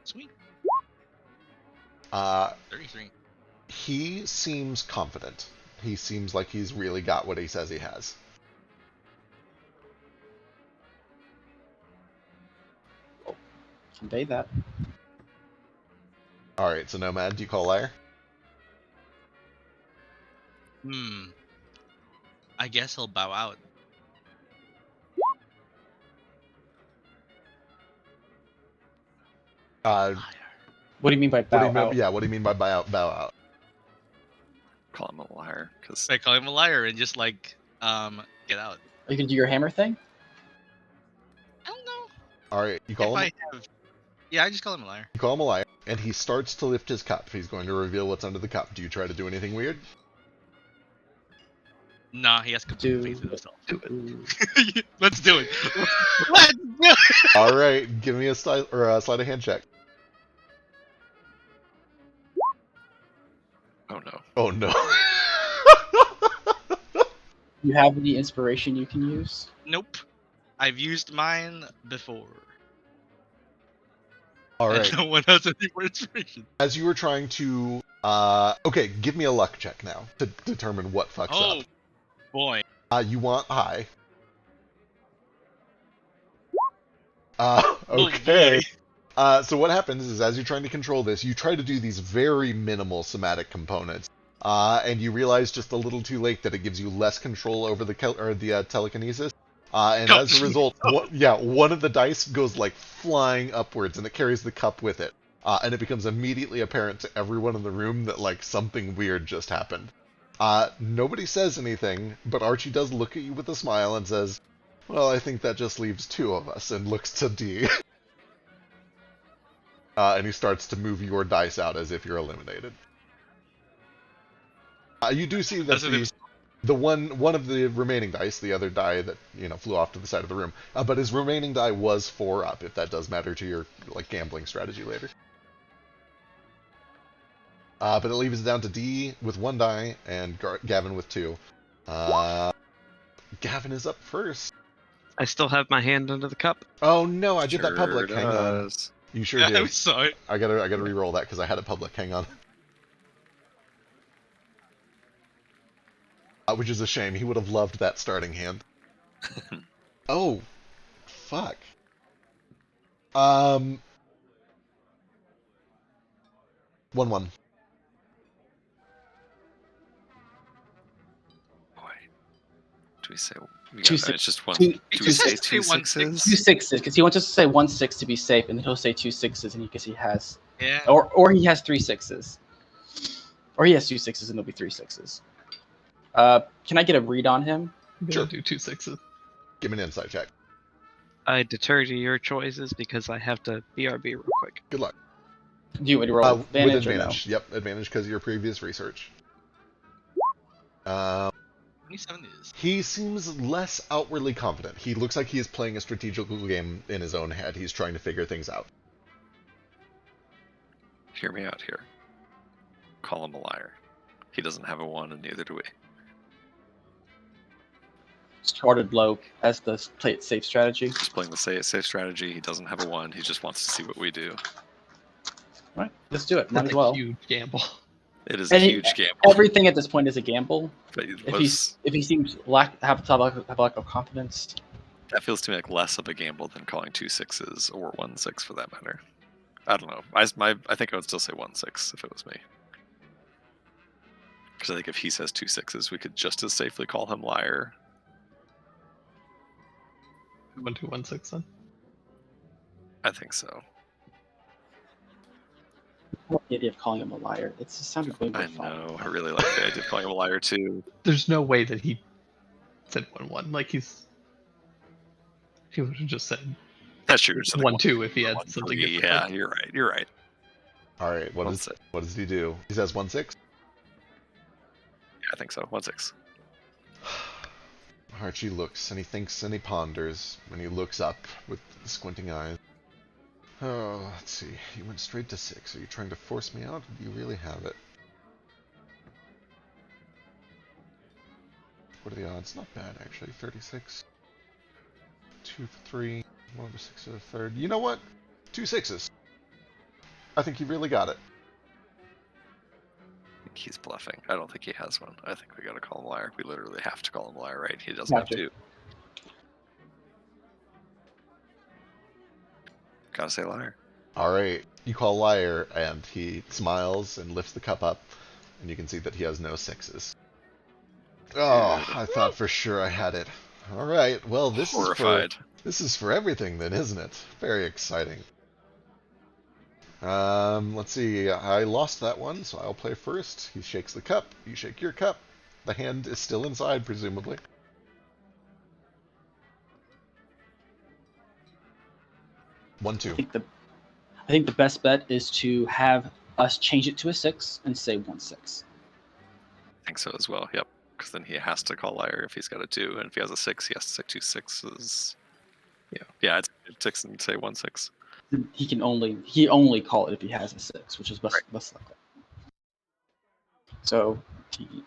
Sweet. 33. He seems confident. He seems like he's really got what he says he has. Convey that. All right, so Nomad, do you call liar? I guess he'll bow out. Uh, What do you mean by what do bow you mean? out? Yeah, what do you mean by bow out? Call him a liar, because I call him a liar and just like get out. Are you gonna do your hammer thing? I don't know All right, you if call him. I have. Yeah, I just call him a liar. You call him a liar, and he starts to lift his cup. He's going to reveal what's under the cup. Do you try to do anything weird? Nah, he has complete Do faith in himself. it. Let's do it. Let's do it. All right, give me a sleight of hand check. oh no. Oh no. You have any inspiration you can use? Nope. I've used mine before. All And right. no one has any more inspiration. As you were trying to, okay, give me a luck check now to determine what fucks Oh up. boy. You want high. Oh, Okay. boy. So what happens is, as you're trying to control this, you try to do these very minimal somatic components, and you realize just a little too late that it gives you less control over the telekinesis. And No. as a result, one of the dice goes like flying upwards, and it carries the cup with it. And it becomes immediately apparent to everyone in the room that like something weird just happened. Nobody says anything, but Archie does look at you with a smile and says, "Well, I think that just leaves 2 of us," and looks to D. And he starts to move your dice out as if you're eliminated. You do see that Doesn't him- the one of the remaining dice, the other die that flew off to the side of the room, but his remaining die was 4 up. If that does matter to your like gambling strategy later. But it leaves it down to D with 1 die and Gavin with 2. Gavin is up first. I still have my hand under the cup. Oh no, I did that public. Sure Hang on. does. You sure Yeah, did. I'm sorry. I gotta re-roll that because I had it public. Hang on. Which is a shame. He would have loved that starting hand. Oh, fuck. 1-1. Boy. Do we say Two it's just one? two- do two we say sixes. 2 1 sixes? 2 6s, because he wants us to say 1 6 to be safe, and then he'll say 2 6s, and because he has, Yeah. or he has 3 6s, or he has 2 6s, and there'll be 3 6s. Can I get a read on him? I'm Sure. gonna do 2 6s. Give me an insight check. I deter to your choices because I have to BRB real quick. Good luck. Do you want me to roll With advantage, advantage. Yep, advantage because of your previous research. 27 is. He seems less outwardly confident. He looks like he is playing a strategical game in his own head. He's trying to figure things out. Hear me out here. Call him a liar. He doesn't have a 1, and neither do we. no? Started low as the play it safe strategy. Just playing the safe strategy. He doesn't have a 1. He just wants to see what we do. Right, let's do it. Might That's as a well. huge gamble. It is And a he- huge gamble. Everything at this point is a gamble. But it If was, he seems lack of confidence, that feels to me like less of a gamble than calling 2 6s or 1 6 for that matter. I don't know. I think I would still say 1 6 if it was me. Because I think if he says 2 6s, we could just as safely call him liar. 1 2 1 6 then. I think so. I like the idea of calling him a liar. It just sounded way more I fun. know. I really like the idea of calling him a liar too. There's no way that he said 1 1. Like he would have just said That's true. It's like 1 2 if he had 1 something 3. different. Yeah, Like, you're right. You're right. All right, what 1 does 6. he do? He says 1-6. Yeah, I think so. 1 6. Archie looks and he thinks and he ponders and he looks up with squinting eyes. Oh, let's see. You went straight to 6. Are you trying to force me out? Or do you really have it? What are the odds? Not bad, actually. 36. 2 for 3. 1 over 6 for the third. You know what? 2 6s. I think you really got it. I think he's bluffing. I don't think he has one. I think we gotta call him a liar. We literally have to call him a liar, right? He doesn't have Gotcha. to. Gotta say liar. Alright, you call liar, and he smiles and lifts the cup up, and you can see that he has no 6s. Oh, I thought for sure I had it. All right. Well, Horrified. this is for everything then, isn't it? Very exciting. Let's see. I lost that one, so I'll play first. He shakes the cup. You shake your cup. The hand is still inside, presumably. 1-2. I think the best bet is to have us change it to a 6 and say 1-6. I think so as well. Yep. Because then he has to call liar if he's got a 2, and if he has a 6, he has to say 2 6s. Yeah. It's 6 and say 1-6. He only call it if he has a 6, which is less likely. So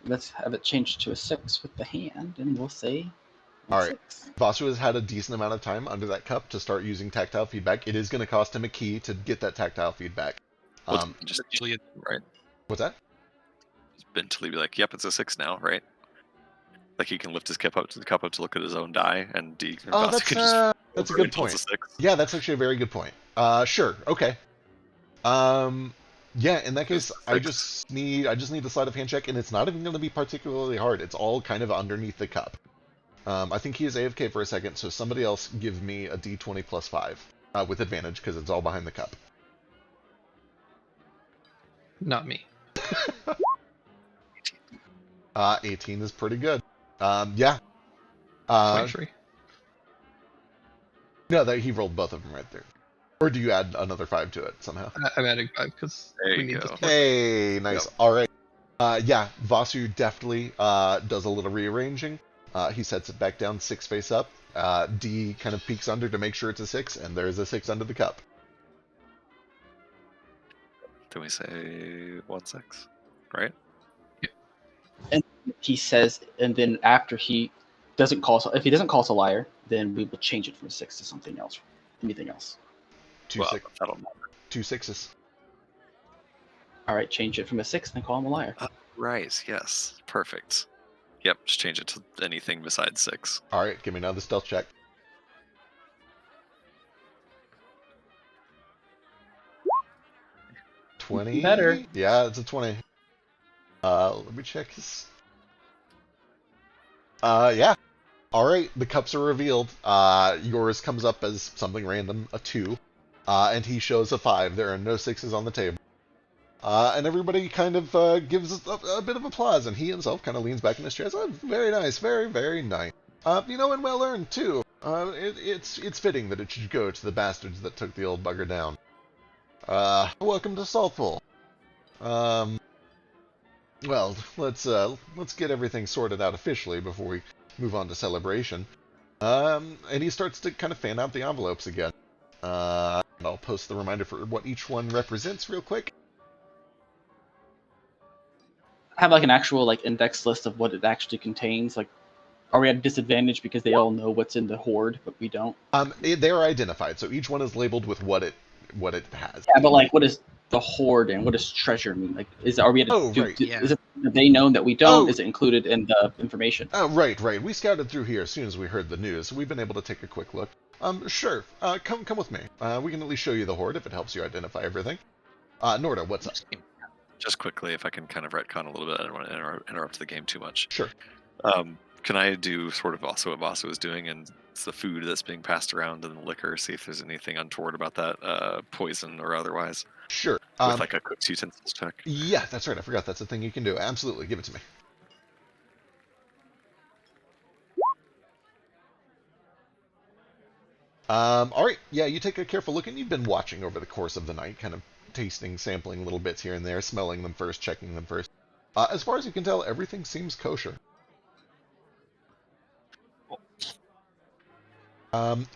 let's have it changed to a 6 with the hand, and we'll say 1-6. All right. Vasu has had a decent amount of time under that cup to start using tactile feedback. It is going to cost him a key to get that tactile feedback. Just right. What's that? Just mentally be like, yep, it's a 6 now, right? Like he can lift his cup up to look at his own die, and that's a good point. Yeah, that's actually a very good point. Sure, okay. Yeah, in that case, I just need the sleight of hand check, and it's not even going to be particularly hard. It's all kind of underneath the cup. I think he is AFK for a second, so somebody else give me a D20 plus 5 with advantage because it's all behind the cup. Not me. 18 is pretty good. Yeah. 23. No, he rolled both of them right there. Or do you add another 5 to it somehow? I'm adding 5 because we need to. Hey, nice. Yep. All right. Yeah, Vasu deftly does a little rearranging. He sets it back down 6 face up. D kind of peeks under to make sure it's a 6, and there's a 6 under the cup. Then we say 1-6, right? And he says, and then after he doesn't call, if he doesn't call us a liar, then we will change it from a 6 to something else, anything else. 2 6s. All right, change it from a 6, then call him a liar. Right. Yes. Perfect. Yep. Just change it to anything besides 6. All right, give me another stealth check. $20. Better. Yeah, it's a 20. Let me check his. Yeah. All right, the cups are revealed. Yours comes up as something random, a 2, and he shows a 5. There are no 6s on the table. And everybody kind of gives a bit of applause, and he himself kind of leans back in his chair and says, oh, very nice, very, very nice. And well earned, too. It's fitting that it should go to the bastards that took the old bugger down. Welcome to Saltpool. Well, let's get everything sorted out officially before we move on to celebration. And he starts to kind of fan out the envelopes again. And I'll post the reminder for what each one represents real quick. Have like an actual index list of what it actually contains. Like, are we at a disadvantage because they all know what's in the hoard, but we don't? They're identified, so each one is labeled with what it has. Yeah, but what is the hoard and what does treasure mean? Like, are we at a, yeah. Is it they know that we don't? Is it included in the information? Oh, right. We scouted through here as soon as we heard the news, so we've been able to take a quick look. Sure. Come with me. We can at least show you the hoard if it helps you identify everything. Norda, what's up? Just quickly, if I can kind of retcon a little bit, I don't want to interrupt the game too much. Sure. Can I do sort of also what Vasu is doing, and it's the food that's being passed around and the liquor, see if there's anything untoward about that, poison or otherwise? Sure. With a cook's utensils check? Yeah, that's right. I forgot that's a thing you can do. Absolutely. Give it to me. All right. Yeah, you take a careful look, and you've been watching over the course of the night, kind of tasting, sampling little bits here and there, smelling them first, checking them first. As far as you can tell, everything seems kosher.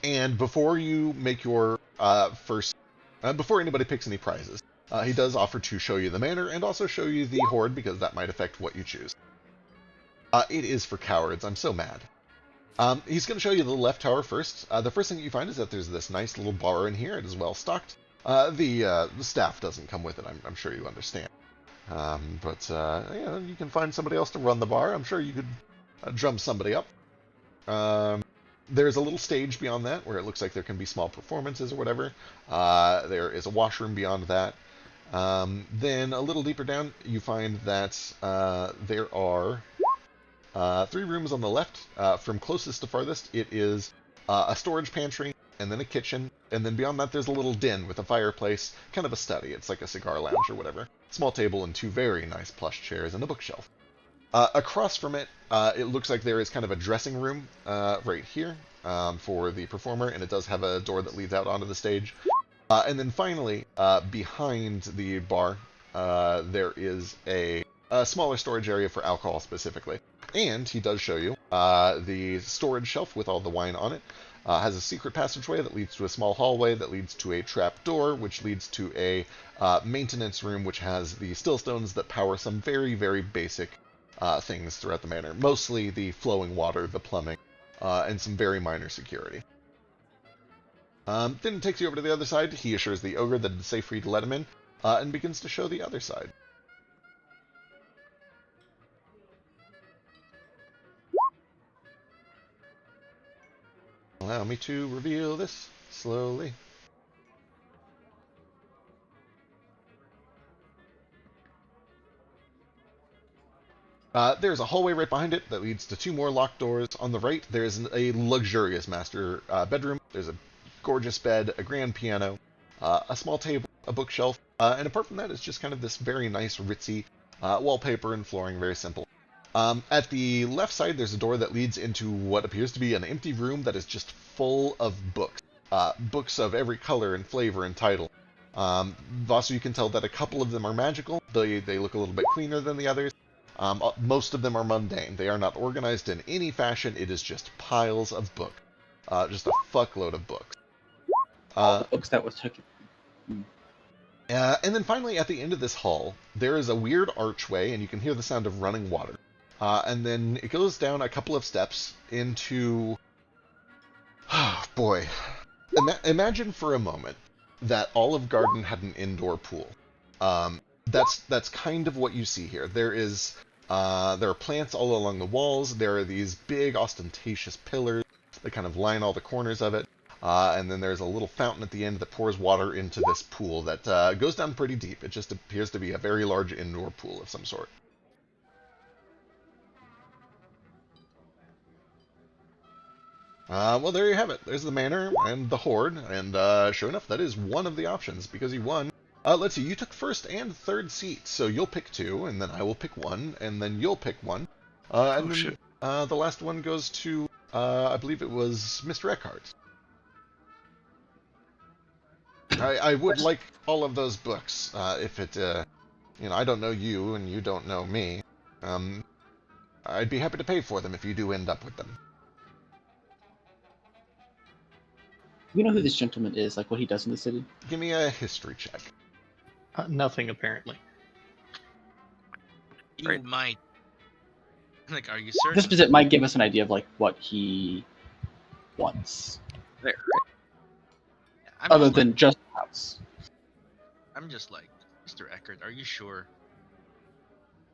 And before you make your before anybody picks any prizes, he does offer to show you the manor and also show you the hoard, because that might affect what you choose. It is for cowards. I'm so mad. He's going to show you the left tower first. The first thing you find is that there's this nice little bar in here. It is well stocked. The staff doesn't come with it, I'm sure you understand. But you can find somebody else to run the bar. I'm sure you could drum somebody up. There's a little stage beyond that where it looks like there can be small performances or whatever. There is a washroom beyond that. Then a little deeper down, you find that there are 3 rooms on the left. From closest to farthest, it is a storage pantry, and then a kitchen, and then beyond that there's a little den with a fireplace, kind of a study. It's like a cigar lounge or whatever. Small table and 2 very nice plush chairs and a bookshelf. Across from it, it looks like there is kind of a dressing room right here for the performer, and it does have a door that leads out onto the stage. And then finally, behind the bar, there is a smaller storage area for alcohol specifically. And he does show you the storage shelf with all the wine on it. Has a secret passageway that leads to a small hallway that leads to a trap door, which leads to a maintenance room, which has the still stones that power some very, very basic things throughout the manor. Mostly the flowing water, the plumbing, and some very minor security. Then it takes you over to the other side. He assures the ogre that it's safe for you to let him in, and begins to show the other side. Allow me to reveal this slowly. There's a hallway right behind it that leads to 2 more locked doors. On the right, there's a luxurious master bedroom. There's a gorgeous bed, a grand piano, a small table, a bookshelf, and apart from that, it's just kind of this very nice, ritzy wallpaper and flooring, very simple. At the left side, there's a door that leads into what appears to be an empty room that is just full of books. Books of every color and flavor and title. Also, you can tell that a couple of them are magical. They look a little bit cleaner than the others. Most of them are mundane. They are not organized in any fashion. It is just piles of books. Just a fuckload of books. All the books that was taken. And then finally, at the end of this hall, there is a weird archway, and you can hear the sound of running water. And then it goes down a couple of steps into... Oh, boy. Imagine for a moment that Olive Garden had an indoor pool. That's kind of what you see here. There are plants all along the walls. There are these big, ostentatious pillars that kind of line all the corners of it. And then there's a little fountain at the end that pours water into this pool that goes down pretty deep. It just appears to be a very large indoor pool of some sort. Well, there you have it. There's the manor and the horde, and sure enough, that is one of the options, because you won. Let's see, you took first and third seat, so you'll pick 2, and then I will pick 1, and then you'll pick 1. And then the last one goes to, I believe it was Mr. Eckhart. I would like all of those books, if it, I don't know you, and you don't know me. I'd be happy to pay for them if you do end up with them. We know who this gentleman is, like what he does in the city. Give me a history check. Nothing, apparently. You might. Like, are you certain? This visit might give us an idea of like what he wants. There. Other than just the house. I'm just like, Mr. Eckert, are you sure?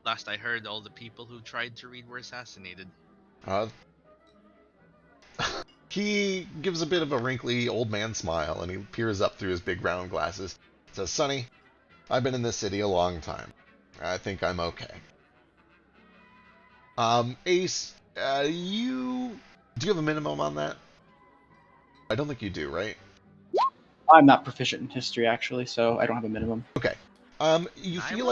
Last I heard, all the people who tried to read were assassinated. He gives a bit of a wrinkly old man smile, and he peers up through his big round glasses. Says, Sonny, I've been in this city a long time. I think I'm okay. Ace, do you have a minimum on that? I don't think you do, right? I'm not proficient in history, actually, so I don't have a minimum. Okay. You feel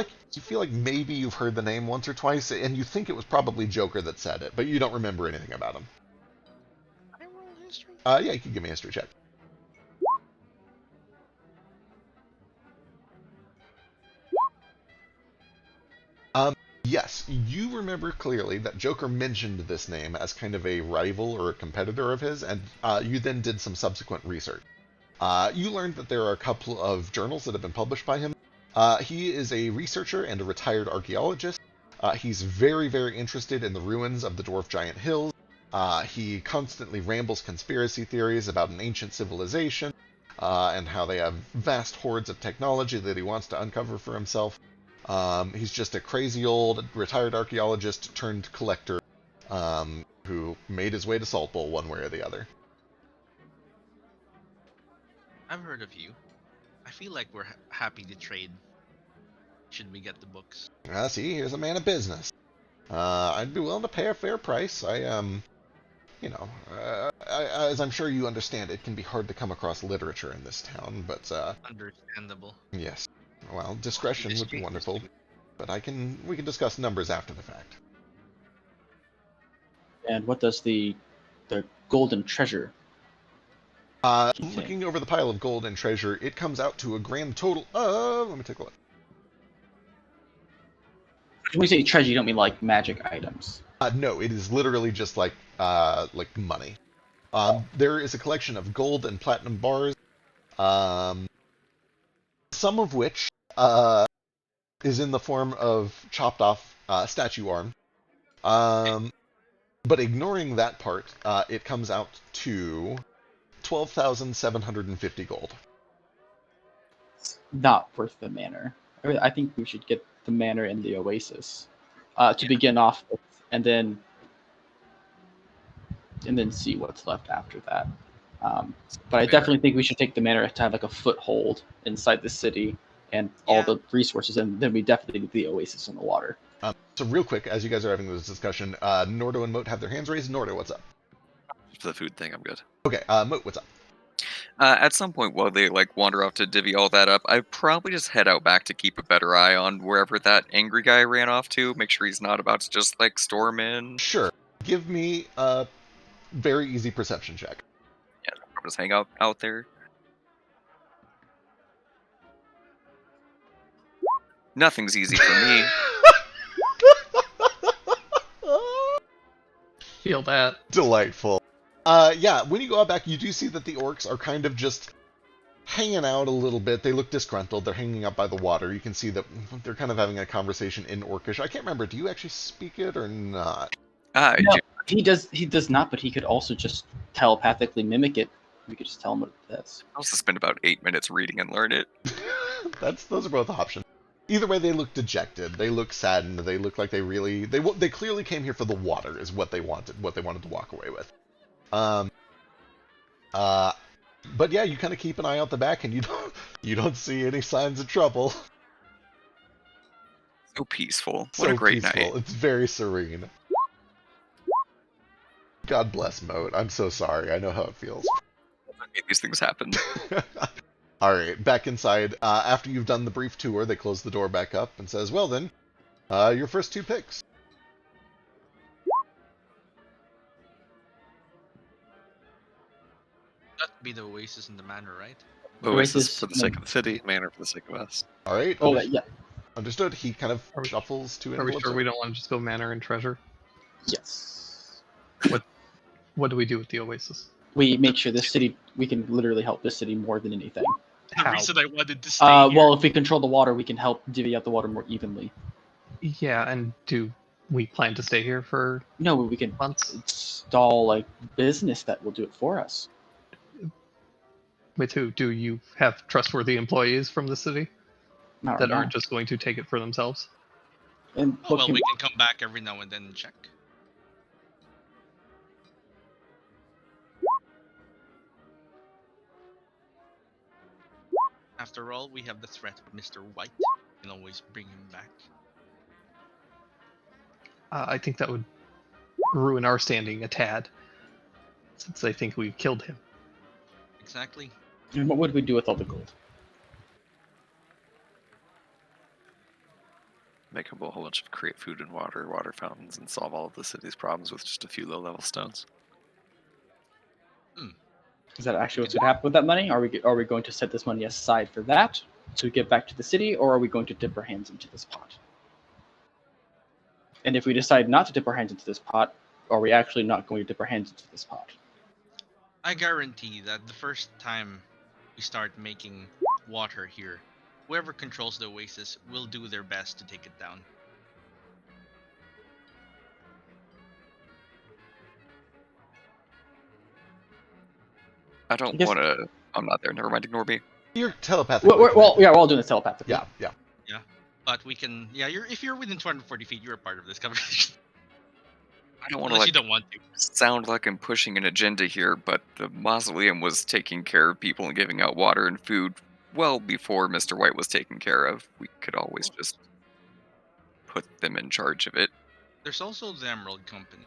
like maybe you've heard the name once or twice, and you think it was probably Joker that said it, but you don't remember anything about him. I roll history? Yeah, you can give me a history check. Yes, you remember clearly that Joker mentioned this name as kind of a rival or a competitor of his, and you then did some subsequent research. You learned that there are a couple of journals that have been published by him. He is a researcher and a retired archaeologist. He's very, very interested in the ruins of the Dwarf Giant Hills. He constantly rambles conspiracy theories about an ancient civilization, and how they have vast hordes of technology that he wants to uncover for himself. He's just a crazy old retired archaeologist turned collector who made his way to Salt Bowl one way or the other. I've heard of you. I feel like we're happy to trade. Should we get the books? See, here's a man of business. I'd be willing to pay a fair price. As I'm sure you understand, it can be hard to come across literature in this town, but Understandable. yes. Well, discretion would be wonderful, but we can discuss numbers after the fact. And what does the golden treasure contain? Looking over the pile of gold and treasure, it comes out to a grand total of. Let me take a look. When we say treasure, you don't mean like magic items. No, it is literally just like money. There is a collection of gold and platinum bars, some of which is in the form of chopped off statue arm. But ignoring that part, it comes out to 12,750 gold. Not worth the manor. I think we should get the manor and the oasis to begin off with, and then see what's left after that. But I definitely think we should take the manor to have like a foothold inside the city and all the resources, and then we definitely get the oasis in the water. So real quick, as you guys are having this discussion, Nordo and Moat have their hands raised. Nordo, what's up? For the food thing, I'm good. Okay, Moat, what's up? At some point while they wander off to divvy all that up, I'd probably just head out back to keep a better eye on wherever that angry guy ran off to. Make sure he's not about to just storm in. Sure. Give me a very easy perception check. Yeah, I'll just hang out there. Nothing's easy for me. Feel that. Delightful. Yeah, when you go out back, you do see that the orcs are kind of just hanging out a little bit. They look disgruntled. They're hanging out by the water. You can see that they're kind of having a conversation in Orcish. I can't remember. Do you actually speak it or not? No, he does. He does not, but he could also just telepathically mimic it. We could just tell him what that's. I'll also spend about 8 minutes reading and learn it. Those are both options. Either way, they look dejected. They look saddened. They look like they clearly came here for the water, is what they wanted to walk away with. But yeah, you kind of keep an eye out the back, and you don't see any signs of trouble. So peaceful. So What a great peaceful. night. It's very serene. God bless Moat. I'm so sorry. I know how it feels. These things happen. All right, back inside. After you've done the brief tour, they close the door back up and says, "Well then, your first 2 picks." That'd be the oasis in the manor, right? Oasis for the sake of the city, manor for the sake of us. All right. Oh yeah. Understood. He kind of shuffles 2 Are we envelopes. sure we don't want to just go manor and treasure? Yes. What do we do with the oasis? We make sure this city. We can literally help this city more than anything. The How? reason I wanted to stay here. Well, if we control the water, we can help divvy out the water more evenly. Yeah, and do we plan to stay here for No, we can months? install business that will do it for us. With who? Do you have trustworthy employees from the city Not that right aren't just going to take it for themselves? now. And Oh, well, we can come back every now and then and check. After all, we have the threat of Mr. White. We can always bring him back. I think that would ruin our standing a tad, since they think we killed him. Exactly. And what would we do with all the gold? Make a whole bunch of create food and water fountains, and solve all of the city's problems with just a few low-level stones. Is that actually what's going to happen with that money? Are we going to set this money aside for that to give back to the city, or are we going to dip our hands into this pot? And if we decide not to dip our hands into this pot, are we actually not going to dip our hands into this pot? I guarantee that the first time we start making water here, whoever controls the oasis will do their best to take it down. I don't want to. I'm not there. Never mind. Ignore me. You're telepathically. Well, yeah, we're all doing this telepathically. Yeah. But we can. Yeah, if you're within 240 feet, you're a part of this conversation. I don't want Unless to you don't want to. sound like I'm pushing an agenda here, but the mausoleum was taking care of people and giving out water and food well before Mr. White was taken care of. We could always just put them in charge of it. There's also the Emerald Company.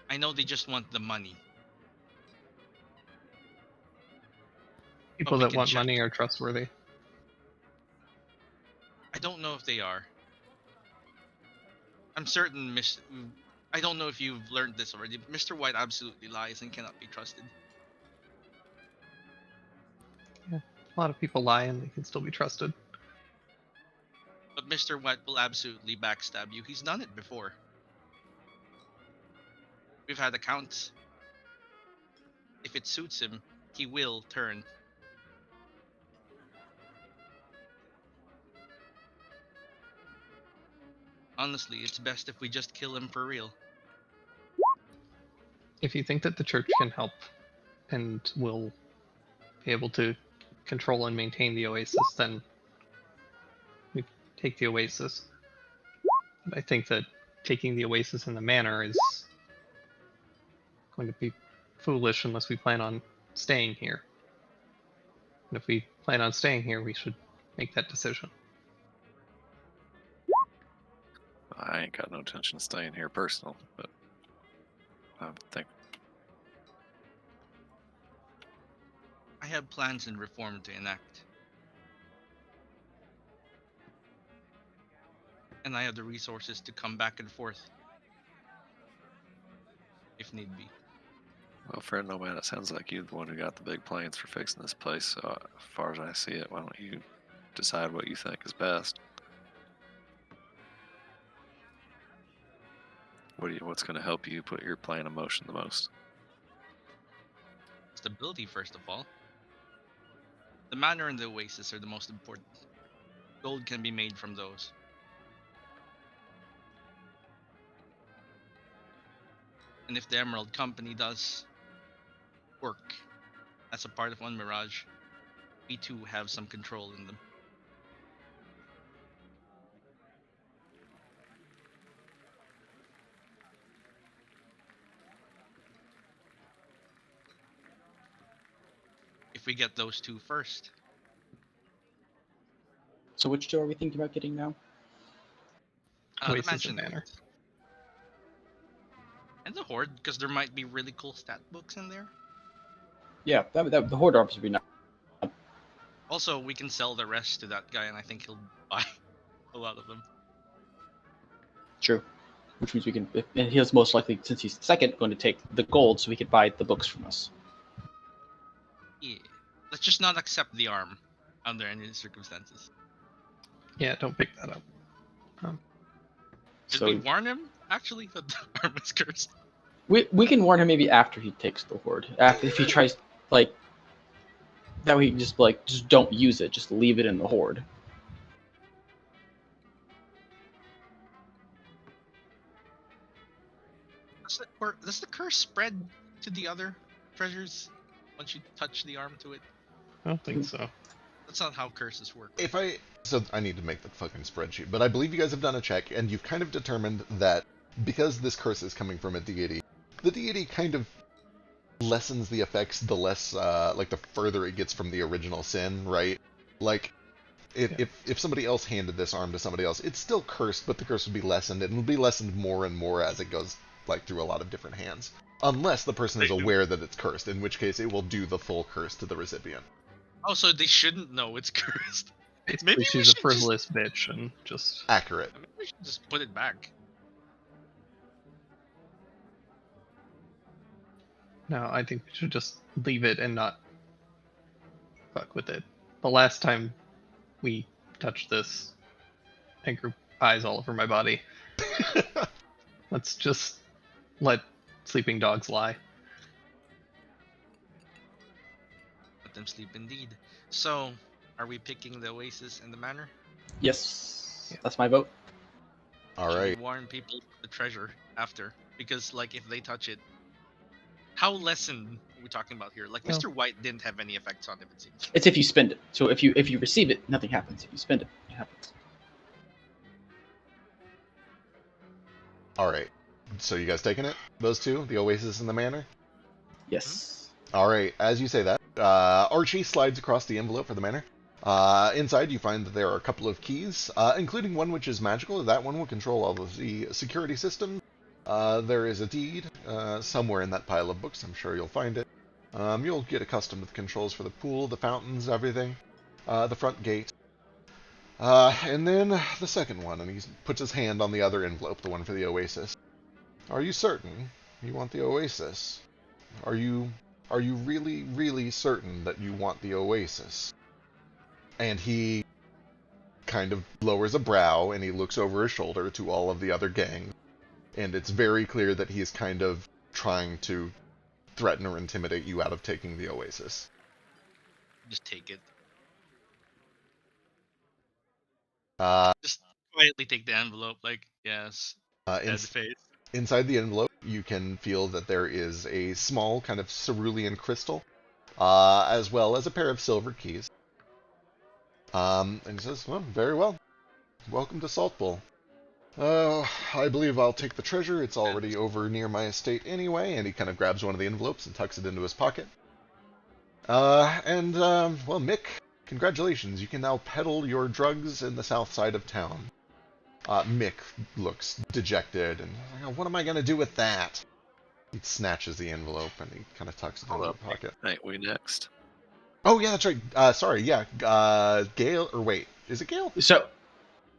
I know they just want the money. People we that can want check. money are trustworthy. I don't know if they are. I'm certain, I don't know if you've learned this already. Mr. White absolutely lies and cannot be trusted. Yeah, a lot of people lie and they can still be trusted. But Mr. White will absolutely backstab you. He's done it before. We've had accounts. If it suits him, he will turn. Honestly, it's best if we just kill him for real. If you think that the church can help and will be able to control and maintain the Oasis, then we take the Oasis. But I think that taking the Oasis in the manor is going to be foolish unless we plan on staying here. And if we plan on staying here, we should make that decision. I ain't got no intention of staying here personal, but I think I have plans and reform to enact. And I have the resources to come back and forth. If need be. well, friend, no man, it sounds like you're the one who got the big plans for fixing this place. So, as far as I see it, why don't you decide what you think is best? What's going to help you put your plan in motion the most? Stability, first of all. The manor and the oasis are the most important. Gold can be made from those. And if the Emerald Company does work as a part of One Mirage, we too have some control in them. If we get those two first. So which two are we thinking about getting now? The Oasis mansion and manor. and the Horde, because there might be really cool stat books in there. Yeah, the Horde Orbs would be nice. Also, we can sell the rest to that guy, and I think he'll buy a lot of them. True. Which means we can, and he's most likely, since he's second, going to take the gold so he could buy the books from us. Yeah. Let's just not accept the arm under any circumstances. Yeah, don't pick that up. Did So we warn him, actually, that the arm is cursed? we can warn him maybe after he takes the Horde. After, if he tries, like, that way he can just don't use it, just leave it in the Horde. Does the curse spread to the other treasures once you touch the arm to it? I don't think so. That's not how curses work. So I need to make the fucking spreadsheet, but I believe you guys have done a check, and you've kind of determined that because this curse is coming from a deity, the deity kind of lessens the effects the less, like the further it gets from the original sin, right? Like, if somebody else handed this arm to somebody else, it's still cursed, but the curse would be lessened, and it will be lessened more and more as it goes, like, through a lot of different hands. Unless the person is aware that it's cursed, in which case it will do the full curse to the recipient. Oh, so they shouldn't know it's cursed. Maybe she's a frivolous bitch and just... Accurate. Maybe we should just put it back. No, I think we should just leave it and not fuck with it. The last time we touched this, I grew eyes all over my body. Let's just let sleeping dogs lie. Let them sleep indeed. So, are we picking the Oasis and the Manor? Yes, Yeah. that's my vote. All Should we right. warn people of the treasure after? Because, like, if they touch it, how lessened are we talking about here? Like, Well- Mr. White didn't have any effects on it, it seems. It's if you spend it. So if you receive it, nothing happens. If you spend it, it happens. All right. So you guys taking it? Those two? The Oasis and the Manor? Yes. All right. As you say that, Archie slides across the envelope for the Manor. Inside, you find that there are a couple of keys, including one which is magical. That one will control all of the security systems. There is a deed somewhere in that pile of books. I'm sure you'll find it. You'll get accustomed to the controls for the pool, the fountains, everything. The front gate. And then the second one, and he puts his hand on the other envelope, the one for the Oasis. Are you certain you want the Oasis? Are you really, really certain that you want the Oasis? And he kind of lowers a brow, and he looks over his shoulder to all of the other gangs. And it's very clear that he is kind of trying to threaten or intimidate you out of taking the Oasis. Just take it. Just quietly take the envelope, like, yes, dead face. Inside the envelope, you can feel that there is a small kind of cerulean crystal, as well as a pair of silver keys. And he says, well, very well. Welcome to Salt Bowl. I believe I'll take the treasure. It's already over near my estate anyway. And he kind of grabs one of the envelopes and tucks it into his pocket. Well, Mick, congratulations. You can now peddle your drugs in the south side of town. Mick looks dejected and, what am I going to do with that? He snatches the envelope and he kind of tucks it into his pocket. Right, we next. Oh, yeah, that's right. Sorry, yeah. Gale, or wait, is it Gale? So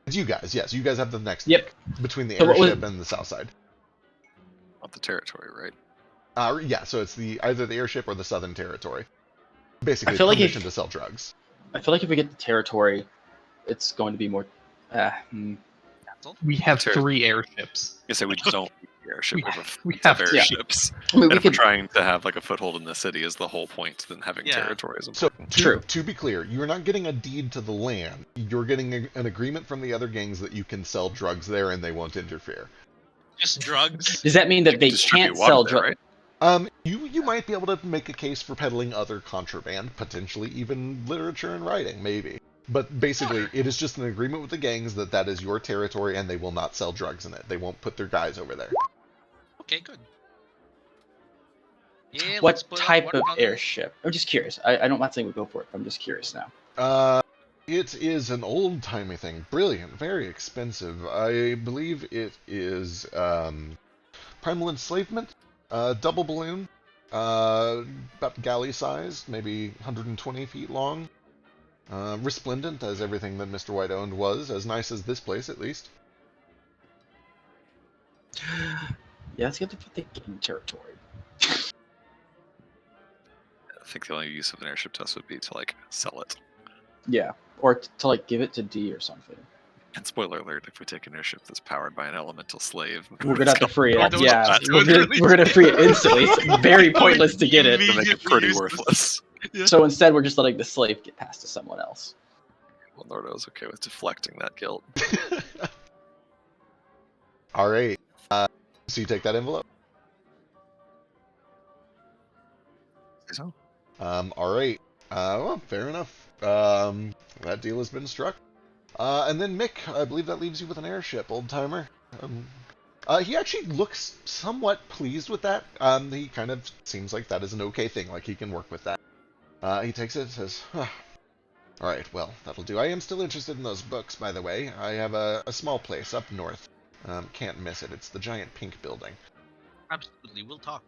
it's you guys, yes. You guys have the next Yep. between the So airship and the south side. Not the territory, right? Yeah, so it's either the airship or the southern territory. Basically, I feel like permission to sell drugs. I feel like if we get the territory, it's going to be more. We have 3 airships. I say we just don't need the airship. We have to. airships. I mean, And we if we're could. trying to have like a foothold in the city is the whole point, then having Yeah. territory is So, important. True. to be clear, you're not getting a deed to the land. You're getting an agreement from the other gangs that you can sell drugs there and they won't interfere. Just drugs. Does that mean that they Distribute can't water sell there, drugs? right? You might be able to make a case for peddling other contraband, potentially even literature and writing, maybe. But basically, it is just an agreement with the gangs that is your territory and they will not sell drugs in it. They won't put their guys over there. Okay, good. Yeah, What let's put type water of on the- airship? I'm just curious. I'm not saying we go for it. I'm just curious now. It is an old-timey thing. Brilliant. Very expensive. I believe it is primal enslavement, double balloon, about galley-sized, maybe 120 feet long. Resplendent, as everything that Mr. White owned was. As nice as this place, at least. Yeah, let's get the game territory. I think the only use of an airship to us would be to like sell it. Yeah, or to like give it to D or something. And spoiler alert: if we take an airship that's powered by an elemental slave, We're gonna have to free Or it. those- Yeah, those- we're gonna free it instantly. It's very pointless to get it. to make it Immediately pretty useless. worthless. So instead, we're just letting the slave get passed to someone else. Well, Nordo's okay with deflecting that guilt. All right. So you take that envelope. So, All right. Well, fair enough. That deal has been struck. And then Mick, I believe that leaves you with an airship, old timer. He actually looks somewhat pleased with that. He kind of seems like that is an okay thing, like he can work with that. He takes it and says, all right, well, that'll do. I am still interested in those books, by the way. I have a small place up north. Can't miss it. It's the giant pink building. Absolutely, we'll talk.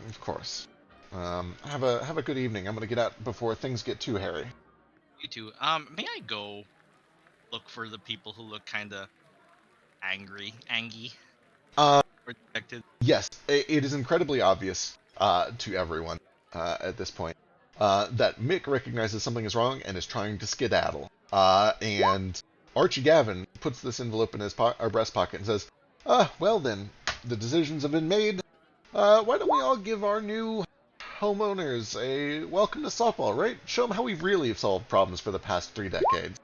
Of course. Have a good evening. I'm gonna get out before things get too hairy. You too. May I go look for the people who look kind of angy? Or dejected? Yes, it is incredibly obvious to everyone at this point that Mick recognizes something is wrong and is trying to skedaddle. And Archie Gavin puts this envelope in his breast pocket and says, well then, the decisions have been made. Why don't we all give our new homeowners a welcome to softball, right? Show them how we really have solved problems for the past 3 decades.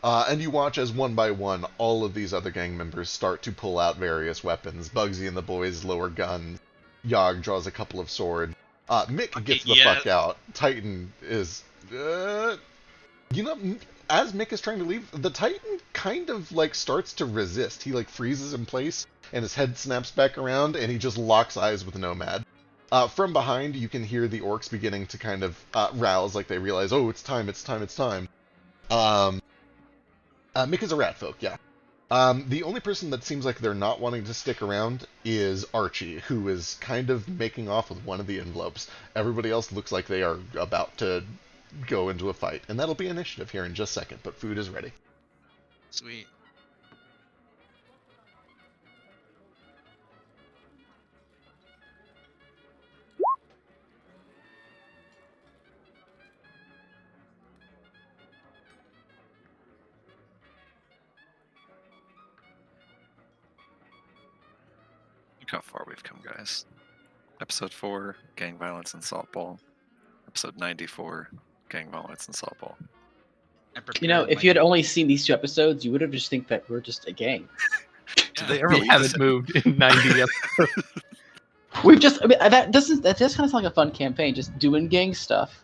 And you watch as one by one, all of these other gang members start to pull out various weapons. Bugsy and the boys lower guns. Yogg draws a couple of swords. Mick gets the fuck out. Titan is... as Mick is trying to leave, the Titan kind of, starts to resist. He, freezes in place, and his head snaps back around, and he just locks eyes with Nomad. From behind, you can hear the orcs beginning to kind of rouse, like they realize, oh, it's time. Mick is a rat folk, yeah. The only person that seems like they're not wanting to stick around is Archie, who is kind of making off with one of the envelopes. Everybody else looks like they are about to go into a fight, and that'll be initiative here in just a second, but food is ready. Sweet. Look how far we've come, guys. Episode 4, gang violence and softball. Episode 94, gang violence and softball. If you had only seen these 2 episodes, you would have just think that we're just a gang. Did they ever We leave haven't this? moved in 90 episodes. We've just, I mean, that does kind of sound like a fun campaign, just doing gang stuff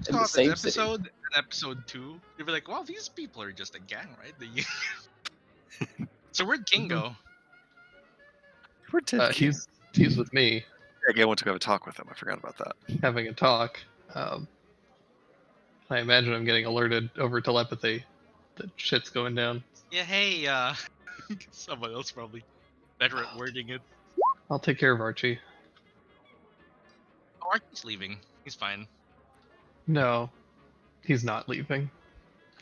in the This same city. episode and episode 2, you'd be like, wow, these people are just a gang, right? So where'd King go? Where did King? He's with me, Yeah, I went to go have a talk with him. I forgot about that. having a talk. I imagine I'm getting alerted over telepathy that shit's going down. Yeah, hey, someone else probably better at wording it. I'll take care of Archie. Oh, Archie's leaving. He's fine. No, he's not leaving.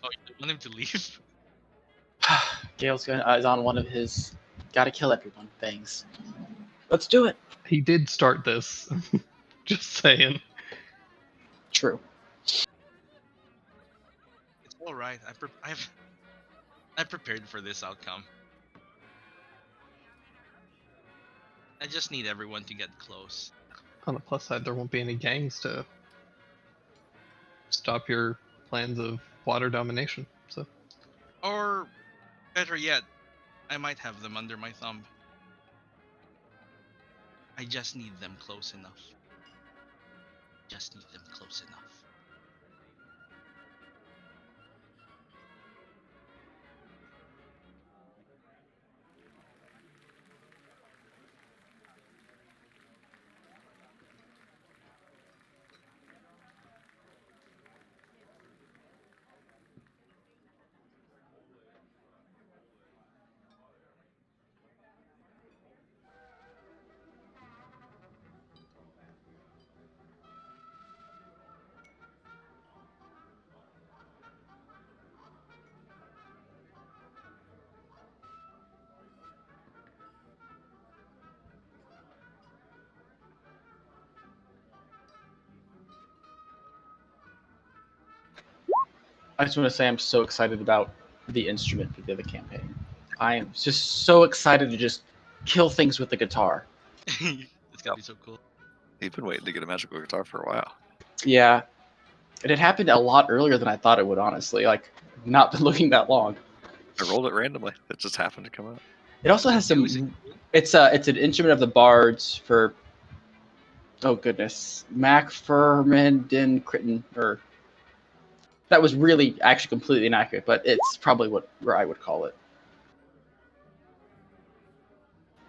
Oh, you want him to leave? Gale's is on one of his gotta kill everyone things. Let's do it. He did start this. Just saying. True. It's all right. I've prepared for this outcome. I just need everyone to get close. On the plus side, there won't be any gangs to stop your plans of water domination. So, Or, better yet, I might have them under my thumb. I just need them close enough. Just need them close enough. I just want to say I'm so excited about the instrument for the other campaign. I am just so excited to just kill things with the guitar. It's gonna be so cool. You've been waiting to get a magical guitar for a while. Yeah. And it happened a lot earlier than I thought it would, honestly. Like, not been looking that long. I rolled it randomly. It just happened to come out. It also has some. It's an instrument of the bards for. Oh goodness, Macfermenden Crichton, or that was really actually completely inaccurate, but it's probably where I would call it.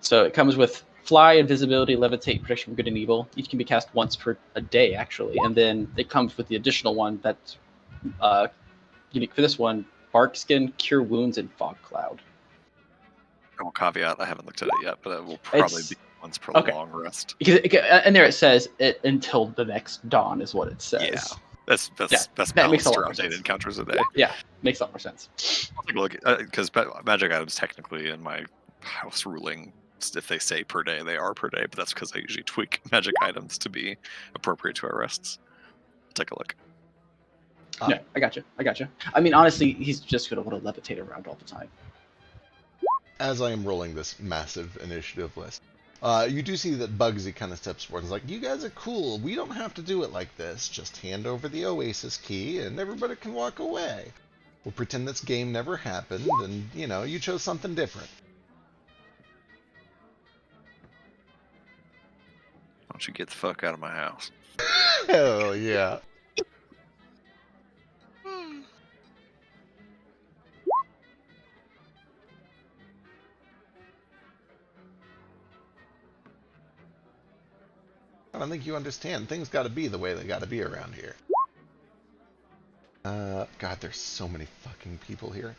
So it comes with fly, invisibility, levitate, protection from good and evil. Each can be cast once per a day, actually, and then it comes with the additional one that's unique for this one: bark skin, cure wounds, and fog cloud. I will caveat, I haven't looked at it yet, but it will probably be once per long rest. Because and there it says it until the next dawn is what it says. Yeah, that's that makes a lot more around 8 sense. encounters a day. Yeah, makes a lot more sense. I'll take a look because magic items technically in my house ruling, if they say per day, they are per day, but that's because I usually tweak magic items to be appropriate to our rests. I'll take a look. Yeah, I gotcha. I mean, honestly, he's just gonna want to levitate around all the time. As I am rolling this massive initiative list, you do see that Bugsy kind of steps forward and is like, you guys are cool. We don't have to do it like this. Just hand over the Oasis key and everybody can walk away. We'll pretend this game never happened and, you chose something different. Why don't you get the fuck out of my house? Hell yeah. I don't think you understand. Things got to be the way they got to be around here. God, there's so many fucking people here.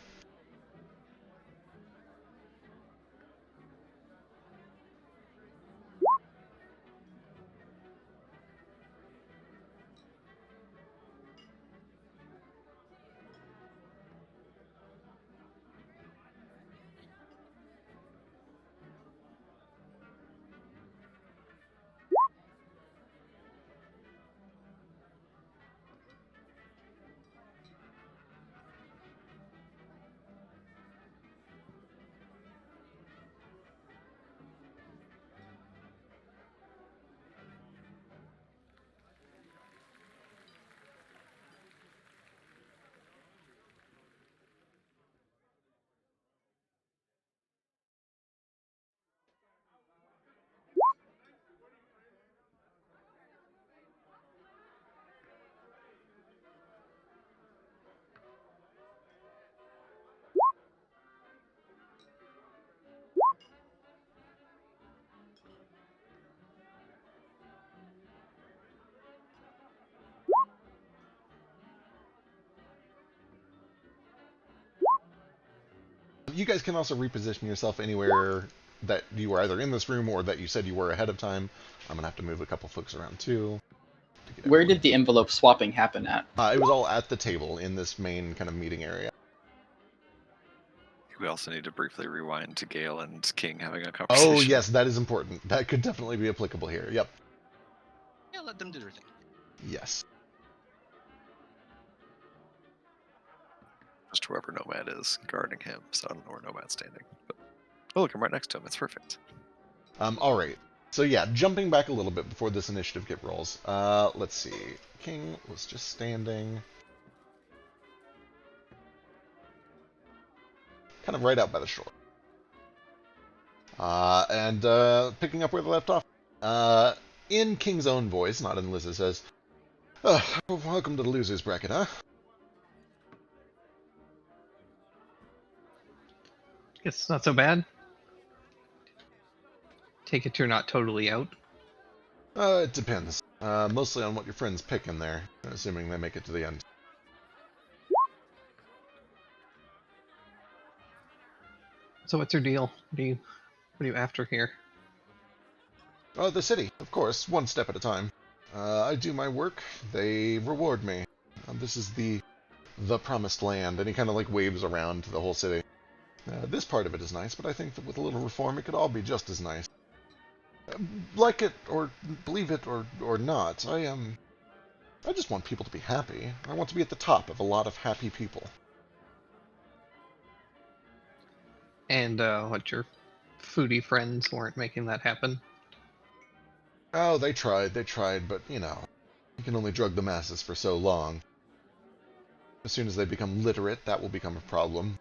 You guys can also reposition yourself anywhere that you were either in this room or that you said you were ahead of time. I'm gonna have to move a couple folks around too. Where did the envelope swapping happen at? It was all at the table in this main kind of meeting area. We also need to briefly rewind to Gale and King having a conversation. Oh yes, that is important. That could definitely be applicable here. Yep. Yeah, let them do their thing. Yes. Just whoever Nomad is guarding him, so I don't know where Nomad's standing. But oh, look, I'm right next to him. It's perfect. All right. So yeah, jumping back a little bit before this initiative get rolls. Let's see. King was just standing, kind of right out by the shore. And picking up where they left off. In King's own voice, not in Liz's, says, "Welcome to the losers bracket, huh?" It's not so bad. Take it you're not totally out. It depends. Mostly on what your friends pick in there, assuming they make it to the end. So what's your deal? What are you after here? The city, of course, one step at a time. I do my work, they reward me. This is the promised land, and he kind of like waves around to the whole city. This part of it is nice, but I think that with a little reform, it could all be just as nice. Like it or believe it or not, I just want people to be happy. I want to be at the top of a lot of happy people. And what your foodie friends weren't making that happen? Oh, they tried, but you know, you can only drug the masses for so long. As soon as they become literate, that will become a problem.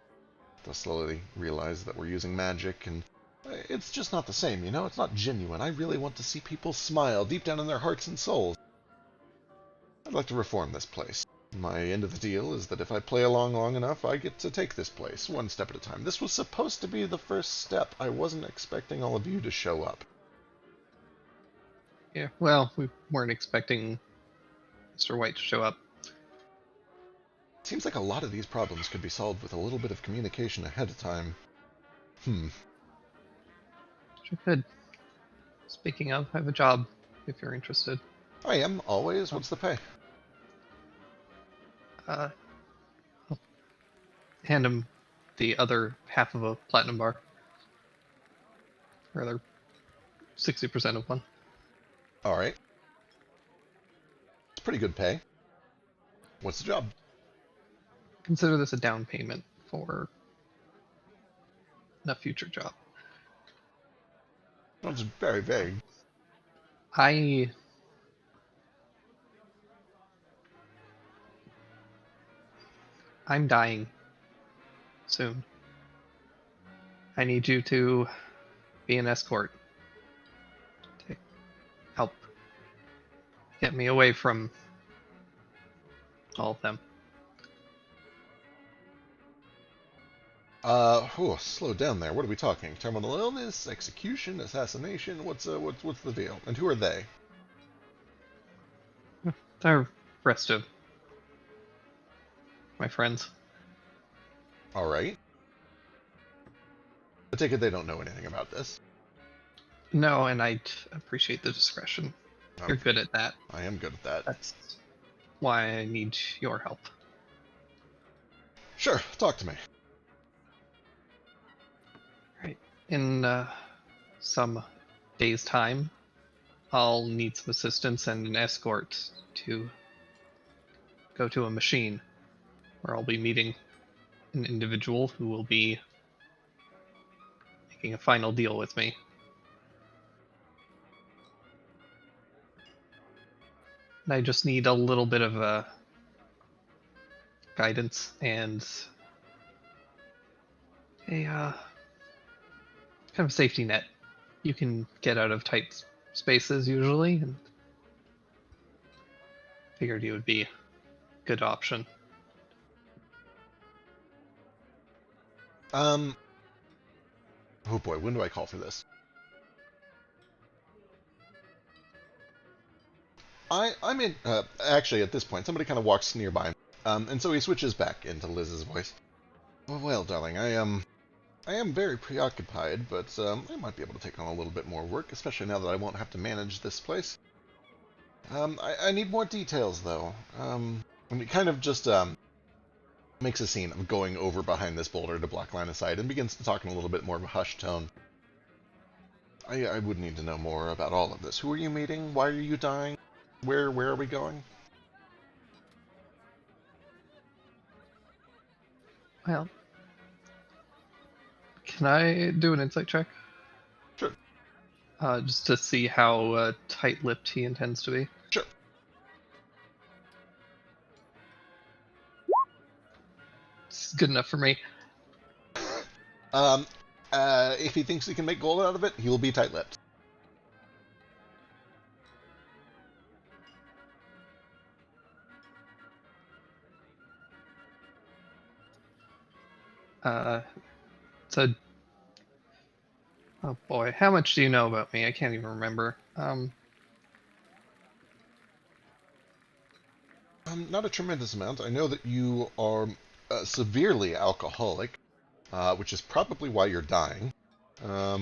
They'll slowly realize that we're using magic, and it's just not the same, you know? It's not genuine. I really want to see people smile deep down in their hearts and souls. I'd like to reform this place. My end of the deal is that if I play along long enough, I get to take this place, one step at a time. This was supposed to be the first step. I wasn't expecting all of you to show up. Yeah, well, we weren't expecting Mr. White to show up. Seems like a lot of these problems could be solved with a little bit of communication ahead of time. Sure could. Speaking of, I have a job, if you're interested. I am, always. What's the pay? I'll hand him the other half of a platinum bar. Rather, 60% of one. Alright. It's pretty good pay. What's the job? Consider this a down payment for a future job. Sounds very vague. I'm dying soon. I need you to be an escort to help get me away from all of them. Slow down there. What are we talking? Terminal illness, execution, assassination? What's the deal? And who are they? The rest of my friends. All right. I take it they don't know anything about this. No, and I'd appreciate the discretion. You're good at that. I am good at that. That's why I need your help. Sure, talk to me. Right. In some days' time, I'll need some assistance and an escort to go to a machine where I'll be meeting an individual who will be making a final deal with me. And I just need a little bit of guidance and a kind of safety net. You can get out of tight spaces usually, and figured you would be a good option. Oh boy, when do I call for this? I'm in. Actually, at this point, somebody kind of walks nearby, and so he switches back into Liz's voice. Well, darling, I am very preoccupied, but I might be able to take on a little bit more work, especially now that I won't have to manage this place. I need more details, though. And he kind of just makes a scene of going over behind this boulder to block line of sight and begins to talk in a little bit more of a hushed tone. I would need to know more about all of this. Who are you meeting? Why are you dying? Where are we going? Well, can I do an insight check? Sure. Just to see how tight-lipped he intends to be. Sure. It's good enough for me. If he thinks he can make gold out of it, he will be tight-lipped. So, oh boy, how much do you know about me? I can't even remember. Not a tremendous amount. I know that you are severely alcoholic, which is probably why you're dying. I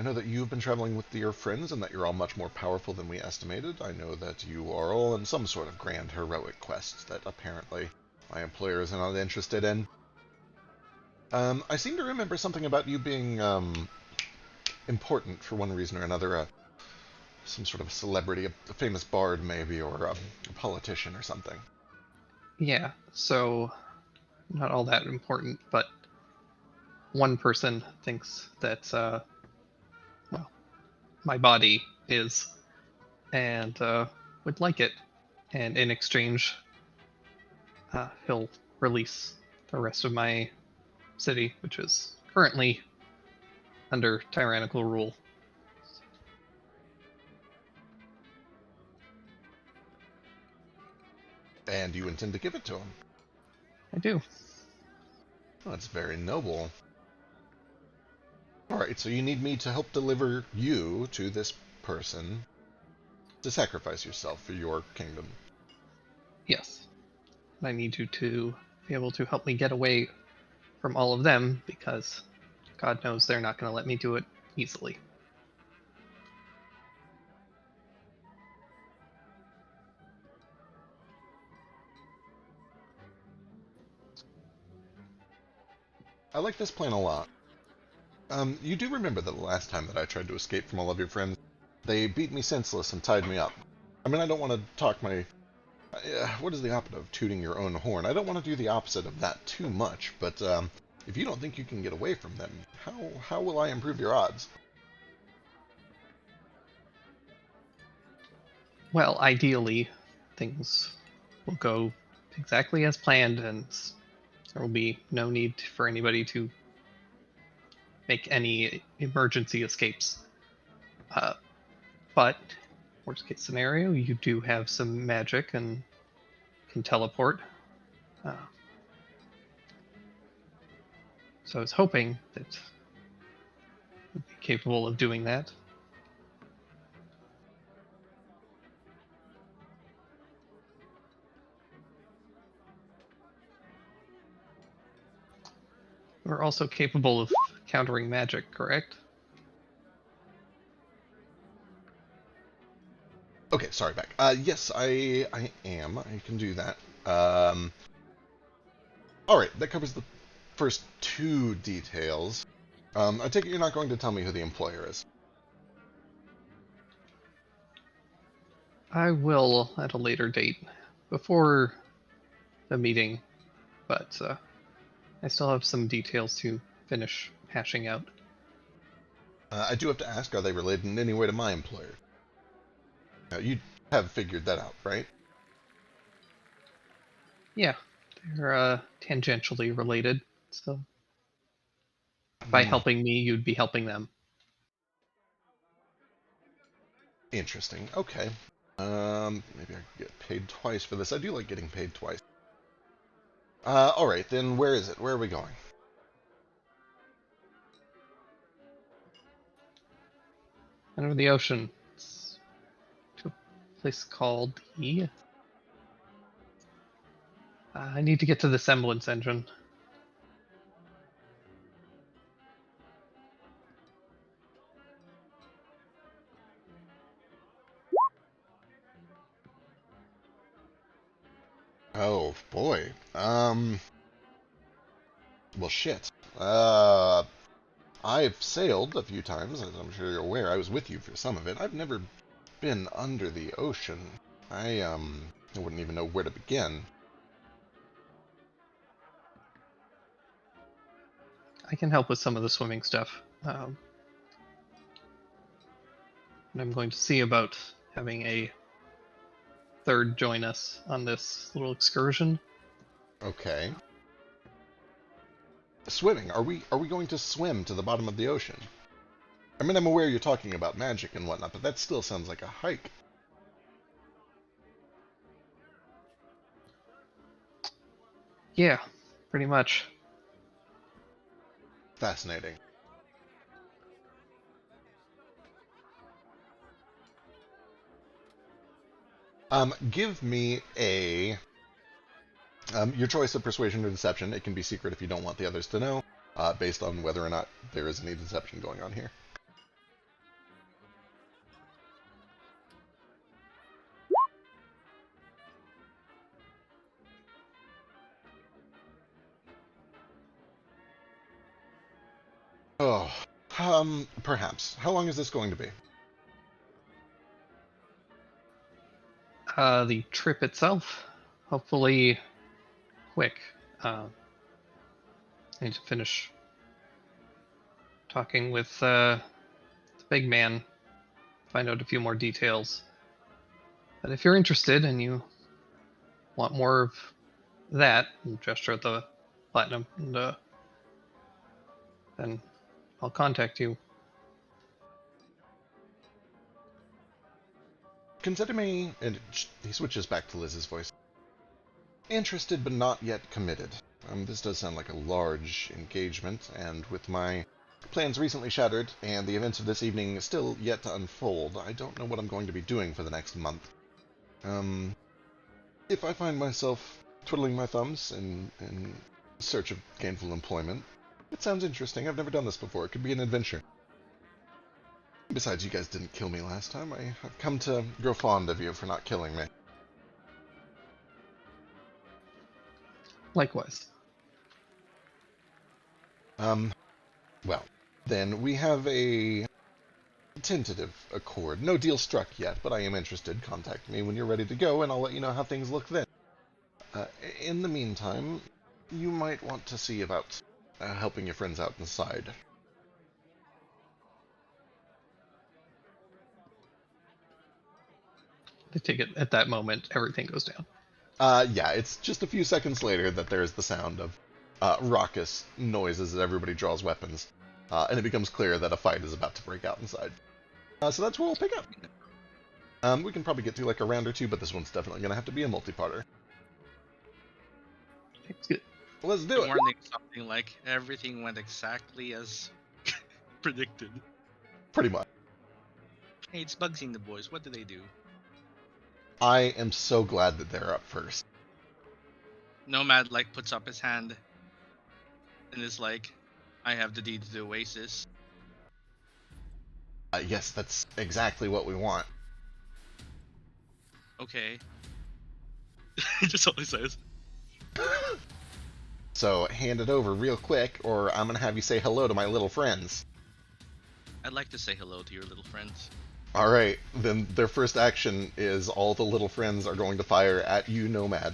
know that you've been traveling with your friends and that you're all much more powerful than we estimated. I know that you are all in some sort of grand heroic quest that apparently my employer is not interested in. I seem to remember something about you being important for one reason or another. Some sort of celebrity, a famous bard maybe, or a politician or something. Yeah, so not all that important, but one person thinks that, well, my body is, and would like it. And in exchange, he'll release the rest of my city, which is currently under tyrannical rule. And you intend to give it to him. I do. Oh, that's very noble. Alright, so you need me to help deliver you to this person to sacrifice yourself for your kingdom. Yes. I need you to be able to help me get away from all of them, because God knows they're not going to let me do it easily. I like this plan a lot. You do remember that the last time that I tried to escape from all of your friends, they beat me senseless and tied me up. I mean, I don't want to talk my... what is the opposite of tooting your own horn? I don't want to do the opposite of that too much, but if you don't think you can get away from them, how will I improve your odds? Well, ideally, things will go exactly as planned, and there will be no need for anybody to make any emergency escapes. But, worst case scenario, you do have some magic and can teleport. So I was hoping that you'd be capable of doing that. We're also capable of countering magic, correct? Okay, sorry, back. Yes, I am. I can do that. All right, that covers the first two details. I take it you're not going to tell me who the employer is. I will at a later date, before the meeting, but I still have some details to finish hashing out. I do have to ask, are they related in any way to my employer? You have figured that out, right? Yeah, they're tangentially related, so by helping me, you'd be helping them. Interesting. Okay. Maybe I could get paid twice for this. I do like getting paid twice. Alright, then where is it? Where are we going? Under the ocean. It's to a place called the... I need to get to the Semblance Engine. Oh, boy. Well, shit. I've sailed a few times, as I'm sure you're aware. I was with you for some of it. I've never been under the ocean. I wouldn't even know where to begin. I can help with some of the swimming stuff. And I'm going to see about having a third join us on this little excursion. Okay. Swimming. Are we going to swim to the bottom of the ocean? I mean, I'm aware you're talking about magic and whatnot, but that still sounds like a hike. Yeah, pretty much. Fascinating. Give me a your choice of persuasion or deception. It can be secret if you don't want the others to know, based on whether or not there is any deception going on here. Oh, perhaps. How long is this going to be? The trip itself, hopefully quick. I need to finish talking with the big man, find out a few more details. But if you're interested and you want more of that, and gesture at the platinum, and then I'll contact you. Consider me, and he switches back to Liz's voice. Interested but not yet committed. This does sound like a large engagement, and with my plans recently shattered, and the events of this evening still yet to unfold, I don't know what I'm going to be doing for the next month. If I find myself twiddling my thumbs in search of gainful employment, it sounds interesting. I've never done this before. It could be an adventure. Besides, you guys didn't kill me last time. I've come to grow fond of you for not killing me. Likewise. Well, then we have a tentative accord. No deal struck yet, but I am interested. Contact me when you're ready to go, and I'll let you know how things look then. In the meantime, you might want to see about helping your friends out inside. I take it at that moment, everything goes down. Yeah, it's just a few seconds later that there's the sound of raucous noises as everybody draws weapons, and it becomes clear that a fight is about to break out inside. So that's where we'll pick up. We can probably get through like a round or two, but this one's definitely going to have to be a multi-parter. It's good. Let's do it. Warning something like everything went exactly as predicted. Pretty much. Hey, it's Bugsy and the boys. What do they do? I am so glad that they're up first. Nomad like puts up his hand and is like, I have the deed to the Oasis. Yes, that's exactly what we want. Okay. Just all he says. So hand it over real quick, or I'm gonna have you say hello to my little friends. I'd like to say hello to your little friends. Alright, then their first action is all the little friends are going to fire at you, Nomad.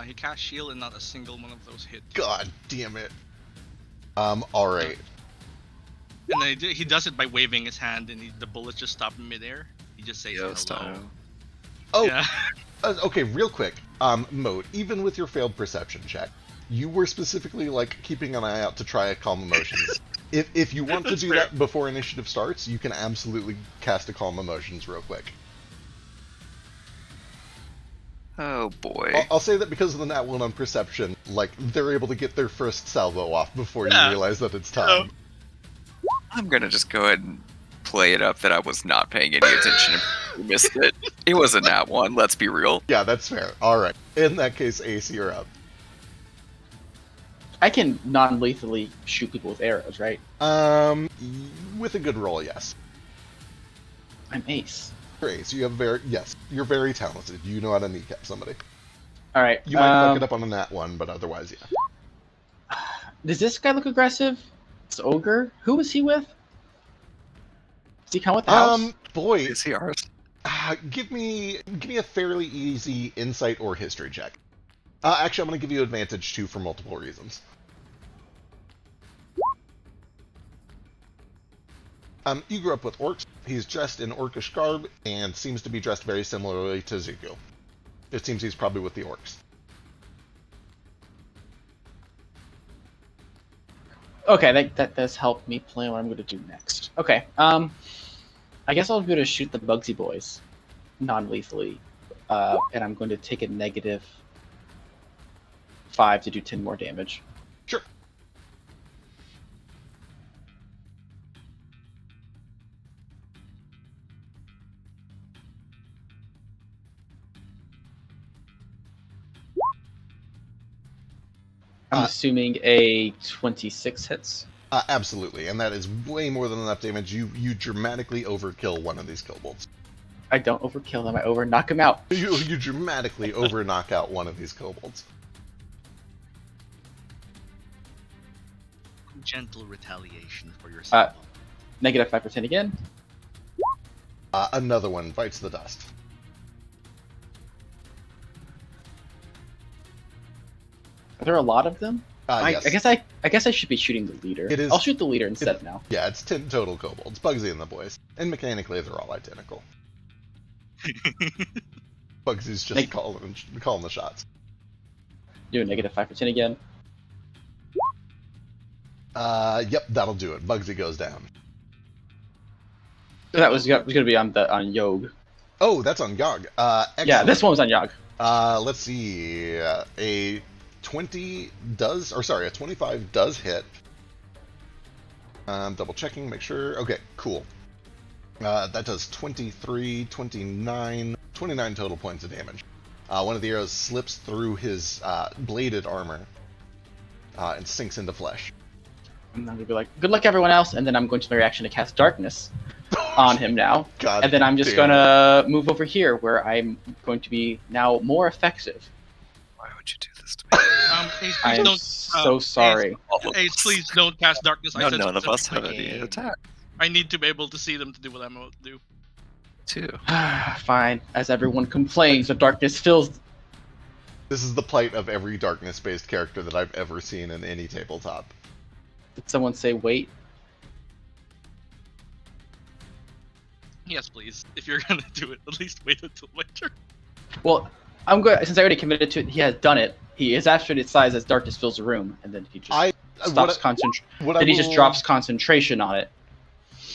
He cast shield and not a single one of those hit. God damn it. Alright. And then he does it by waving his hand, and the bullets just stop in midair. He just says Yo hello. style. Oh, Yeah. Okay, real quick. Moat, even with your failed perception check, you were specifically, like, keeping an eye out to try calm emotions. If you want to That's do fair. that before initiative starts, you can absolutely cast a calm emotions real quick. Oh boy. I'll say that because of the nat 1 on perception, like, they're able to get their first salvo off before Yeah. you realize that it's time. I'm gonna just go ahead and play it up that I was not paying any attention and missed it. It was a nat 1, let's be real. Yeah, that's fair. Alright. In that case, Ace, you're up. I can non-lethally shoot people with arrows, right? With a good roll, yes. I'm Ace. Great, so you have you're very talented. You know how to kneecap somebody. All right. You might fuck it up on a nat 1, but otherwise, yeah. Does this guy look aggressive? This ogre. Who was he with? Does he come with the house? Boy, Is he ours? give me a fairly easy insight or history check. Actually, I'm going to give you advantage too for multiple reasons. You grew up with orcs. He's dressed in orcish garb and seems to be dressed very similarly to Zuko. It seems he's probably with the orcs. Okay, that does help me plan what I'm going to do next. Okay. I guess I'll go to shoot the Bugsy boys, non-lethally, and I'm going to take a -5 to do 10 more damage. Sure. I'm assuming a 26 hits. Absolutely, and that is way more than enough damage. You dramatically overkill one of these kobolds. I don't overkill them. I over knock them out. You dramatically over knock out one of these kobolds. Gentle retaliation for yourself. -5% again. Another one bites the dust. Are there a lot of them? Yes. I guess I should be shooting the leader. It is- I'll shoot the leader instead now. Yeah, it's 10 total kobolds. Bugsy and the boys. And mechanically, they're all identical. Bugsy's just calling the shots. Do a -5% again. Yep, that'll do it. Bugsy goes down. That was going to be on Yog. Oh, that's on Yog. Yeah, Excellent. this one was on Yog. Let's see. A 25 does hit. Double checking, make sure. Okay, cool. That does 23, 29 total points of damage. One of the arrows slips through his bladed armor and sinks into flesh. And I'm going to be like, good luck everyone else, and then I'm going to my reaction to cast Darkness on him now. God and then I'm just going to move over here where I'm going to be now more effective. Why would you do this to me? Ace, please I'm don't. so sorry. Ace, please don't cast darkness. I No, said none of us have specifically, any attack. I need to be able to see them to do what I'm about to do. Too. Fine. As everyone complains, the darkness fills. This is the plight of every darkness-based character that I've ever seen in any tabletop. Did someone say wait? Yes, please. If you're gonna do it, at least wait until my turn. Well, I'm good. Since I already committed to it, he has done it. He is after its size as darkness fills the room, and then he just stops concentration. Then he just drops concentration on it.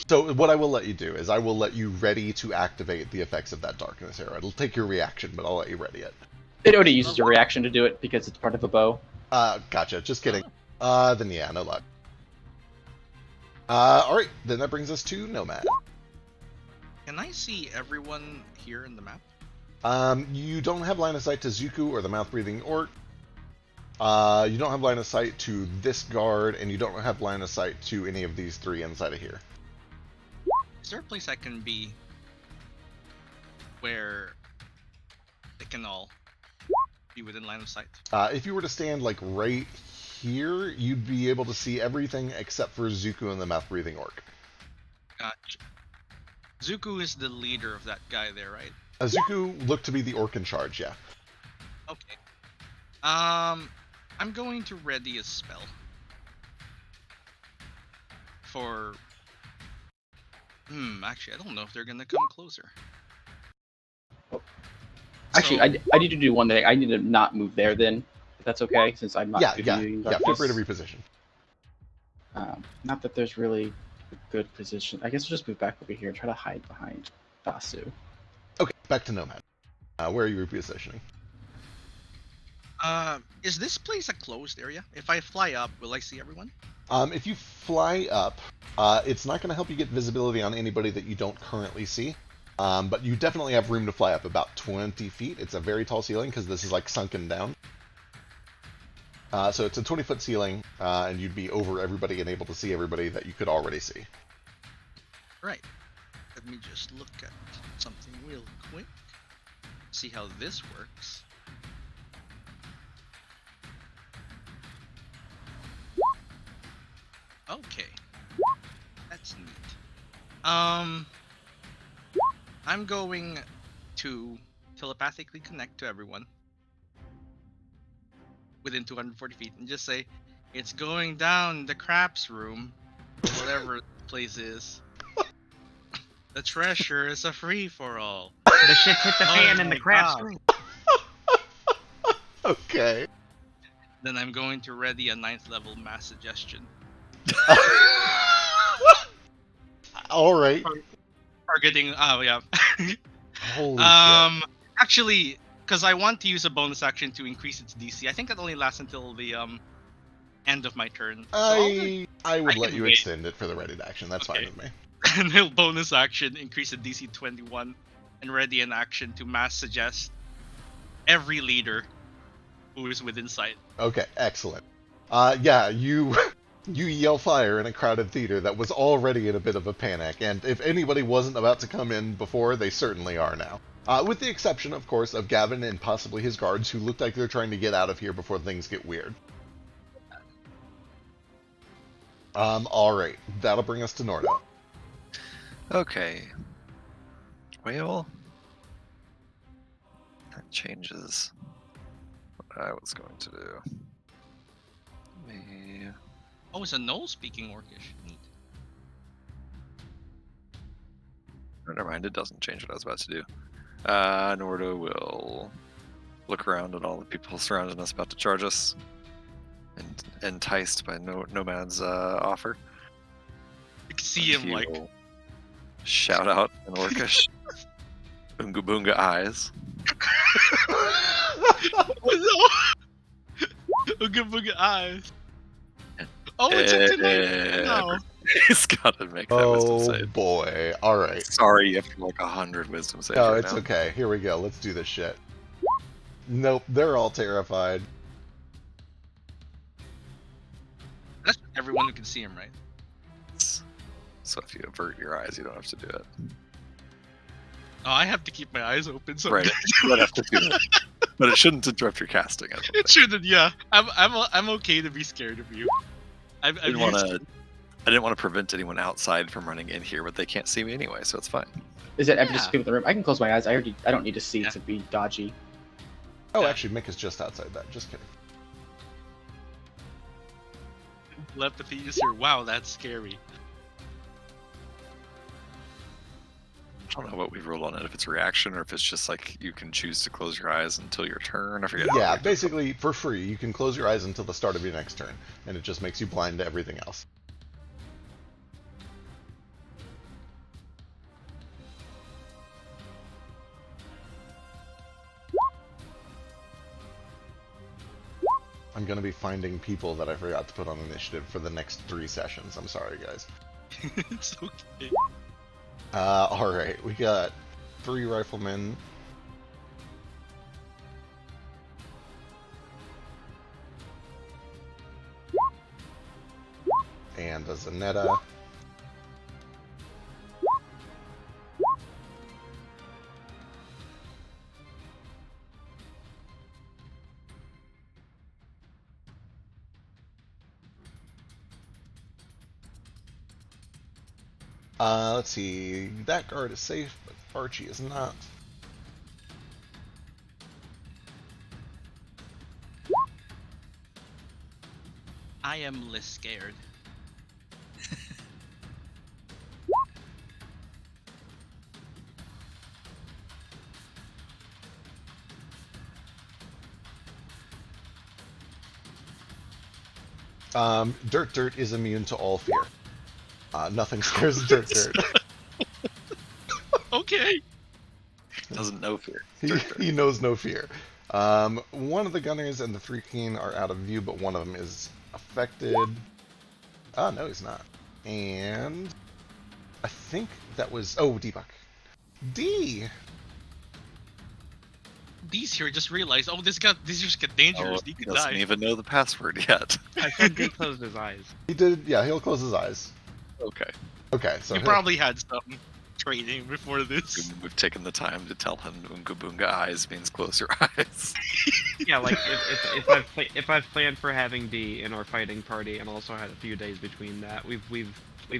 So what I will let you do is I will let you ready to activate the effects of that darkness arrow. It'll take your reaction, but I'll let you ready it. It already uses a reaction to do it because it's part of a bow. Gotcha. Just kidding. Then yeah, no luck. Alright, then that brings us to Nomad. Can I see everyone here in the map? You don't have line of sight to Zuko or the mouth-breathing orc. You don't have line of sight to this guard, and you don't have line of sight to any of these three inside of here. Is there a place I can be where they can all be within line of sight? If you were to stand like right here, you'd be able to see everything except for Zuko and the mouth-breathing orc. Gotcha. Zuko is the leader of that guy there, right? Zuko looked to be the orc in charge, yeah. Okay. I'm going to ready a spell for. Actually, I don't know if they're gonna come closer. Actually, So- I need to do one thing. I need to not move there then, if that's okay, since I'm not Yeah, good yeah, at using yeah. Feel free to darkness. reposition. Not that there's really a good position. I guess we'll just move back over here and try to hide behind Basu. Okay, back to Nomad. Where are you repositioning? Is this place a closed area? If I fly up, will I see everyone? If you fly up, it's not going to help you get visibility on anybody that you don't currently see. But you definitely have room to fly up about 20 feet. It's a very tall ceiling because this is like sunken down. So it's a 20-foot ceiling, and you'd be over everybody and able to see everybody that you could already see. Right. Let me just look at something real quick. See how this works. Okay. That's neat. I'm going to telepathically connect to everyone within 240 feet and just say, it's going down the craps room, or whatever the place is. The treasure is a free-for-all. The shit's hit the fan in the my craps God. room. Okay. Then I'm going to ready a 9th level mass suggestion. All right. Targeting, oh yeah. Holy Actually, because I want to use a bonus action to increase its DC. I think that only lasts until the end of my turn. shit. I would I let can you wait. extend it for the ready to action. That's fine Okay. with me. And he'll bonus action, increase the DC 21, and ready an action to mass suggest every leader who is within sight. Okay, excellent. Yeah, you yell fire in a crowded theater that was already in a bit of a panic, and if anybody wasn't about to come in before, they certainly are now. With the exception, of course, of Gavin and possibly his guards, who look like they're trying to get out of here before things get weird. Alright, that'll bring us to Nordo. Okay. Well, that changes what I was going to do. Me. Oh, it's a no-speaking orcish. Neat. Never mind, it doesn't change what I was about to do. Nordo will look around at all the people surrounding us about to charge us, and enticed by Nomad's offer. You can see him he like, will shout out in Orcish. Boonga boonga eyes. Ooga booga eyes. Oh, it's a tonight. No. He's got to make that wisdom Oh save. boy, alright. Sorry, you have to do like 100 wisdom saves No, right it's now. okay. Here we go. Let's do this shit. Nope, they're all terrified. That's everyone who can see him, right? So if you avert your eyes, you don't have to do it. Oh, I have to keep my eyes open. So Right, you don't have to do it. But it shouldn't interrupt your casting. I don't It think. shouldn't. Yeah, I'm okay to be scared of you. I didn't want to prevent anyone outside from running in here, but they can't see me anyway, so it's fine. Is it ever Yeah. just people in the room? I can close my eyes. I don't need to see Yeah. to be dodgy. Oh, Yeah. actually, Mick is just outside that. Just kidding. Telepathy. You just hear, wow, that's scary. I don't know what we rolled on it, if it's reaction or if it's just like you can choose to close your eyes until your turn. I forget. how Yeah, we did it. basically, for free, you can close your eyes until the start of your next turn, and it just makes you blind to everything else. I'm going to be finding people that I forgot to put on initiative for the next 3 sessions. I'm sorry, guys. It's okay. Alright, we got 3 riflemen, and a Zanetta. Let's see. That guard is safe, but Archie is not. I am less scared. Dirt is immune to all fear. Nothing scares Dirt. Okay. Doesn't know fear. He knows no fear. One of the gunners and the 3 Keen are out of view, but one of them is affected. Oh, no, he's not. And I think that was... Oh, D-Buck. D! D's here just realized, oh, this just got dangerous. Oh, D he could doesn't die. even know the password yet. I said he closed his eyes. He did, yeah, he'll close his eyes. Okay. Okay, so He probably had some training before this. We've taken the time to tell him Oonga Boonga eyes means close your eyes. Yeah, like if I've planned for having D in our fighting party and also had a few days between that, we've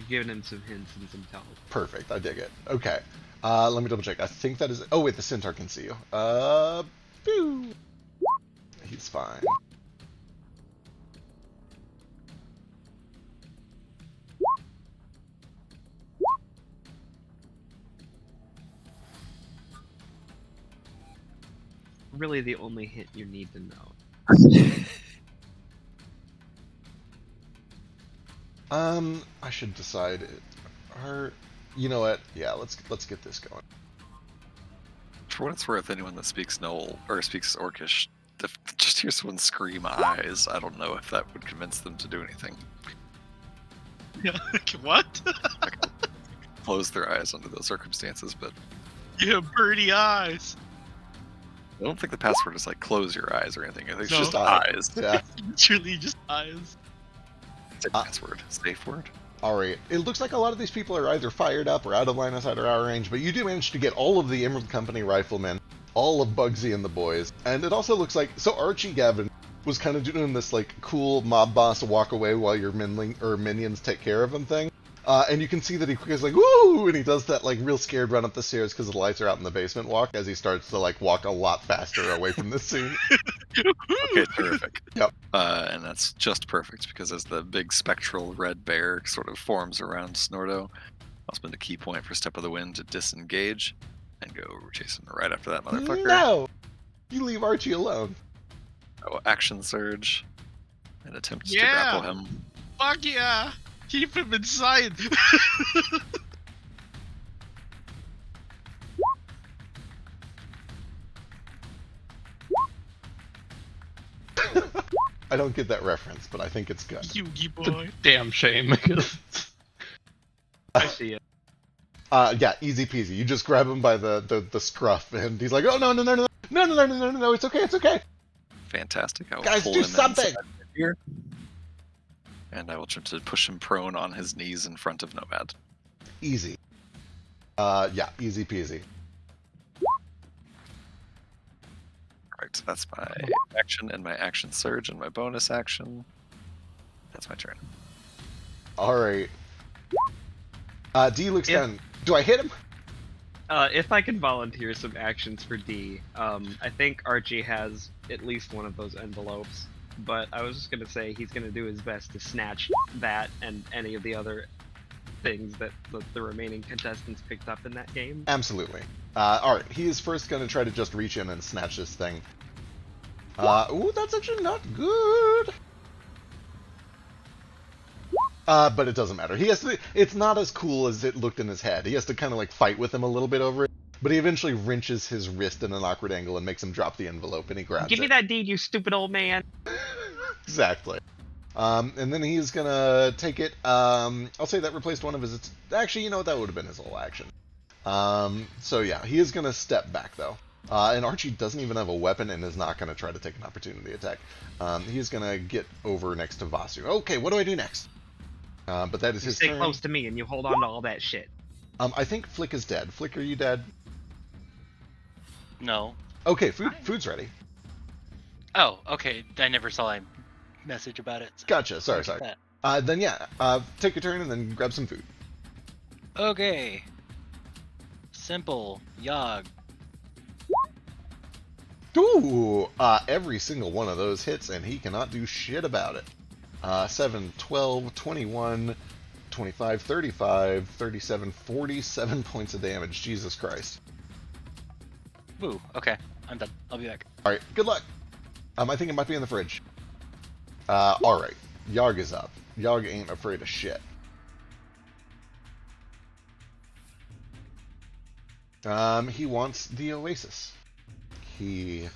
given him some hints and some tells. Perfect, I dig it. Okay, let me double check. I think that is... Oh, wait, the Centaur can see you. Phew. He's fine. Really, the only hint you need to know. I should decide. You know what? Yeah, let's get this going. For what it's worth, anyone that speaks Knoll or speaks Orcish, just hears someone scream eyes. I don't know if that would convince them to do anything. Yeah, what? Close their eyes under those circumstances, but You have birdie eyes. I don't think the password is like close your eyes or anything. I think it's No. just eyes. Yeah. Literally just eyes. It's a password, safe word. Alright, it looks like a lot of these people are either fired up or out of line of sight or out of range, but you do manage to get all of the Emerald Company riflemen, all of Bugsy and the boys, and it also looks like... So Archie Gavin was kind of doing this, like, cool mob boss walk away while your minions take care of him thing. And you can see that he is like, woo! And he does that, like, real scared run up the stairs because the lights are out in the basement walk as he starts to, like, walk a lot faster away from this scene. Okay, terrific. Yep. And that's just perfect because as the big spectral red bear sort of forms around Snordo, I'll spend a key point for Step of the Wind to disengage and go chasing right after that motherfucker. No! You leave Archie alone. Oh, action surge and attempt to Yeah. grapple him. Fuck yeah! Keep him inside. I don't get that reference, but I think it's good. Yugi It's a boy. damn shame because I see it. Yeah, easy peasy. You just grab him by the scruff, and he's like, "Oh no, no, it's okay." Fantastic. I will Guys, pull do him something! inside here. And I will attempt to push him prone on his knees in front of Nomad. Easy. Yeah, easy peasy. Alright, so that's my action and my action surge and my bonus action. That's my turn. All right. D looks If- down. Do I hit him? If I can volunteer some actions for D, I think Archie has at least one of those envelopes. But I was just gonna say he's gonna do his best to snatch that and any of the other things that the remaining contestants picked up in that game. Absolutely. All right. He is first going to try to just reach in and snatch this thing. Ooh, that's actually not good. But it doesn't matter. He has to. It's not as cool as it looked in his head. He has to kind of like fight with him a little bit over it. But he eventually wrenches his wrist in an awkward angle and makes him drop the envelope, and he grabs Give me it. that deed, you stupid old man! Exactly. And then he's gonna take it. I'll say that replaced one of his. Actually, you know what? That would have been his whole action. So yeah, he is gonna step back though. And Archie doesn't even have a weapon and is not gonna try to take an opportunity attack. He's gonna get over next to Vasu. Okay, what do I do next? But that is You his stay turn. close to me and you hold on to all that shit. I think Flick is dead. Flick, are you dead? No. Okay, food's ready. Oh, okay. I never saw a message about it. So Gotcha. Sorry. look at Then yeah, take your turn and then grab some food. that. Okay. Simple. Yog. Ooh, every single one of those hits, and he cannot do shit about it. 7, 12, 21, 25, 35, 37, 47 points of damage. Jesus Christ. Woo. Okay. I'm done. I'll be back. Alright, good luck. I think it might be in the fridge. Alright. Yarg is up. Yarg ain't afraid of shit. He wants the Oasis. You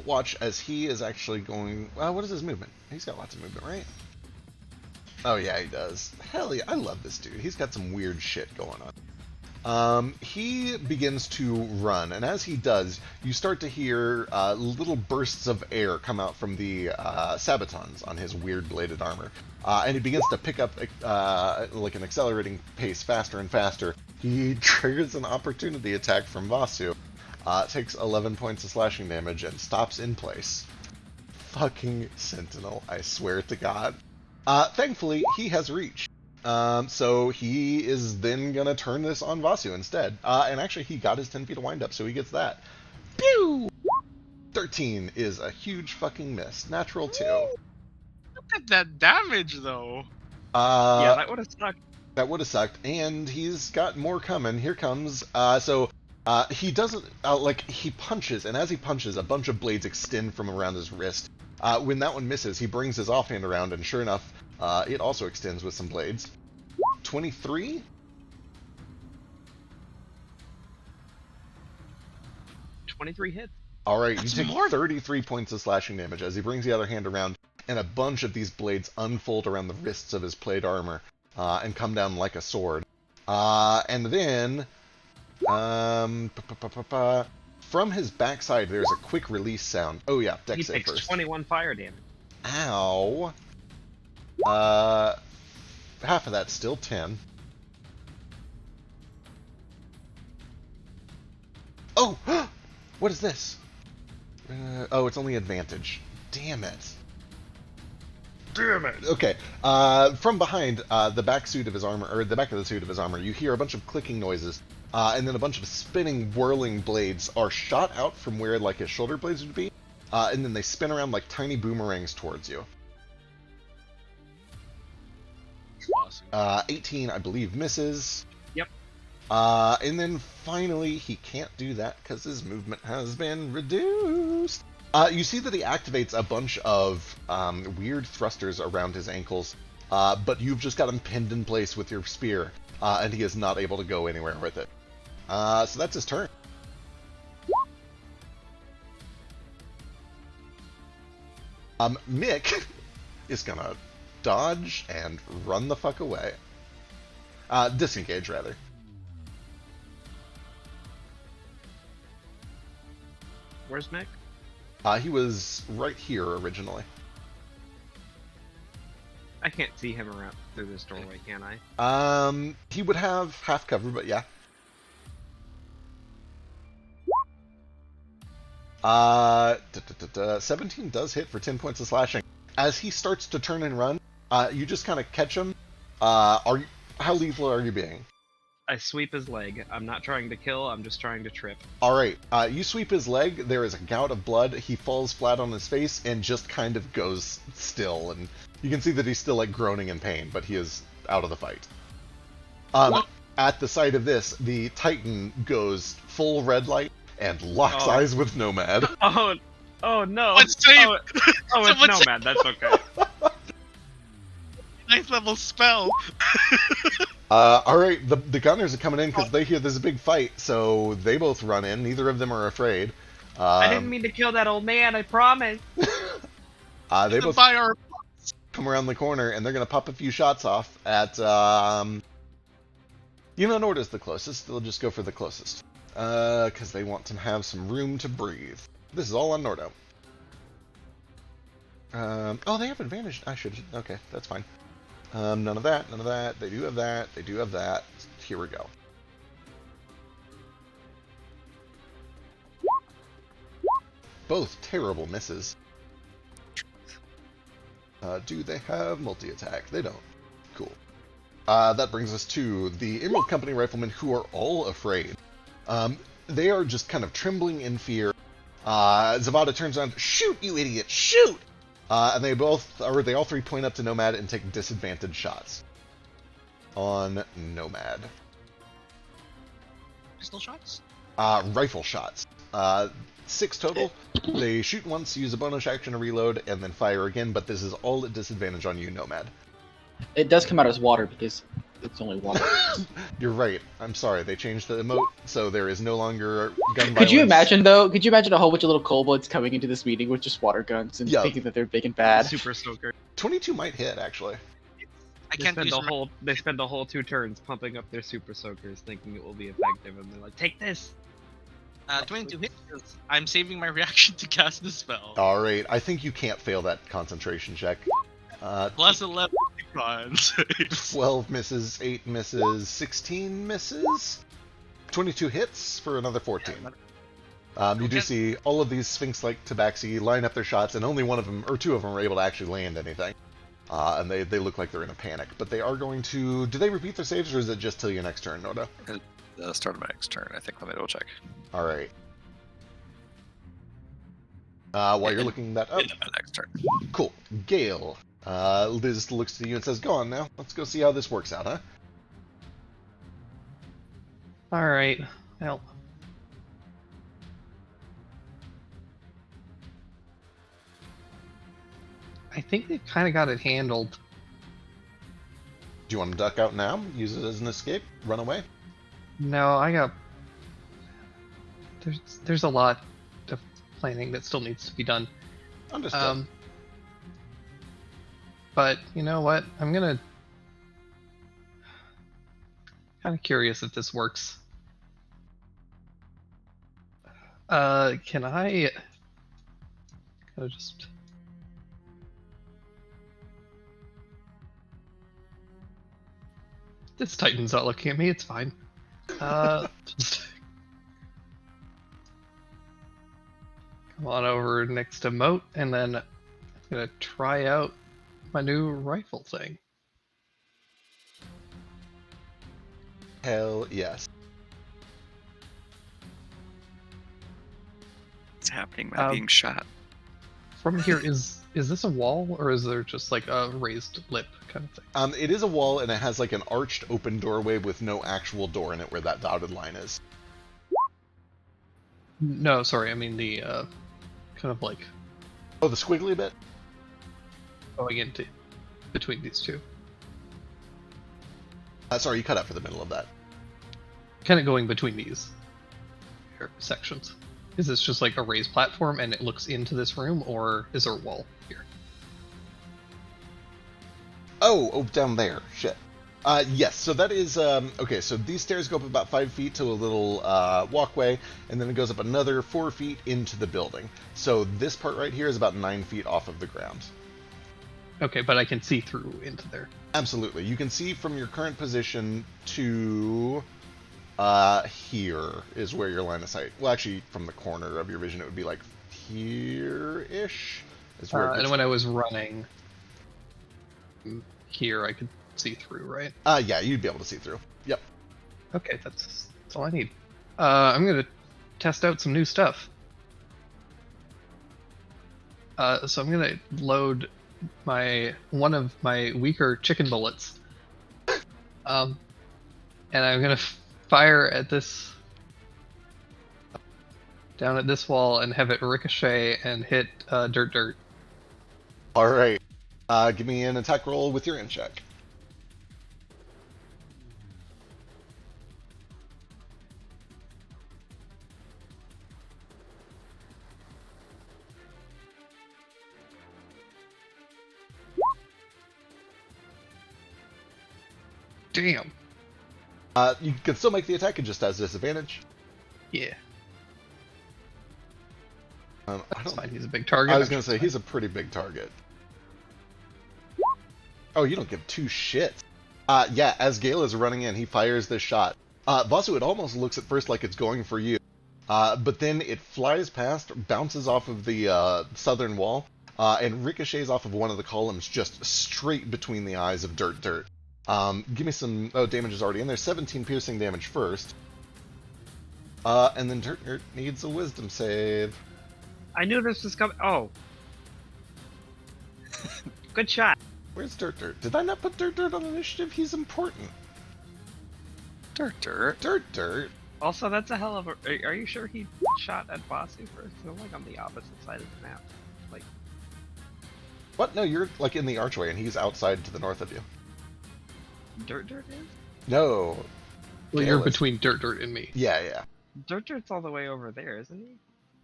watch as he is actually going... what is his movement? He's got lots of movement, right? Oh yeah, he does. Hell yeah, I love this dude. He's got some weird shit going on. He begins to run, and as he does, you start to hear little bursts of air come out from the sabatons on his weird bladed armor. And he begins to pick up like an accelerating pace faster and faster. He triggers an opportunity attack from Vasu. Takes 11 points of slashing damage and stops in place. Fucking Sentinel, I swear to God. Thankfully, he has reach. So he is then gonna turn this on Vasu instead. And actually, he got his 10 feet of wind up, so he gets that. Pew! 13 is a huge fucking miss. Natural 2. Look at that damage, though. Yeah, that would have sucked. That would have sucked, and he's got more coming. Here comes. He doesn't he punches, and as he punches, a bunch of blades extend from around his wrist. When that one misses, he brings his offhand around, and sure enough, it also extends with some blades. 23. 23 hits. All right, That's you take more. 33 points of slashing damage as he brings the other hand around, and a bunch of these blades unfold around the wrists of his plate armor and come down like a sword. And then, from his backside, there's a quick release sound. Oh yeah, He dex save takes first. 21 fire damage. Ow. Half of that's still 10. Oh! What is this? Oh, it's only advantage. Damn it. Damn it. Okay. From behind the back suit of his armor, or the back of the suit of his armor, you hear a bunch of clicking noises, and then a bunch of spinning, whirling blades are shot out from where like his shoulder blades would be, and then they spin around like tiny boomerangs towards you. 18, I believe, misses. Yep. And then finally, he can't do that because his movement has been reduced. You see that he activates a bunch of weird thrusters around his ankles, but you've just got him pinned in place with your spear, and he is not able to go anywhere with it. So that's his turn. Mick is gonna dodge and run the fuck away. Disengage, rather. Where's Mick? He was right here originally. I can't see him around through this doorway, can I? He would have half cover, but yeah. 17 does hit for 10 points of slashing. As he starts to turn and run, you just kind of catch him. How lethal are you being? I sweep his leg. I'm not trying to kill, I'm just trying to trip. Alright, you sweep his leg, there is a gout of blood, he falls flat on his face, and just kind of goes still, and you can see that he's still, like, groaning in pain, but he is out of the fight. At the sight of this, the Titan goes full red light, and locks eyes with Nomad. Oh no! Let's save! It's Someone save- Nomad, that's okay. Ninth level spell. Alright, the gunners are coming in because they hear there's a big fight, so they both run in. Neither of them are afraid. I didn't mean to kill that old man, I promise. They both Fire. come around the corner, and they're going to pop a few shots off at, you know, Norda's the closest. They'll just go for the closest. Because they want to have some room to breathe. This is all on Nordo. Oh, they have advantage. I should. Okay, that's fine. None of that. None of that. They do have that. They do have that. Here we go. Both terrible misses. Do they have multi-attack? They don't. Cool. That brings us to the Emerald Company Riflemen, who are all afraid. They are just kind of trembling in fear. Zavada turns around, shoot, you idiot, shoot! And they all three point up to Nomad and take disadvantage shots. On Nomad. Pistol shots? Rifle shots. 6 total. They shoot once, use a bonus action to reload, and then fire again, but this is all at disadvantage on you, Nomad. It does come out as water because it's only water. You're right. I'm sorry. They changed the emote, so there is no longer gun violence. Could you imagine, though? Could you imagine a whole bunch of little kobolds coming into this meeting with just water guns and thinking that they're big and bad? Super soaker. 22 might hit, actually. They spend the whole 2 turns pumping up their super soakers, thinking it will be effective, and they're like, "Take this." 22 hits. I'm saving my reaction to cast the spell. Alright, I think you can't fail that concentration check. Plus 11 con saves. 12 misses, 8 misses, 16 misses, 22 hits for another 14. You do see all of these Sphinx-like Tabaxi line up their shots, and only one of them, or 2 of them, are able to actually land anything. And they look like they're in a panic. But they are going to... Do they repeat their saves, or is it just till your next turn, Noda? Start of my next turn, I think. Let me double check. Alright. While you're looking that up... My next turn. Cool. Gale. Liz looks to you and says, go on now. Let's go see how this works out, huh? Alright. Well. I think they've kind of got it handled. Do you want to duck out now? Use it as an escape? Run away? No, I got... There's a lot of planning that still needs to be done. Understood. But you know what? I'm gonna... Kind of curious if this works. Can I... Gotta just... This Titan's not looking at me, it's fine. Just come on over next to Moat, and then I'm gonna try out my new rifle thing. Hell yes. It's happening. I'm being shot. From here, is this a wall, or is there just like a raised lip kind of thing? It is a wall, and it has like an arched open doorway with no actual door in it where that dotted line is. No, sorry, I mean the kind of like Oh, the squiggly bit? going into between these two. Sorry, you cut out for the middle of that. Kind of going between these here, sections. Is this just like a raised platform and it looks into this room, or is there a wall here? Oh, down there. Shit. Yes, so that is, okay, so these stairs go up about 5 feet to a little walkway, and then it goes up another 4 feet into the building. So this part right here is about 9 feet off of the ground. Okay, but I can see through into there. Absolutely. You can see from your current position to here is where your line of sight. Well, actually, from the corner of your vision, it would be like here-ish. Is where And when I was running here, I could see through, right? Yeah, you'd be able to see through. Yep. Okay, that's all I need. I'm gonna test out some new stuff. So I'm gonna load one of my weaker chicken bullets, and I'm gonna fire at this down at this wall and have it ricochet and hit dirt. All right. Give me an attack roll with your in check. Damn. You can still make the attack, it just has disadvantage. Yeah. I That's don't. fine. He's a big target. I was gonna say he's a pretty big target. Oh, you don't give two shits. Yeah, as Gale is running in, he fires this shot. Vasu, it almost looks at first like it's going for you. But then it flies past, bounces off of the southern wall, and ricochets off of one of the columns just straight between the eyes of Dirt. Give me some... Oh, damage is already in there. 17 piercing damage first. And then Dirt needs a wisdom save. I knew this was coming. Oh. Good shot. Where's Dirt? Did I not put Dirt on initiative? He's important. Dirt. Also, that's a hell of a... Are you sure he shot at Vasu first? I'm like on the opposite side of the map. Like... What? No, you're like in the archway and he's outside to the north of you. Dirt is? No. Well, Gale you're is. between Dirt and me. Yeah. Dirt's all the way over there, isn't he?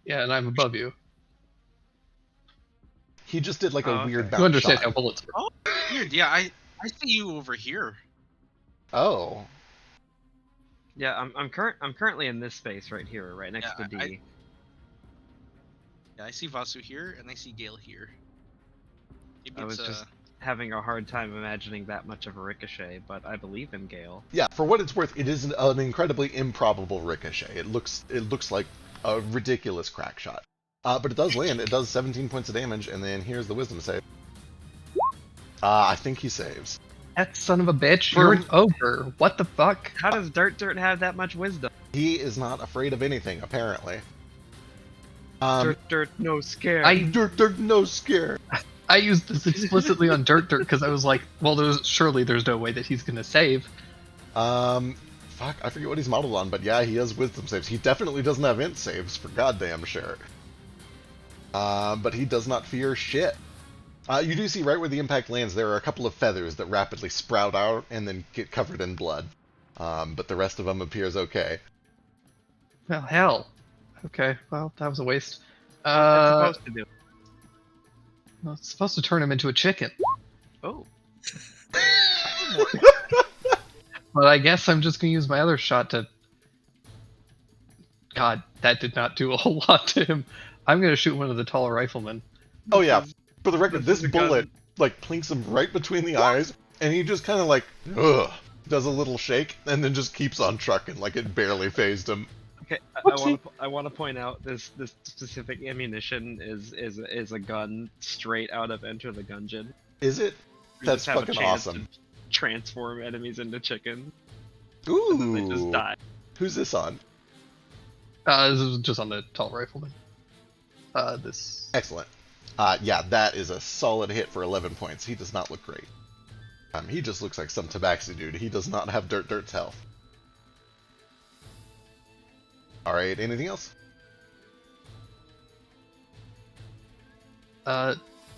Yeah, and I'm above you. He just did like a weird bounce You understand shot. how bullets work. Oh, weird. Yeah, I see you over here. Oh. Yeah, I'm currently in this space right here, right next Yeah, to D. Yeah, I see Vasu here, and I see Gale here. Maybe I was it's, just having a hard time imagining that much of a ricochet, but I believe in Gale. Yeah, for what it's worth, it is an incredibly improbable ricochet. It looks like a ridiculous crack shot. But it does land. It does 17 points of damage, and then here's the wisdom save. I think he saves. That son of a bitch, you're an ogre. What the fuck? How does Dirt have that much wisdom? He is not afraid of anything, apparently. Dirt, no scare. Dirt, no scare. I used this explicitly on Dirt because I was like, well, surely there's no way that he's gonna save. Fuck, I forget what he's modeled on, but yeah, he has wisdom saves. He definitely doesn't have int saves, for goddamn sure. But he does not fear shit. You do see right where the impact lands, there are a couple of feathers that rapidly sprout out and then get covered in blood. But the rest of them appears okay. Well, hell. Okay, well, that was a waste. What's it supposed to do? Well, it's supposed to turn him into a chicken. Oh. But I guess I'm just gonna use my other shot to... God, that did not do a whole lot to him. I'm gonna shoot one of the taller riflemen. Oh yeah, for the record, this is a gun. bullet, like, plinks him right between the eyes, and he just kind of like, ugh, does a little shake, and then just keeps on trucking, like it barely phased him. Okay, I want to point out this specific ammunition is a gun straight out of Enter the Gungeon. Is it? You That's just have a fucking chance awesome. to transform enemies into chickens. Ooh. And then they just die. Who's this on? This is just on the tall rifleman. This... Excellent. Yeah, that is a solid hit for 11 points. He does not look great. He just looks like some tabaxi dude. He does not have Dirt's health. Alright, anything else?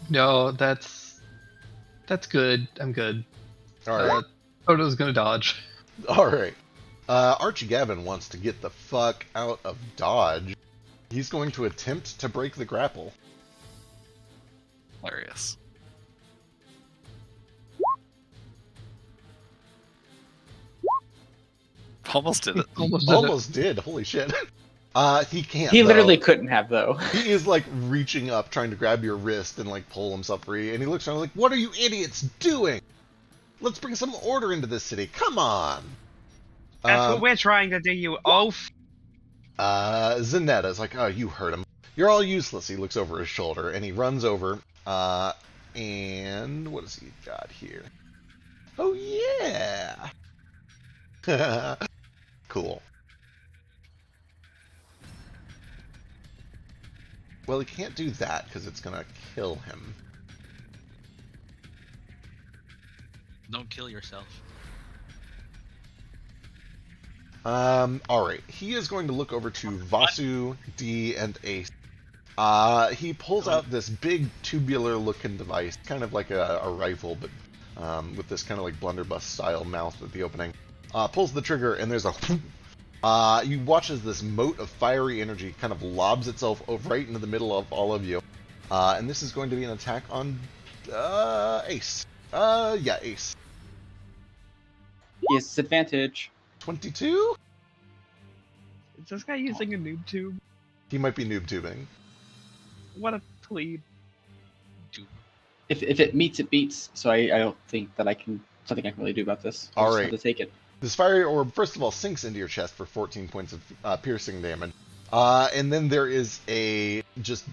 No, that's good. I'm good. Alright. Odo's gonna dodge. Alright. Archie Gavin wants to get the fuck out of dodge. He's going to attempt to break the grapple. Hilarious. Almost did it. Almost did. Holy shit. He can't. He literally though. couldn't have, though. He is like reaching up, trying to grab your wrist and like pull himself free, and he looks around like, "What are you idiots doing? Let's bring some order into this city. Come on." That's what we're trying to do, you oaf. Zanetta's like, "Oh, you hurt him. You're all useless." He looks over his shoulder and he runs over. And what does he got here? Oh yeah. Cool. Well, he can't do that because it's gonna kill him. Don't kill yourself. Alright. He is going to look over to Vasu, D, and Ace. He pulls out this big tubular-looking device, kind of like a rifle, but with this kind of like blunderbuss-style mouth at the opening. Pulls the trigger, and there's a whoop. You watch as this mote of fiery energy kind of lobs itself right into the middle of all of you. And this is going to be an attack on Ace. Yeah, Ace. He has disadvantage. 22? Is this guy using a noob tube? He might be noob tubing. What a plebe. If it meets, it beats. So I don't think that I can something I can really do about this. I All just right. have to take it. This fiery orb, first of all, sinks into your chest for 14 points of piercing damage. And then there is a just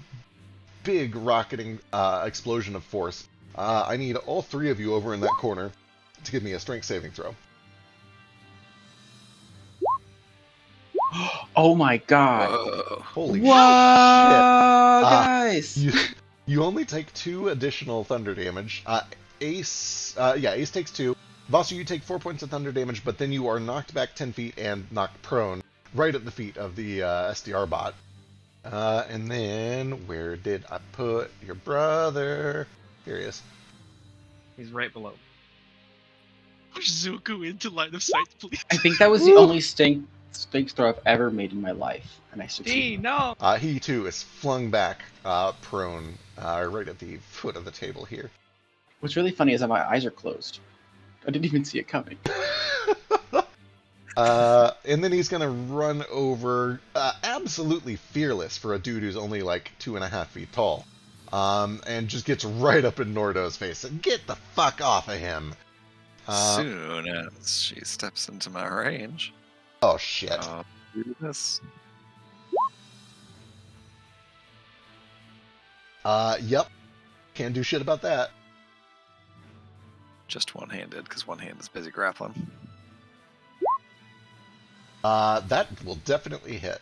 big rocketing explosion of force. I need all three of you over in that corner to give me a strength saving throw. Oh my god! Whoa. Holy Whoa, shit! guys! You only take 2 additional thunder damage. Ace takes 2. Vasu, you take 4 points of thunder damage, but then you are knocked back 10 feet and knocked prone right at the feet of the SDR bot. And then, where did I put your brother? Here he is. He's right below. Push Zuko into line of sight, please. I think that was the only stink throw I've ever made in my life, and I D, succeeded. no! He too is flung back prone right at the foot of the table here. What's really funny is that my eyes are closed. I didn't even see it coming. And then he's gonna run over, absolutely fearless for a dude who's only like 2.5 feet tall, and just gets right up in Nordo's face. Get the fuck off of him! Soon as she steps into my range, Oh shit! I'll do this. Yep. Can't do shit about that. Just one-handed, because one hand is busy grappling. That will definitely hit.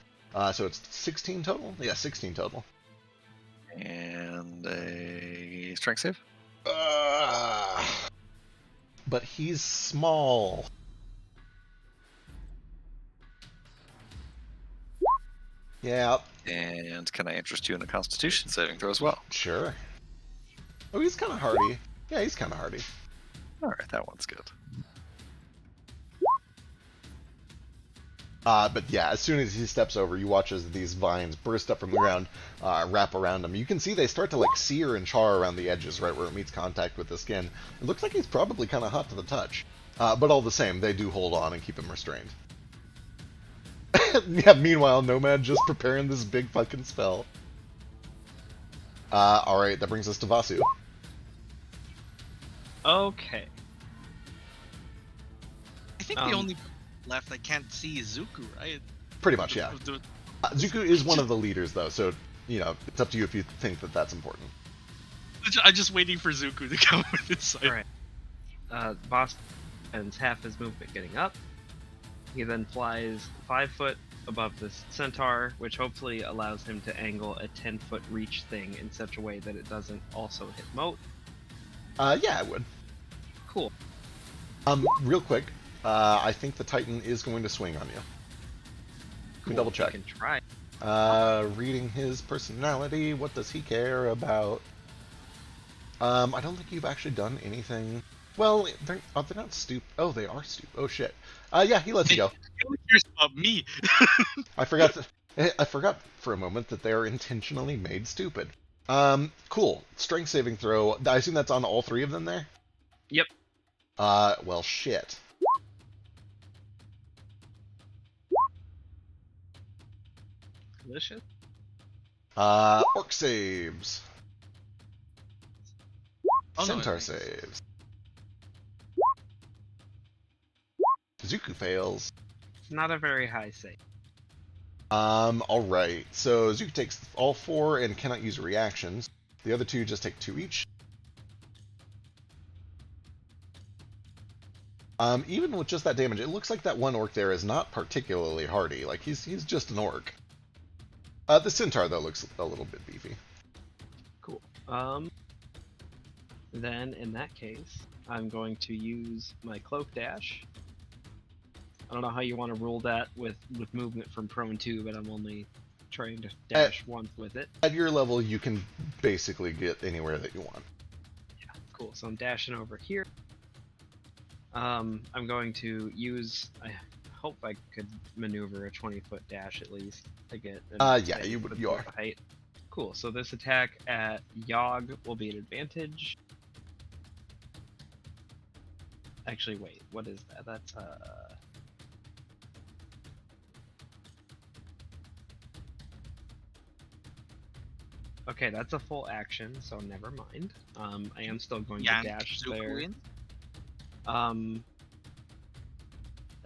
So it's 16 total? Yeah, 16 total. And a strength save. But he's small. Yeah, And can I interest you in a Constitution saving throw as well? sure. Oh, he's kind of hardy. Yeah, he's kind of hardy. Alright, that one's good. But yeah, as soon as he steps over, you watch as these vines burst up from the ground, wrap around him. You can see they start to like sear and char around the edges, right where it meets contact with the skin. It looks like he's probably kind of hot to the touch. But all the same, they do hold on and keep him restrained. Yeah, meanwhile, Nomad just preparing this big fucking spell. Alright, that brings us to Vasu. Okay. I think the only left I can't see is Zuko, right? Pretty much, yeah. The- Zuko is one of the leaders, though, so, you know, it's up to you if you think that that's important. I'm just waiting for Zuko to come with his side. Alright. Boss spends half his movement getting up. He then flies 5 foot above the centaur, which hopefully allows him to angle a 10-foot reach thing in such a way that it doesn't also hit Moat. Yeah, I would. Cool. Real quick, I think the Titan is going to swing on you. Can we double check? I can try. Reading his personality, what does he care about? I don't think you've actually done anything. Well, they're not stupid. Oh, they are stupid. Oh shit. Yeah, he lets you go. Who cares about me? I forgot for a moment that they are intentionally made stupid. Cool. Strength saving throw. I assume that's on all 3 of them there? Yep. Well, shit. Delicious. Orc saves. Oh, no, Centaur it makes- saves. Zuko fails. Not a very high save. Alright. So Zuko takes all 4 and cannot use reactions. The other 2 just take 2 each. Even with just that damage, it looks like that one orc there is not particularly hardy. Like, he's just an orc. The centaur, though, looks a little bit beefy. Cool. Then in that case, I'm going to use my cloak dash. I don't know how you want to rule that with movement from prone 2, but I'm only trying to dash once with it. At your level, you can basically get anywhere that you want. Yeah, cool. So I'm dashing over here. I'm going to use. I hope I could maneuver a 20-foot dash at least to get. Yeah, you are. Height. Cool. So this attack at Yogg will be an advantage. Actually, wait. What is that? That's Okay, that's a full action, so never mind. I am still going to Yank dash Zuko there. in.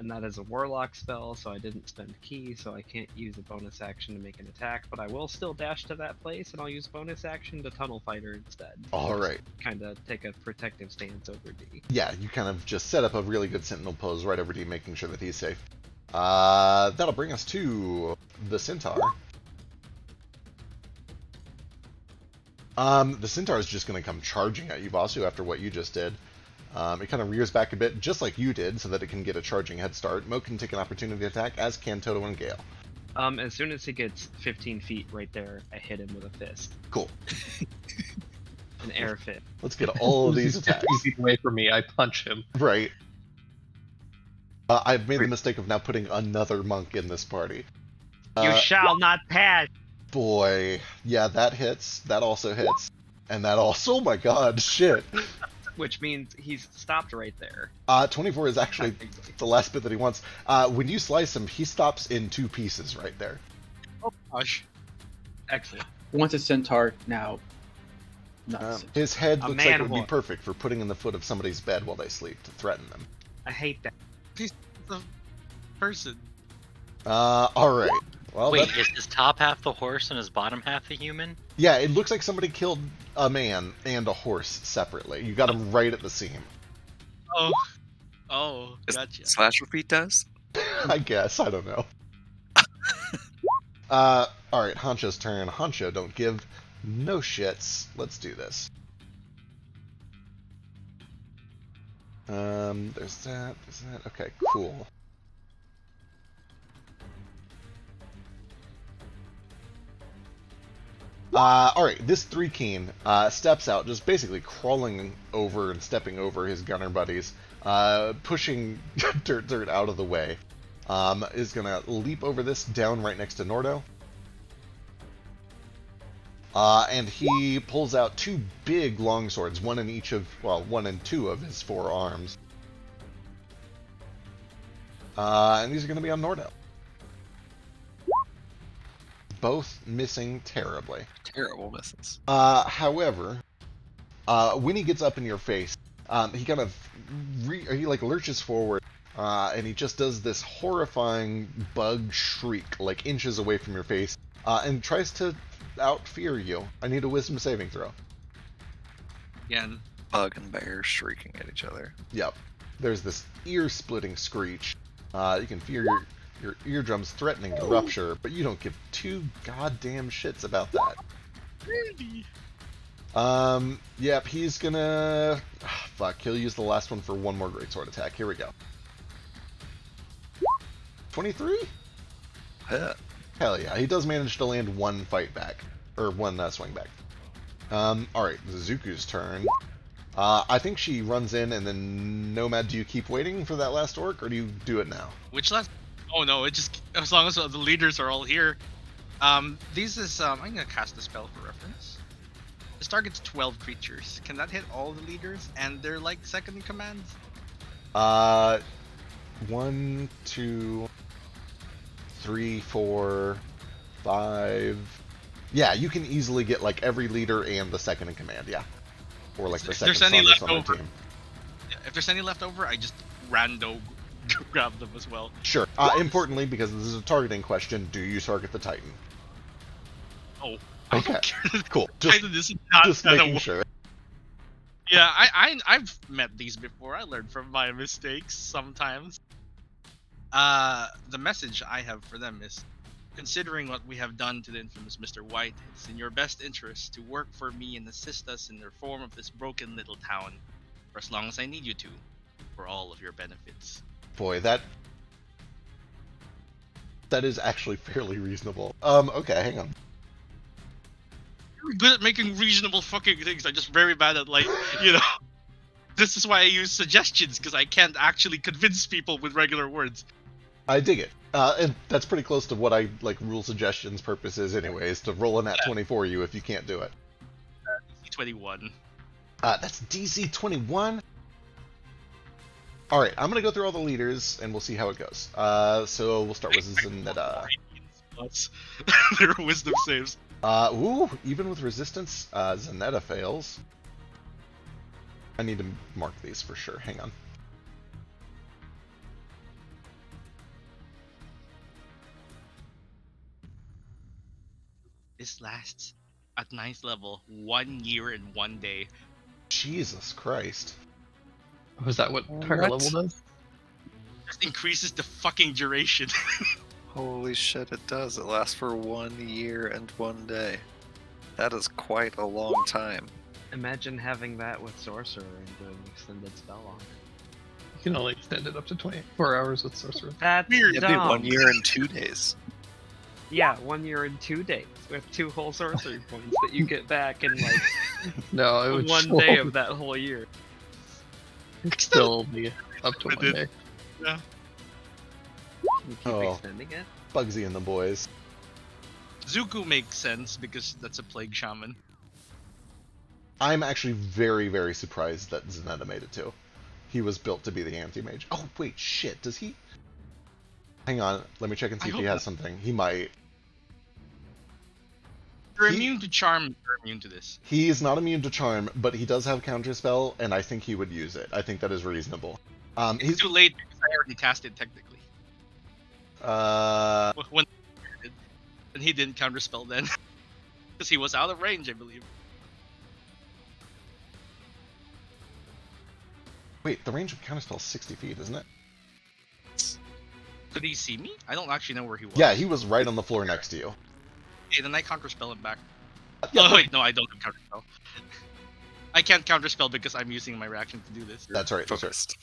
And that is a warlock spell, so I didn't spend key, so I can't use a bonus action to make an attack, but I will still dash to that place, and I'll use bonus action to tunnel fighter instead. Alright. Kind of take a protective stance over D. Yeah, you kind of just set up a really good sentinel pose right over D, making sure that he's safe. That'll bring us to the Centaur. The Centaur is just going to come charging at you, Vasu, after what you just did. It kind of rears back a bit, just like you did, so that it can get a charging head start. Mo can take an opportunity attack, as can Toto and Gale. As soon as he gets 15 feet right there, I hit him with a fist. Cool. An air fist. Let's get all of these He's attacks. 15 feet away from me, I punch him. Right. I've made the mistake of now putting another monk in this party. You shall not pass! Boy. Yeah, that hits. That also hits. And that also... Oh my god, shit. Which means he's stopped right there. 24 is actually the last bit that he wants. When you slice him, he stops in 2 pieces right there. Oh gosh. Excellent. Once a centaur, now not a centaur. His head A looks like it would be man-horn. perfect for putting in the foot of somebody's bed while they sleep to threaten them. I hate that. He's the person. Alright. Well, Wait, that- is his top half the horse and his bottom half the human? yeah, it looks like somebody killed a man and a horse separately. You got them right at the seam. Oh. Oh, Is gotcha. Slasher Feet does? I guess. I don't know. Alright, Honcho's turn. Honcho, don't give no shits. Let's do this. There's that. Okay, cool. Alright, this 3 Keen steps out, just basically crawling over and stepping over his gunner buddies, pushing dirt out of the way. Is gonna leap over this down right next to Nordo. And he pulls out 2 big longswords, one in each of, well, 1 and 2 of his 4 arms. And these are gonna be on Nordo. Both missing terribly. Terrible misses. However, when he gets up in your face, he kind of he like lurches forward, and he just does this horrifying bug shriek, like inches away from your face, and tries to out-fear you. I need a wisdom saving throw. Again. Bug and bear shrieking at each other. Yep. There's this ear-splitting screech. You can feel your eardrums threatening to rupture, but you don't give 2 goddamn shits about that. Really? Yep, he's gonna... fuck, he'll use the last one for 1 more greatsword attack. Here we go. 23? Yeah. Hell yeah, he does manage to land 1 fight back. Or 1 swing back. Alright, Zuku's turn. I think she runs in, and then Nomad, do you keep waiting for that last orc, or do you do it now? Which last? Oh no, it just as long as the leaders are all here. These is I'm gonna cast a spell for reference. This targets 12 creatures. Can that hit all the leaders and their like second in command? 1, 2, 3, 4, 5. Yeah, you can easily get like every leader and the second in command. Yeah, or like the If second there's any strongest left on the over. team. Yeah, if there's any left over, I just rando grab them as well. Sure. Importantly, because this is a targeting question, do you target the Titan? Oh, Okay. I don't care. Cool. Just, This is not just gonna making work. sure. Yeah, I've met these before. I learned from my mistakes sometimes. The message I have for them is, considering what we have done to the infamous Mr. White, it's in your best interest to work for me and assist us in the reform of this broken little town, for as long as I need you to, for all of your benefits. Boy, that is actually fairly reasonable. Okay, hang on. Very good at making reasonable fucking things. I'm just very bad at, like, you know. This is why I use suggestions, because I can't actually convince people with regular words. I dig it. And that's pretty close to what I like rule suggestions purposes anyways, to roll a nat 20 for you if you can't do it. 21. That's DC 21. Alright, I'm gonna go through all the leaders and we'll see how it goes. So we'll start with Zenetta. Plus their wisdom saves. Ooh, even with resistance, Zanetta fails. I need to mark these for sure. Hang on. This lasts at 9th level 1 year and 1 day. Jesus Christ. Was that what higher level does? Just increases the fucking duration. Holy shit, it does. It lasts for 1 year and 1 day. That is quite a long time. Imagine having that with Sorcerer and doing extended spell on it. You can only extend it up to 24 hours with Sorcerer. That's Weird. It'd be dumb. 1 year and 2 days. Yeah, 1 year and 2 days with 2 whole sorcery points that you get back in like No, it would 1 day of that whole year. still be up to 1 day. Yeah. You keep Oh. extending it. Bugsy and the boys. Zuko makes sense because that's a plague shaman. I'm actually very, very surprised that Zanetta made it too. He was built to be the anti-mage. Oh, wait, shit, does he? Hang on, let me check and see I if he hope has something. He might. You're He- immune to charm, you're immune to this. He is not immune to charm, but he does have counterspell, and I think he would use it. I think that is reasonable. It's He's too late because I already cast it technically. When and he didn't counterspell then. Because he was out of range, I believe. wait, the range of counterspell is 60 feet, isn't it? Could he see me? I don't actually know where he was. Yeah, he was right on the floor next to you. Okay, then I counterspell him back. Yeah, Oh wait, no, I don't have counterspell. I can't counterspell because I'm using my reaction to do this. That's right. That's right. Focused.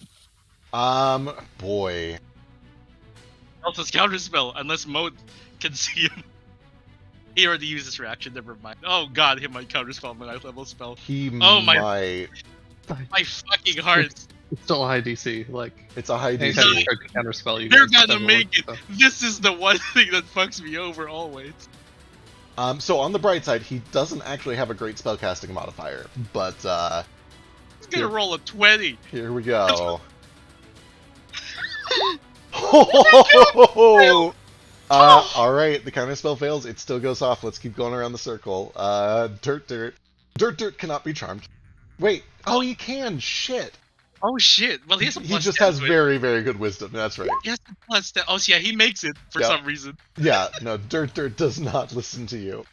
Boy. Also, it's counterspell unless Mode can see him. He already used his reaction. Never mind. Oh god, he might counterspell my 9th level spell. He Oh, my- might. My fucking heart. It's still a high DC. Like, It's a high anytime DC. you try to counterspell, you They're guys gonna have make it. stuff. This is the one thing that fucks me over always. So on the bright side, he doesn't actually have a great spellcasting modifier, but He's gonna Here. roll a 20. here we go. All right, the counterspell fails. It still goes off. Let's keep going around the circle. Dirt cannot be charmed. Wait, oh, he can. Shit. Oh shit. Well, he has a He plus just 10 has to it. very, very good wisdom. That's right. He has a plus 10. Oh, so yeah, he makes it for Yeah. some reason. Yeah, no, Dirt does not listen to you.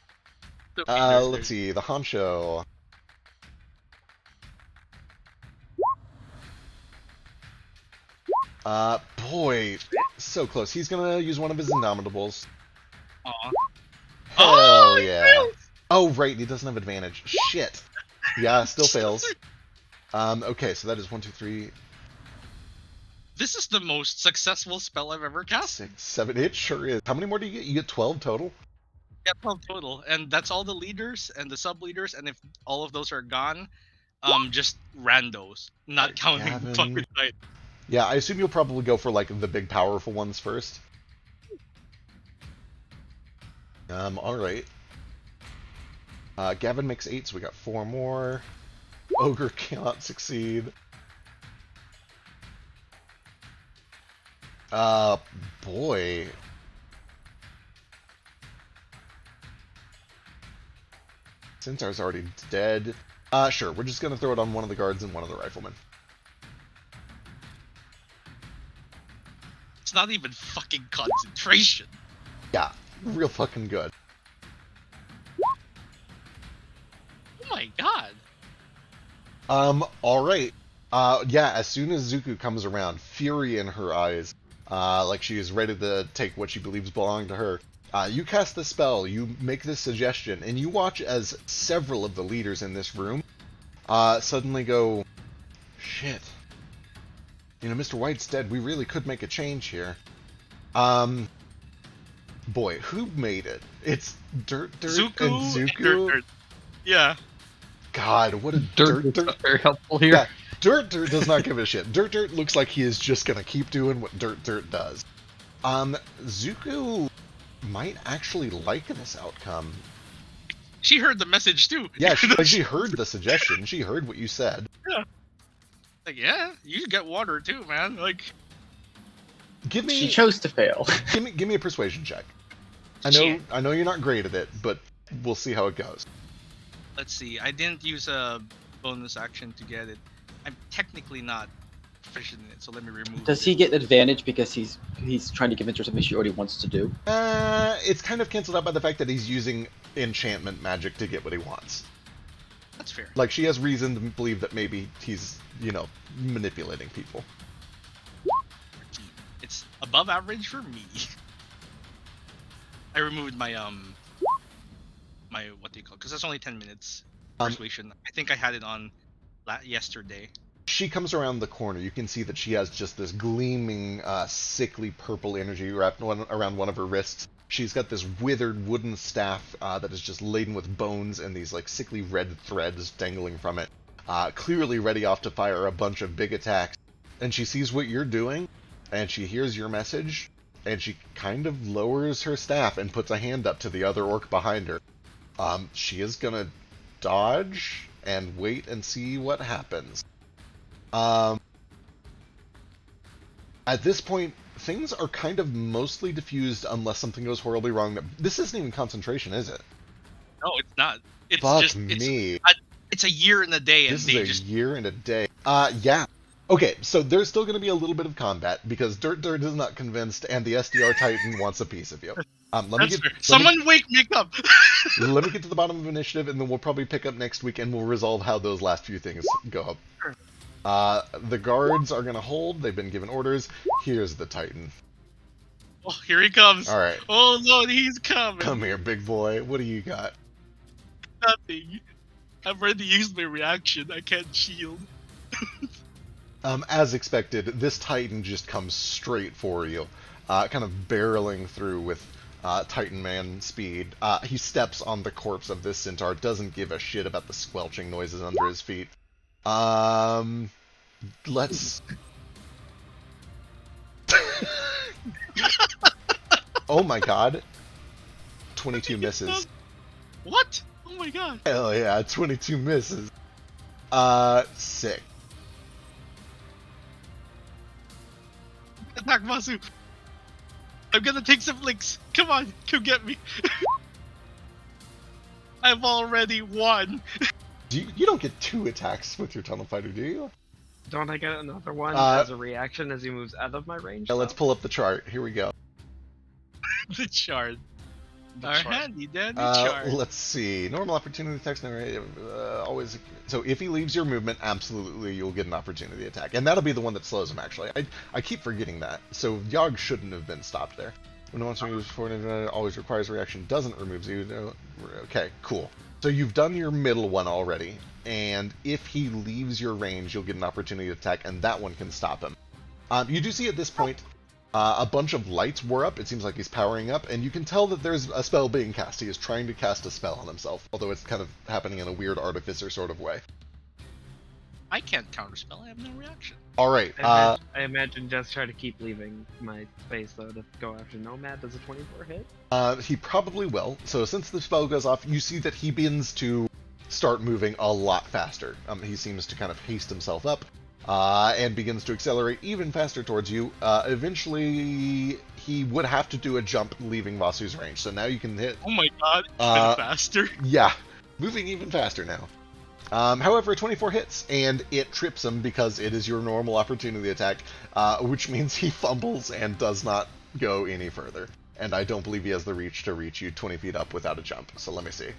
Let's see, the Honcho. Boy, so close. He's gonna use one of his Indomitables. Aw. Hell Oh, he yeah. fails! Oh, right, he doesn't have advantage. Shit. Yeah, still fails. Okay, so that is 1, 2, 3, This is the most successful spell I've ever cast. 6, 7. It sure is. How many more do you get? You get 12 total? Yeah, 12 total, and that's all the leaders and the sub leaders. And if all of those are gone, just randos, not counting Gavin. fucking night. Yeah, I assume you'll probably go for, like, the big powerful ones first. Alright. Gavin makes 8, so we got 4 more. Ogre cannot succeed. Boy. Centaur's already dead. Sure, we're just gonna throw it on one of the guards and one of the riflemen. It's not even fucking concentration. Yeah, real fucking good. Oh my god. Alright. Yeah, as soon as Zuko comes around, fury in her eyes, like she is ready to take what she believes belong to her, you cast the spell, you make this suggestion, and you watch as several of the leaders in this room, suddenly go, shit. You know, Mr. White's dead, we really could make a change here. Boy, who made it? It's Dirt Zuko and and Zuko? Dirt. Yeah. God, what a Dirt is not very helpful here. Yeah, Dirt does not give a shit. Dirt looks like he is just gonna keep doing what Dirt does. Zuko might actually like this outcome. She heard the message too. Yeah, she heard the suggestion. She heard what you said. Like, yeah, you get water too, man. Like, Give She me, chose to fail. give me a persuasion check. Shit. I know you're not great at it, but we'll see how it goes. Let's see. I didn't use a bonus action to get it. I'm technically not proficient in it, so let me remove Does it. he get advantage because he's trying to convince her something she already wants to do? It's kind of canceled out by the fact that he's using enchantment magic to get what he wants. That's fair. Like, she has reason to believe that maybe he's, manipulating people. It's above average for me. I removed my my what do you call it? Because that's only 10 minutes persuasion. I think I had it on yesterday. She comes around the corner. You can see that she has just this gleaming, sickly purple energy wrapped around one of her wrists. She's got this withered wooden staff that is just laden with bones and these like sickly red threads dangling from it, clearly ready off to fire a bunch of big attacks. And she sees what you're doing, and she hears your message, and she kind of lowers her staff and puts a hand up to the other orc behind her. She is gonna dodge and wait and see what happens. At this point, things are kind of mostly diffused unless something goes horribly wrong. This isn't even concentration, is it? No, it's not. It's Fuck just me. it's a year and a day, and This they is a just year and a day. Yeah. Okay, so there's still going to be a little bit of combat because Dirt is not convinced, and the SDR Titan wants a piece of you. that's fair. Someone wake me up. Let me get to the bottom of initiative, and then we'll probably pick up next week, and we'll resolve how those last few things go up. The guards are going to hold. They've been given orders. Here's the Titan. Oh, here he comes. All right. Oh no, he's coming. Come here, big boy. What do you got? Nothing. I've already used my reaction. I can't shield. As expected, this Titan just comes straight for you, kind of barreling through with Titan Man speed. He steps on the corpse of this centaur, doesn't give a shit about the squelching noises under his feet. Let's... Oh my god. 22 misses. What? Oh my god. Hell yeah, 22 misses. Sick. Attack Masu. I'm gonna take some licks. Come on, come get me. I've already won. You don't get 2 attacks with your Tunnel Fighter, do you? Don't I get another one as a reaction as he moves out of my range? Yeah, let's pull up the chart. Here we go. The shard. Our handy dandy chart. Let's see. Normal opportunity attacks. Always. So if he leaves your movement, absolutely you'll get an opportunity attack, and that'll be the one that slows him. Actually, I keep forgetting that. So Yogg shouldn't have been stopped there. When once moves forward, it always requires a reaction. Doesn't remove you. Okay, cool. So you've done your middle one already, and if he leaves your range, you'll get an opportunity attack, and that one can stop him. You do see at this point. A bunch of lights were up. It seems like he's powering up, and you can tell that there's a spell being cast. He is trying to cast a spell on himself, although it's kind of happening in a weird artificer sort of way. I can't counterspell. I have no reaction. All right. I imagine just try to keep leaving my space though to go after Nomad. Does a 24 hit? He probably will. So since the spell goes off, you see that he begins to start moving a lot faster. He seems to kind of haste himself up. And begins to accelerate even faster towards you. Eventually, he would have to do a jump leaving Vasu's range, so now you can hit... Oh my god, even faster. Yeah, moving even faster now. However, 24 hits, and it trips him because it is your normal opportunity attack, which means he fumbles and does not go any further. And I don't believe he has the reach to reach you 20 feet up without a jump, so let me see.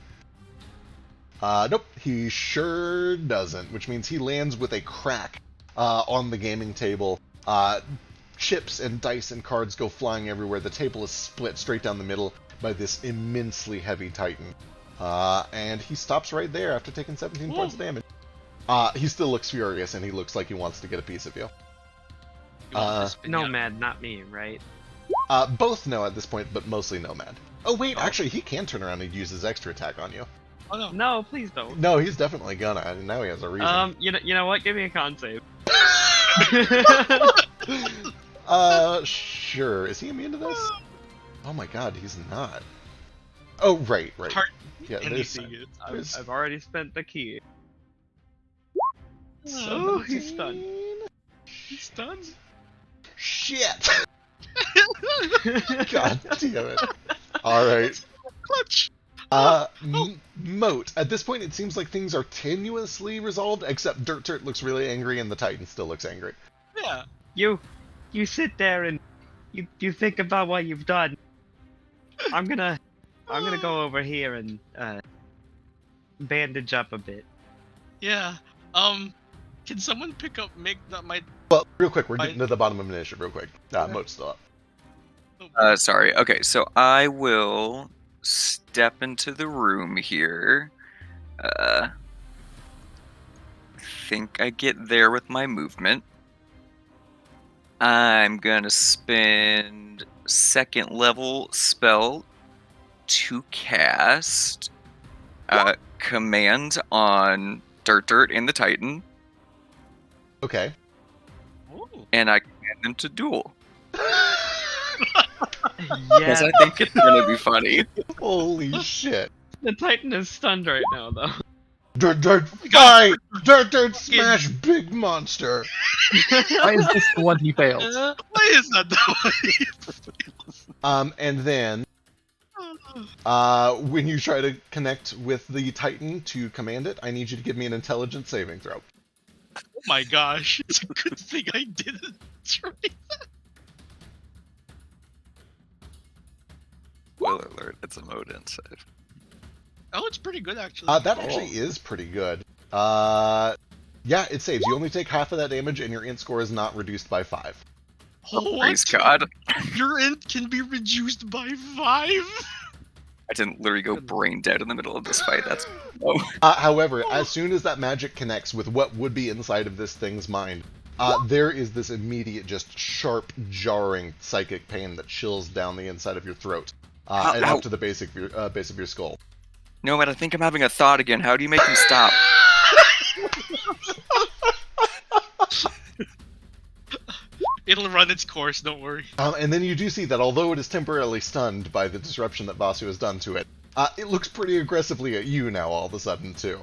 Nope, he sure doesn't, which means he lands with a crack on the gaming table. Chips and dice and cards go flying everywhere. The table is split straight down the middle by this immensely heavy Titan. And he stops right there after taking 17 points of damage. He still looks furious, and he looks like he wants to get a piece of you. Nomad, not me, right? Both know at this point, but mostly Nomad. Oh wait, actually he can turn around and use his extra attack on you. Oh no. No, please don't. No, he's definitely gonna, and now he has a reason. You know what? Give me a con save. Sure. Is he immune to this? Oh my god, he's not. Oh, right. Yeah, I've already spent the key. Oh, he's stunned. He's stunned? Shit! God damn it. Alright. Clutch! Moat. At this point, it seems like things are tenuously resolved, except Dirt looks really angry and the Titan still looks angry. Yeah. You sit there and you think about what you've done. I'm gonna go over here and bandage up a bit. Yeah. Can someone pick up Mick? That might. Well, real quick, we're getting to the bottom of initiative real quick. Moat's still up. Sorry. Okay, so I will step into the room here. Think I get there with my movement. I'm gonna spend second level spell to cast command on Dirt and the Titan, Okay. Ooh. and I command them to duel. Yes, Because I think it's gonna be funny. Holy shit. the Titan is stunned right now, though. Dirt, fight! Dirt, smash big monster! Why is this the one he failed? Why is that the way? And then, when you try to connect with the Titan to command it, I need you to give me an intelligence saving throw. Oh my gosh! It's a good thing I didn't try. Spoiler alert, it's a mode in save. Oh, it's pretty good actually. That actually is pretty good. Yeah, it saves. You only take half of that damage, and your int score is not reduced by 5. Oh, Praise God. Your int can be reduced by 5. I didn't literally go brain dead in the middle of this fight. That's However, as soon as that magic connects with what would be inside of this thing's mind, there is this immediate, just sharp, jarring psychic pain that chills down the inside of your throat, and Ow. up to the base of your skull. No, man, I think I'm having a thought again. How do you make him stop? It'll run its course, don't worry. And then you do see that although it is temporarily stunned by the disruption that Vasu has done to it, it looks pretty aggressively at you now all of a sudden, too.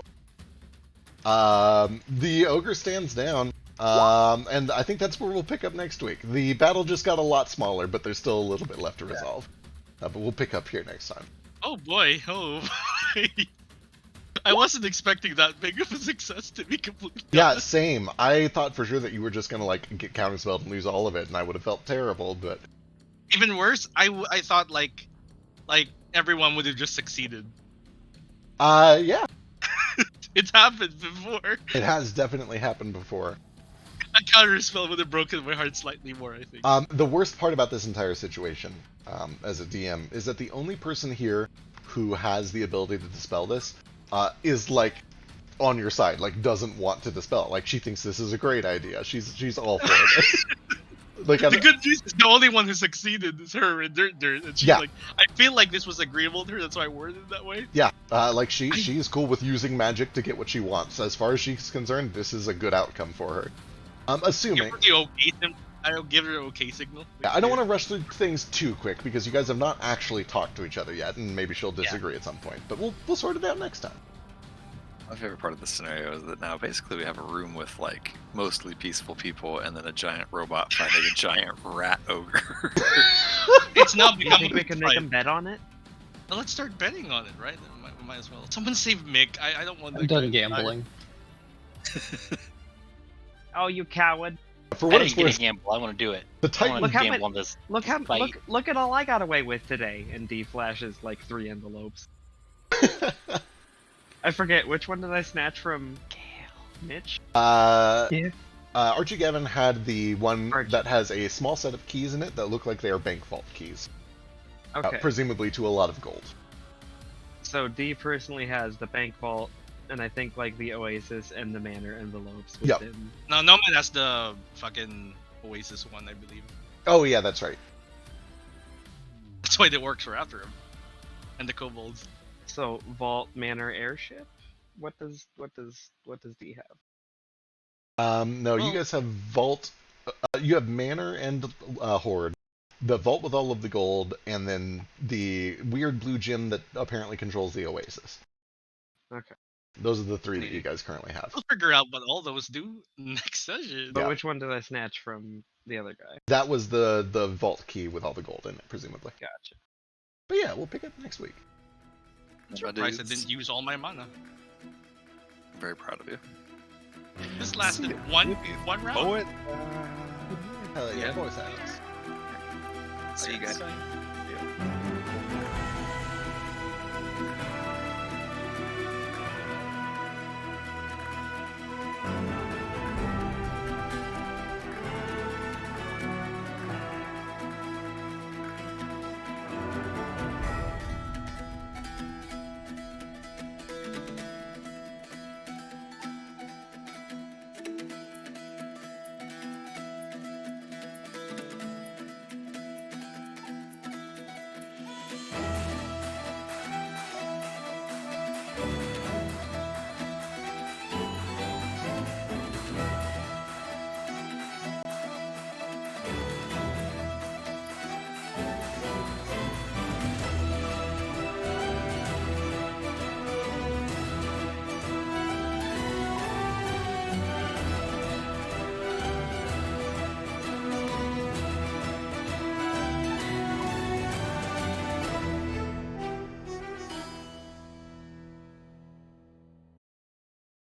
The ogre stands down, and I think that's where we'll pick up next week. The battle just got a lot smaller, but there's still a little bit left to resolve. But we'll pick up here next time. Oh boy, oh boy. I wasn't expecting that big of a success, to be completely Yeah, honest. same. I thought for sure that you were just gonna like get counterspelled and lose all of it, and I would have felt terrible. But Even worse, I thought like everyone would have just succeeded. yeah, It's happened before. it has definitely happened before. A counterspell would have broken my heart slightly more, I think. The worst part about this entire situation, as a DM, is that the only person here who has the ability to dispel this is like on your side, like doesn't want to dispel. Like she thinks this is a great idea. She's all for it. Like The good news is the only one who succeeded is her and Dirt, and she's Yeah. like, I feel like this was agreeable to her, that's why I worded it that way. yeah, like she's cool with using magic to get what she wants. As far as she's concerned, this is a good outcome for her. Assuming. Give her the okay I'll give her an okay signal. Yeah, I don't want to rush through things too quick because you guys have not actually talked to each other yet, and maybe she'll disagree at some point. But we'll sort it out next time. My favorite part of the scenario is that now basically we have a room with like mostly peaceful people and then a giant robot fighting a giant rat ogre. It's now Do you becoming think we can make him bet on it? Well, let's start betting on it, right? We might as well. Someone save Mick. I don't want I'm done gambling. Oh, you coward! For I what didn't it's get worth, a gamble. I want to do it. the I Titan. want Look to how gamble on this. Fight. Look at all I got away with today. And D flashes like 3 envelopes. I forget which one did I snatch from Mitch? Yeah. Archie Gavin had the one Archie. that has a small set of keys in it that look like they are bank vault keys, Okay. presumably to a lot of gold. So D personally has the bank vault, and I think like the Oasis and the Manor envelopes Yep. within. No, Nomad has the fucking Oasis one, I believe. Oh yeah, that's right. That's why the orcs were after him. And the kobolds. So vault, Manor, airship. What does D have? No, you Well- guys have vault. You have manor and horde. The vault with all of the gold, and then the weird blue gem that apparently controls the Oasis. Okay. Those are the 3 that you guys currently have. We'll figure out what all those do next session. But Yeah. which one did I snatch from the other guy? That was the vault key with all the gold in it, presumably. Gotcha. But yeah, we'll pick up next week. I'm surprised I didn't use all my mana. I'm very proud of you. This lasted one round. Poet. Hell yeah, Yeah. voice acts. See you guys. Bye.